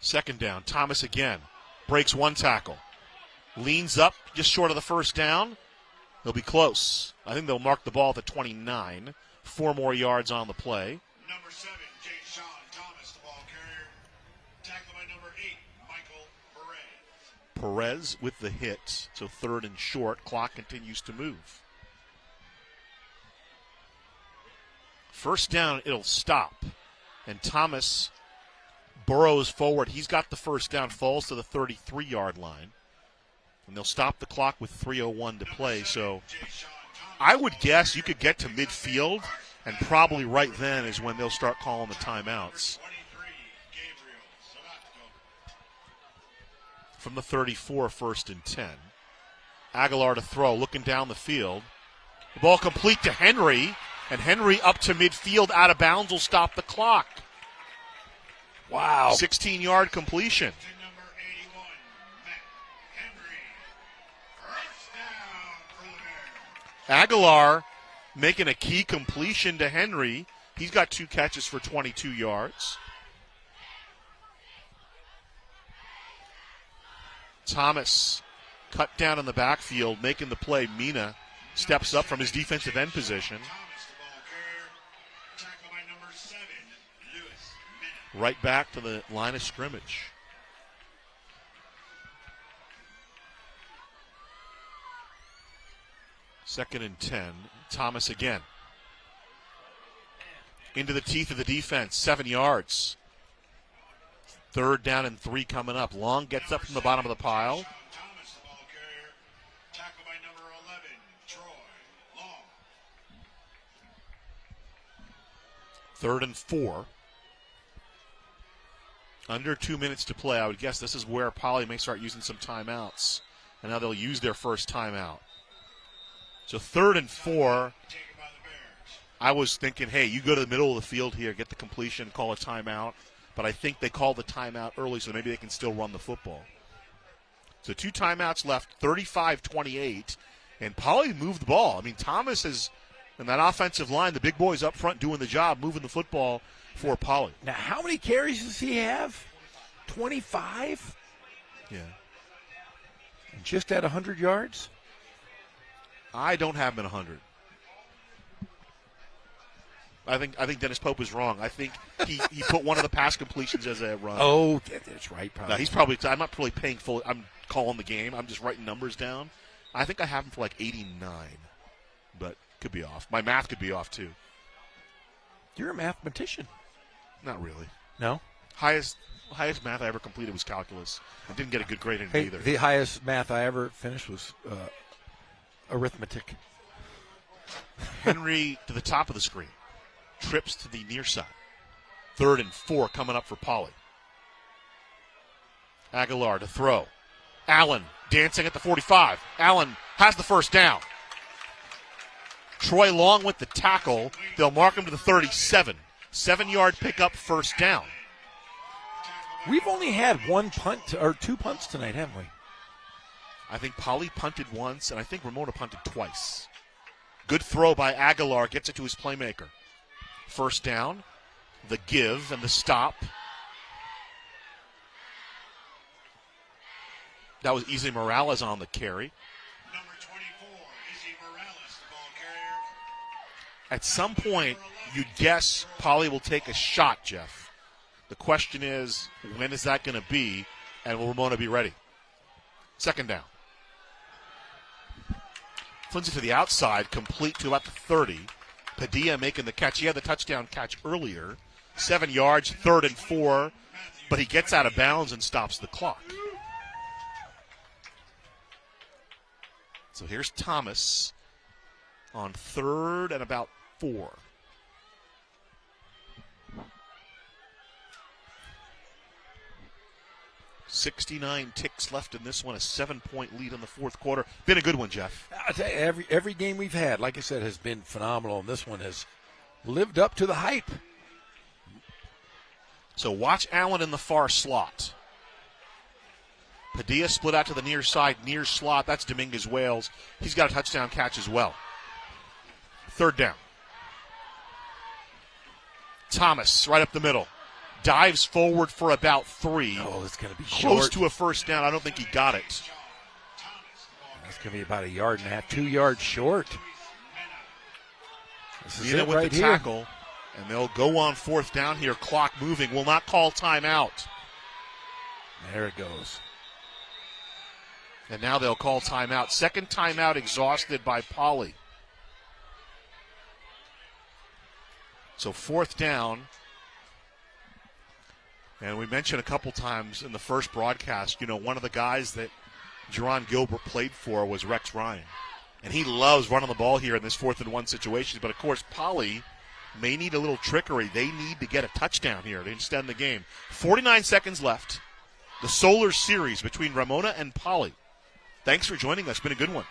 [SPEAKER 1] Second down. Thomas again. Breaks 1 tackle. Leans up just short of the first down. They'll be close. I think they'll mark the ball at the 29. 4 more yards on the play.
[SPEAKER 4] Number 7, Jay Sean Thomas, the ball carrier. Tackled by number 8, Michael Perez.
[SPEAKER 1] Perez with the hit. So 3rd and short. Clock continues to move. First down, it'll stop. And Thomas burrows forward. He's got the first down, falls to the 33-yard line. And they'll stop the clock with 3:01 to play. So I would guess you could get to midfield, and probably right then is when they'll start calling the timeouts. From the 34, 1st and 10. Aguilar to throw, looking down the field. The ball complete to Henry, and Henry up to midfield, out of bounds, will stop the clock.
[SPEAKER 3] Wow.
[SPEAKER 1] 16-yard completion. Aguilar making a key completion to Henry. He's got 2 catches for 22 yards. Thomas cut down in the backfield, making the play. Mina steps up from his defensive end position. Right back to the line of scrimmage. Second and 10. Thomas again. Into the teeth of the defense. 7 yards. 3rd down and 3 coming up. Long gets up from the bottom of the pile.
[SPEAKER 4] Thomas, the ball carrier. Tackled by number 11, Troy Long.
[SPEAKER 1] 3rd and 4. Under 2 minutes to play. I would guess this is where Poly may start using some timeouts. And now they'll use their first timeout. So 3rd and 4. I was thinking, hey, you go to the middle of the field here, get the completion, call a timeout. But I think they called the timeout early, so maybe they can still run the football. So 2 timeouts left, 35-28. And Poly moved the ball. I mean, Thomas is, in that offensive line, the big boys up front doing the job, moving the football for Poly.
[SPEAKER 3] Now, how many carries does he have? 25?
[SPEAKER 1] Yeah.
[SPEAKER 3] And just at 100 yards?
[SPEAKER 1] I don't have him at 100. I think Dennis Pope is wrong. I think he put one of the pass completions as a run.
[SPEAKER 3] Oh, that's right.
[SPEAKER 1] No, he's probably. I'm not really paying full. I'm calling the game. I'm just writing numbers down. I think I have him for like 89, but could be off. My math could be off too.
[SPEAKER 3] You're a mathematician.
[SPEAKER 1] Not really.
[SPEAKER 3] No.
[SPEAKER 1] Highest math I ever completed was calculus. I didn't get a good grade in it either.
[SPEAKER 3] The highest math I ever finished was arithmetic.
[SPEAKER 1] Henry to the top of the screen. Trips to the near side. 3rd and 4 coming up for Poly. Aguilar to throw. Allen dancing at the 45. Allen has the first down. Troy Long with the tackle. They'll mark him to the 37. 7-yard pickup, first down.
[SPEAKER 3] We've only had 2 punts tonight, haven't we?
[SPEAKER 1] I think Poly punted once, and I think Ramona punted twice. Good throw by Aguilar. Gets it to his playmaker. First down. The give and the stop. That was Izzy Morales on the carry.
[SPEAKER 4] Number 24, Izzy Morales, the ball carrier.
[SPEAKER 1] At some point, you'd guess Poly will take a shot, Jeff. The question is, when is that going to be, and will Ramona be ready? Second down. Flins it to the outside, complete to about the 30. Padilla making the catch. He had the touchdown catch earlier. 7 yards, 3rd and 4, but he gets out of bounds and stops the clock. So here's Thomas on 3rd and about 4. .69 ticks left in this one, a 7-point lead in the fourth quarter. Been a good one, Jeff.
[SPEAKER 3] I tell you, every game we've had, like I said, has been phenomenal, and this one has lived up to the hype.
[SPEAKER 1] So watch Allen in the far slot. Padilla split out to the near side, near slot. That's Dominguez Wales. He's got a touchdown catch as well. 3rd down. Thomas right up the middle. Dives forward for about 3.
[SPEAKER 3] Oh, it's going to be
[SPEAKER 1] close
[SPEAKER 3] short.
[SPEAKER 1] to a first down. I don't think he got it.
[SPEAKER 3] That's going to be about 1.5 yards, 2 yards short. This is it
[SPEAKER 1] with
[SPEAKER 3] right
[SPEAKER 1] the
[SPEAKER 3] here.
[SPEAKER 1] tackle, and they'll go on 4th down here. Clock moving. Will not call timeout.
[SPEAKER 3] There it goes.
[SPEAKER 1] And now they'll call timeout. 2nd timeout exhausted by Poly. So 4th down. And we mentioned a couple times in the first broadcast, one of the guys that Jerron Gilbert played for was Rex Ryan. And he loves running the ball here in this 4th and 1 situation. But, of course, Poly may need a little trickery. They need to get a touchdown here to extend the game. 49 seconds left. The Solar Series between Ramona and Poly. Thanks for joining us. It's been a good one.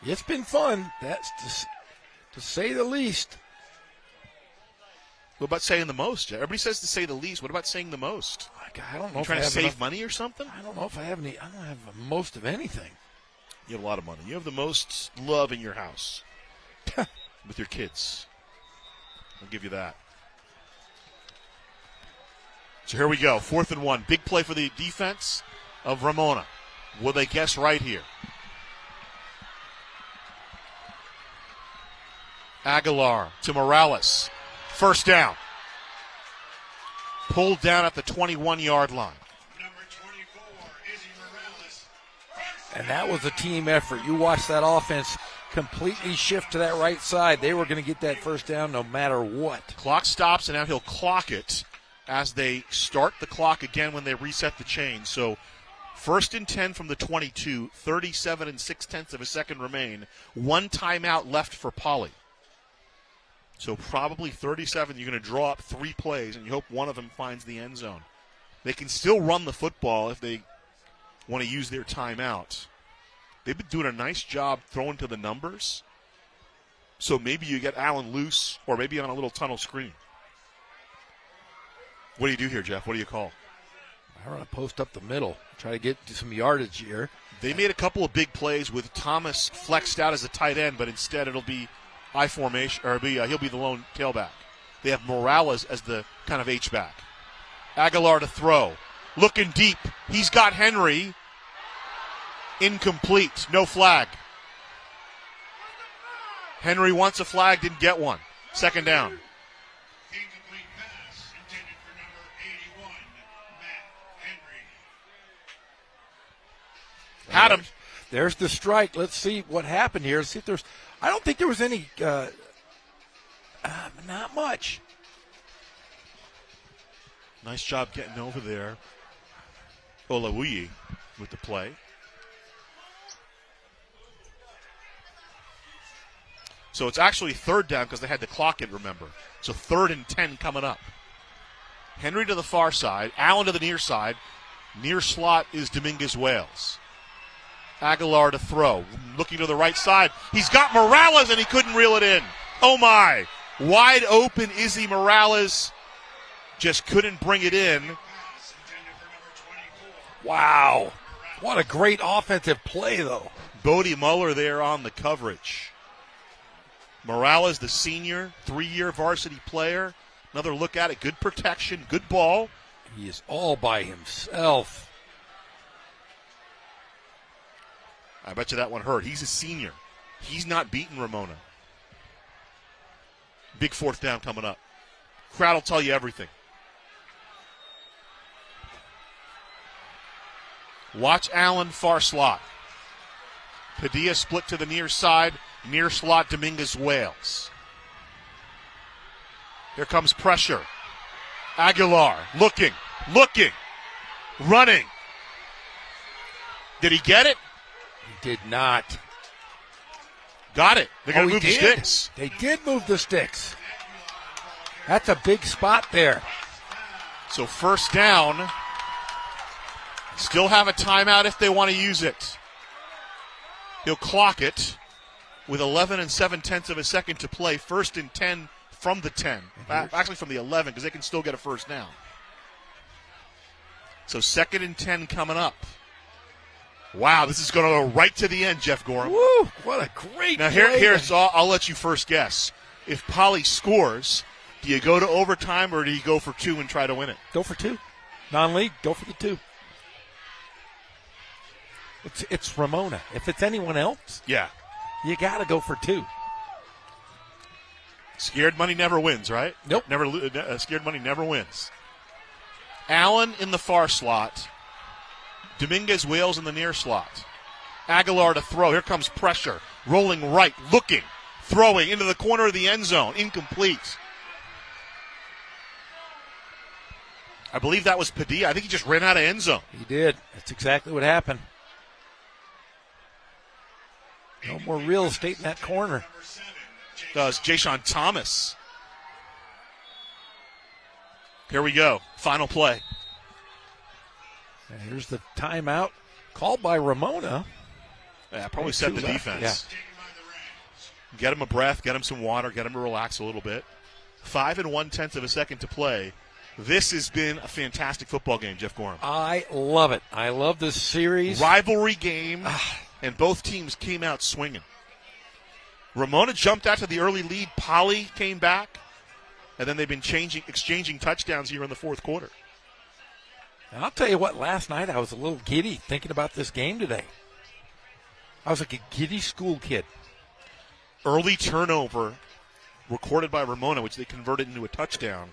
[SPEAKER 3] It's been fun. That's to say the least.
[SPEAKER 1] What about saying the most? Everybody says to say the least. What about saying the most?
[SPEAKER 3] I don't know.
[SPEAKER 1] You
[SPEAKER 3] if
[SPEAKER 1] trying
[SPEAKER 3] I
[SPEAKER 1] to
[SPEAKER 3] have
[SPEAKER 1] save
[SPEAKER 3] enough
[SPEAKER 1] money or something?
[SPEAKER 3] I don't know if I have any. I don't have most of anything.
[SPEAKER 1] You have a lot of money. You have the most love in your house with your kids. I'll give you that. So here we go. 4th and 1. Big play for the defense of Ramona. Will they guess right here? Aguilar to Morales. 1st down. Pulled down at the 21-yard line.
[SPEAKER 3] And that was a team effort. You watch that offense completely shift to that right side. They were going to get that 1st down no matter what.
[SPEAKER 1] Clock stops, and now he'll clock it as they start the clock again when they reset the chain. So 1st and 10 from the 22, 37 6/10 of a second remain. 1 timeout left for Poly. So probably 37, you're going to draw up 3 plays, and you hope one of them finds the end zone. They can still run the football if they want to use their timeout. They've been doing a nice job throwing to the numbers. So maybe you get Allen loose or maybe on a little tunnel screen. What do you do here, Jeff? What do you call?
[SPEAKER 3] I run a post up the middle. Try to get some yardage here.
[SPEAKER 1] They made a couple of big plays with Thomas flexed out as a tight end, but instead it'll be I formation, or he'll be the lone tailback. They have Morales as the kind of H-back. Aguilar to throw. Looking deep. He's got Henry. Incomplete. No flag. Henry wants a flag, didn't get one. 2nd down.
[SPEAKER 4] Incomplete pass intended for number 81, Matt Henry.
[SPEAKER 1] Had him.
[SPEAKER 3] There's the strike. Let's see what happened here. See if there's. I don't think there was any. Not much.
[SPEAKER 1] Nice job getting over there. Olawuyi with the play. So it's actually 3rd down because they had to clock it, remember. So 3rd and 10 coming up. Henry to the far side. Allen to the near side. Near slot is Dominguez Wales. Aguilar to throw. Looking to the right side. He's got Morales and he couldn't reel it in. Oh my. Wide open Izzy Morales. Just couldn't bring it in.
[SPEAKER 3] Wow. What a great offensive play, though.
[SPEAKER 1] Bodie Muller there on the coverage. Morales, the senior, 3-year varsity player. Another look at it. Good protection. Good ball.
[SPEAKER 3] He is all by himself.
[SPEAKER 1] I bet you that one hurt. He's a senior. He's not beating Ramona. Big 4th down coming up. Crowd will tell you everything. Watch Allen far slot. Padilla split to the near side. Near slot Dominguez Wales. Here comes pressure. Aguilar looking, running. Did he get it?
[SPEAKER 3] He did not.
[SPEAKER 1] Got it. They're going to move the
[SPEAKER 3] did.
[SPEAKER 1] sticks.
[SPEAKER 3] They did move the sticks. That's a big spot there.
[SPEAKER 1] So first down. Still have a timeout if they want to use it. He'll clock it with 11 and 7/10 of a second to play. 1st and 10 from the 10. Actually from the 11 because they can still get a first down. So 2nd and 10 coming up. Wow, this is going to go right to the end, Jeff Gorham.
[SPEAKER 3] Woo, what a great
[SPEAKER 1] Now here's I'll let you first guess. If Poly scores, do you go to overtime or do you go for 2 and try to win it?
[SPEAKER 3] Go for 2. Non-league, go for the 2. It's Ramona. If it's anyone else,
[SPEAKER 1] yeah,
[SPEAKER 3] you got to go for 2.
[SPEAKER 1] Scared money never wins, right?
[SPEAKER 3] Nope.
[SPEAKER 1] Scared money never wins. Allen in the far slot. Dominguez Wales in the near slot. Aguilar to throw. Here comes pressure. Rolling right, looking, throwing into the corner of the end zone. Incomplete. I believe that was Padilla. I think he just ran out of end zone.
[SPEAKER 3] He did. That's exactly what happened. No more real estate in that corner.
[SPEAKER 1] Does Jayshon Thomas. Here we go. Final play.
[SPEAKER 3] And here's the timeout called by Ramona.
[SPEAKER 1] Yeah, probably set the defense. Yeah. Get him a breath, get him some water, get him to relax a little bit. 5 1/10 of a second to play. This has been a fantastic football game, Jeff Gorham.
[SPEAKER 3] I love it. I love this series.
[SPEAKER 1] Rivalry game, and both teams came out swinging. Ramona jumped out to the early lead. Poly came back, and then they've been exchanging touchdowns here in the fourth quarter.
[SPEAKER 3] And I'll tell you what, last night I was a little giddy thinking about this game today. I was like a giddy school kid.
[SPEAKER 1] Early turnover recorded by Ramona, which they converted into a touchdown.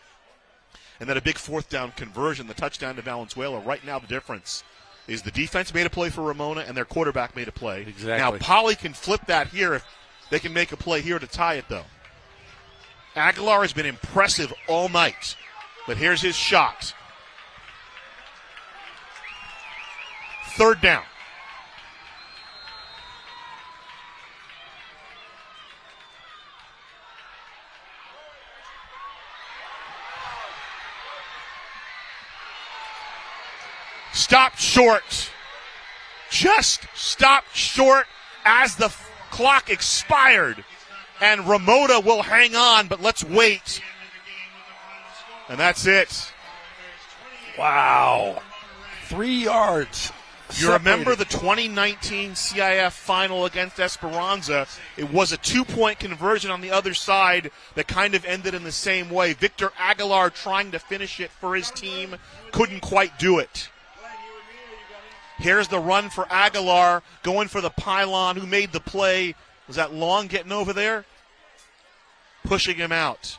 [SPEAKER 1] And then a big 4th down conversion, the touchdown to Valenzuela. Right now the difference is the defense made a play for Ramona and their quarterback made a play.
[SPEAKER 3] Exactly.
[SPEAKER 1] Now Poly can flip that here if they can make a play here to tie it, though. Aguilar has been impressive all night, but here's his shot. 3rd down. Stopped short. Just stopped short as the clock expired. And Ramona will hang on, but let's wait. And that's it.
[SPEAKER 3] Wow. 3 yards.
[SPEAKER 1] You remember the 2019 CIF final against Esperanza? It was a 2-point conversion on the other side that kind of ended in the same way. Victor Aguilar trying to finish it for his team, couldn't quite do it. Here's the run for Aguilar, going for the pylon. Who made the play? Was that Long getting over there? Pushing him out.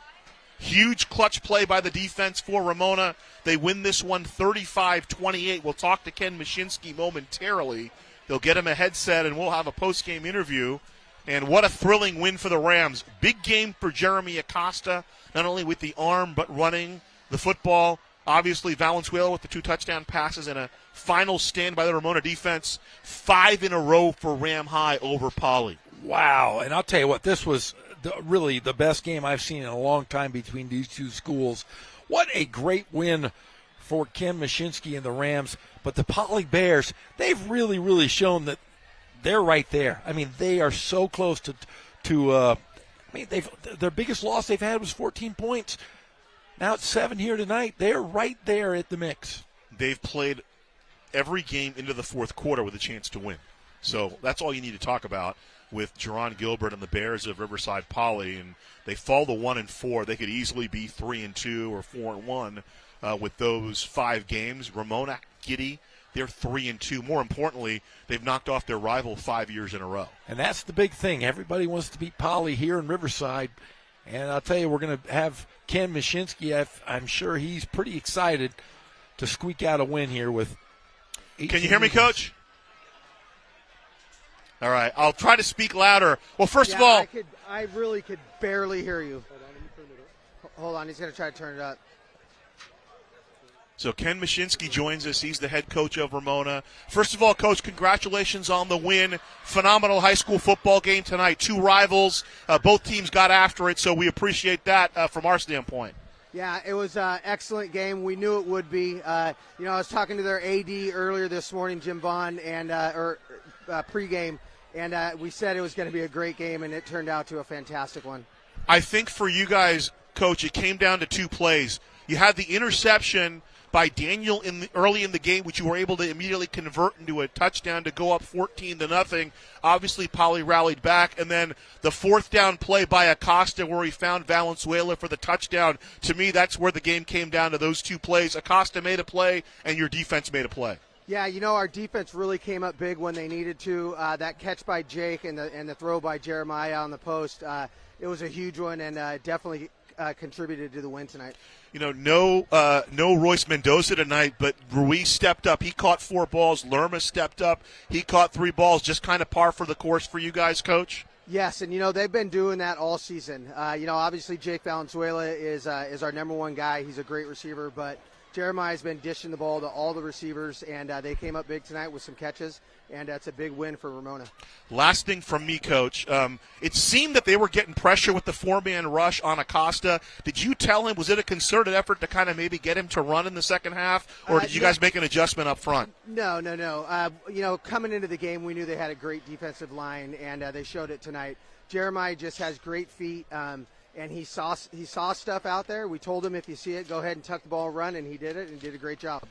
[SPEAKER 1] Huge clutch play by the defense for Ramona. They win this one 35-28. We'll talk to Ken Mashinsky momentarily. They'll get him a headset, and we'll have a post-game interview. And what a thrilling win for the Rams. Big game for Jeremy Acosta, not only with the arm but running the football. Obviously, Valenzuela with the 2 touchdown passes and a final stand by the Ramona defense. 5 in a row for Ram High over Poly.
[SPEAKER 3] Wow. And I'll tell you what, this was really the best game I've seen in a long time between these two schools. What a great win for Ken Mashinsky and the Rams. But the Poly Bears, they've really, really shown that they're right there. I mean, they are so close to their biggest loss they've had was 14 points. Now it's 7 here tonight. They're right there at the mix.
[SPEAKER 1] They've played every game into the fourth quarter with a chance to win. So that's all you need to talk about with Jerron Gilbert and the Bears of Riverside Poly. And they fall to 1-4. They could easily be 3-2 or 4-1 with those 5 games. Ramona, Giddy, they're 3-2. More importantly, they've knocked off their rival 5 years in a row.
[SPEAKER 3] And that's the big thing. Everybody wants to beat Poly here in Riverside. And I'll tell you, we're going to have Ken Mashinsky. I'm sure he's pretty excited to squeak out a win here with 18
[SPEAKER 1] Can you hear me, Coach? All right. I'll try to speak louder. Well, first of all,
[SPEAKER 14] I really could barely hear you. Hold on, he's going to try to turn it up.
[SPEAKER 1] So Ken Mashinsky joins us. He's the head coach of Ramona. First of all, Coach, congratulations on the win. Phenomenal high school football game tonight. 2 rivals. Both teams got after it, so we appreciate that from our standpoint.
[SPEAKER 14] Yeah, it was an excellent game. We knew it would be. I was talking to their AD earlier this morning, Jim Vaughn, and pregame, and we said it was going to be a great game, and it turned out to a fantastic one.
[SPEAKER 1] I think for you guys, Coach, it came down to 2 plays. You had the interception by Daniel early in the game, which you were able to immediately convert into a touchdown to go up 14-0. Obviously, Poly rallied back, and then the 4th down play by Acosta where he found Valenzuela for the touchdown. To me, that's where the game came down to those 2 plays. Acosta made a play, and your defense made a play.
[SPEAKER 14] Yeah, our defense really came up big when they needed to. That catch by Jake and the throw by Jeremiah on the post, it was a huge one, and definitely contributed to the win tonight.
[SPEAKER 1] No Royce Mendoza tonight, but Ruiz stepped up. He caught 4 balls. Lerma stepped up. He caught 3 balls. Just kind of par for the course for you guys, Coach?
[SPEAKER 14] Yes, and they've been doing that all season. Obviously Jake Valenzuela is our number 1 guy. He's a great receiver, but Jeremiah's been dishing the ball to all the receivers, and they came up big tonight with some catches, and it's a big win for Ramona.
[SPEAKER 1] Last thing from me, Coach. It seemed that they were getting pressure with the 4-man rush on Acosta. Did you tell him, was it a concerted effort to kind of maybe get him to run in the second half, or did you guys make an adjustment up front?
[SPEAKER 14] No. Coming into the game, we knew they had a great defensive line, and they showed it tonight. Jeremiah just has great feet. And he saw stuff out there. We told him, if you see it, go ahead and tuck the ball and run, and he did it and did a great job.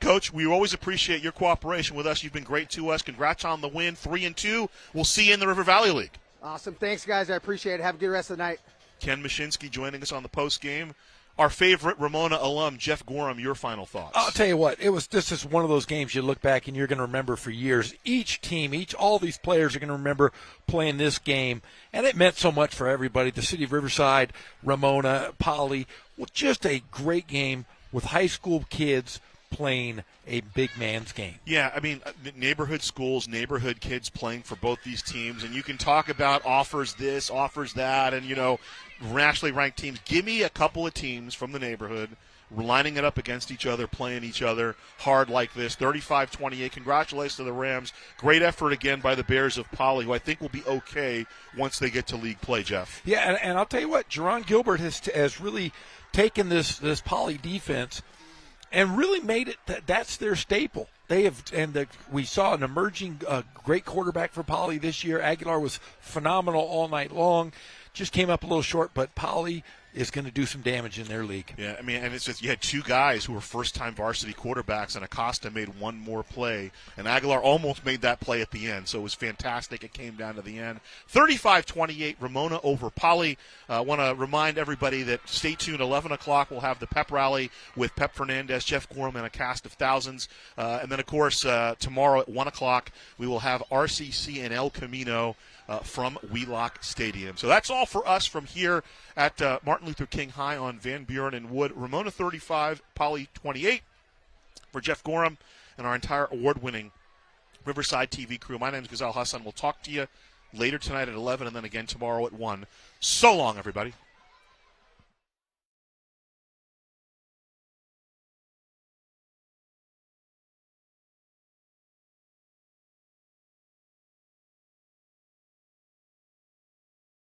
[SPEAKER 1] Coach, we always appreciate your cooperation with us. You've been great to us. Congrats on the win, 3-2. We'll see you in the River Valley League.
[SPEAKER 14] Awesome. Thanks, guys. I appreciate it. Have a good rest of the night.
[SPEAKER 1] Ken Mashinsky joining us on the post game. Our favorite Ramona alum, Jeff Gorham, your final thoughts.
[SPEAKER 3] I'll tell you what, this is one of those games you look back and you're going to remember for years. Each team, all these players are going to remember playing this game, and it meant so much for everybody. The city of Riverside, Ramona, Poly, just a great game with high school kids playing a big man's game.
[SPEAKER 1] Yeah, neighborhood schools, neighborhood kids playing for both these teams, and you can talk about offers this, offers that, and, nationally ranked teams. Give me a couple of teams from the neighborhood lining it up against each other, playing each other hard like this. 35-28. Congratulations to the Rams. Great effort again by the Bears of Poly, who I think will be okay once they get to league play, Jeff.
[SPEAKER 14] Yeah, and I'll tell you what, Jerron Gilbert has really taken this Poly defense and really made it that's their staple. They have, we saw an emerging great quarterback for Poly this year. Aguilar was phenomenal all night long. Just came up a little short, but Poly is going to do some damage in their league.
[SPEAKER 1] Yeah, and it's just you had 2 guys who were first-time varsity quarterbacks, and Acosta made one more play, and Aguilar almost made that play at the end, so it was fantastic. It came down to the end. 35-28, Ramona over Poly. I want to remind everybody that stay tuned. 11 o'clock, we'll have the pep rally with Pep Fernandez, Jeff Gorham, and a cast of thousands. And then, of course, tomorrow at 1 o'clock, we will have RCC and El Camino from Wheelock Stadium. So that's all for us from here at Martin Luther King High on Van Buren and Wood. Ramona 35, Poly 28. For Jeff Gorham and our entire award-winning Riverside TV crew, my name is Ghazal Hassan. We'll talk to you later tonight at 11 and then again tomorrow at 1. So long, everybody.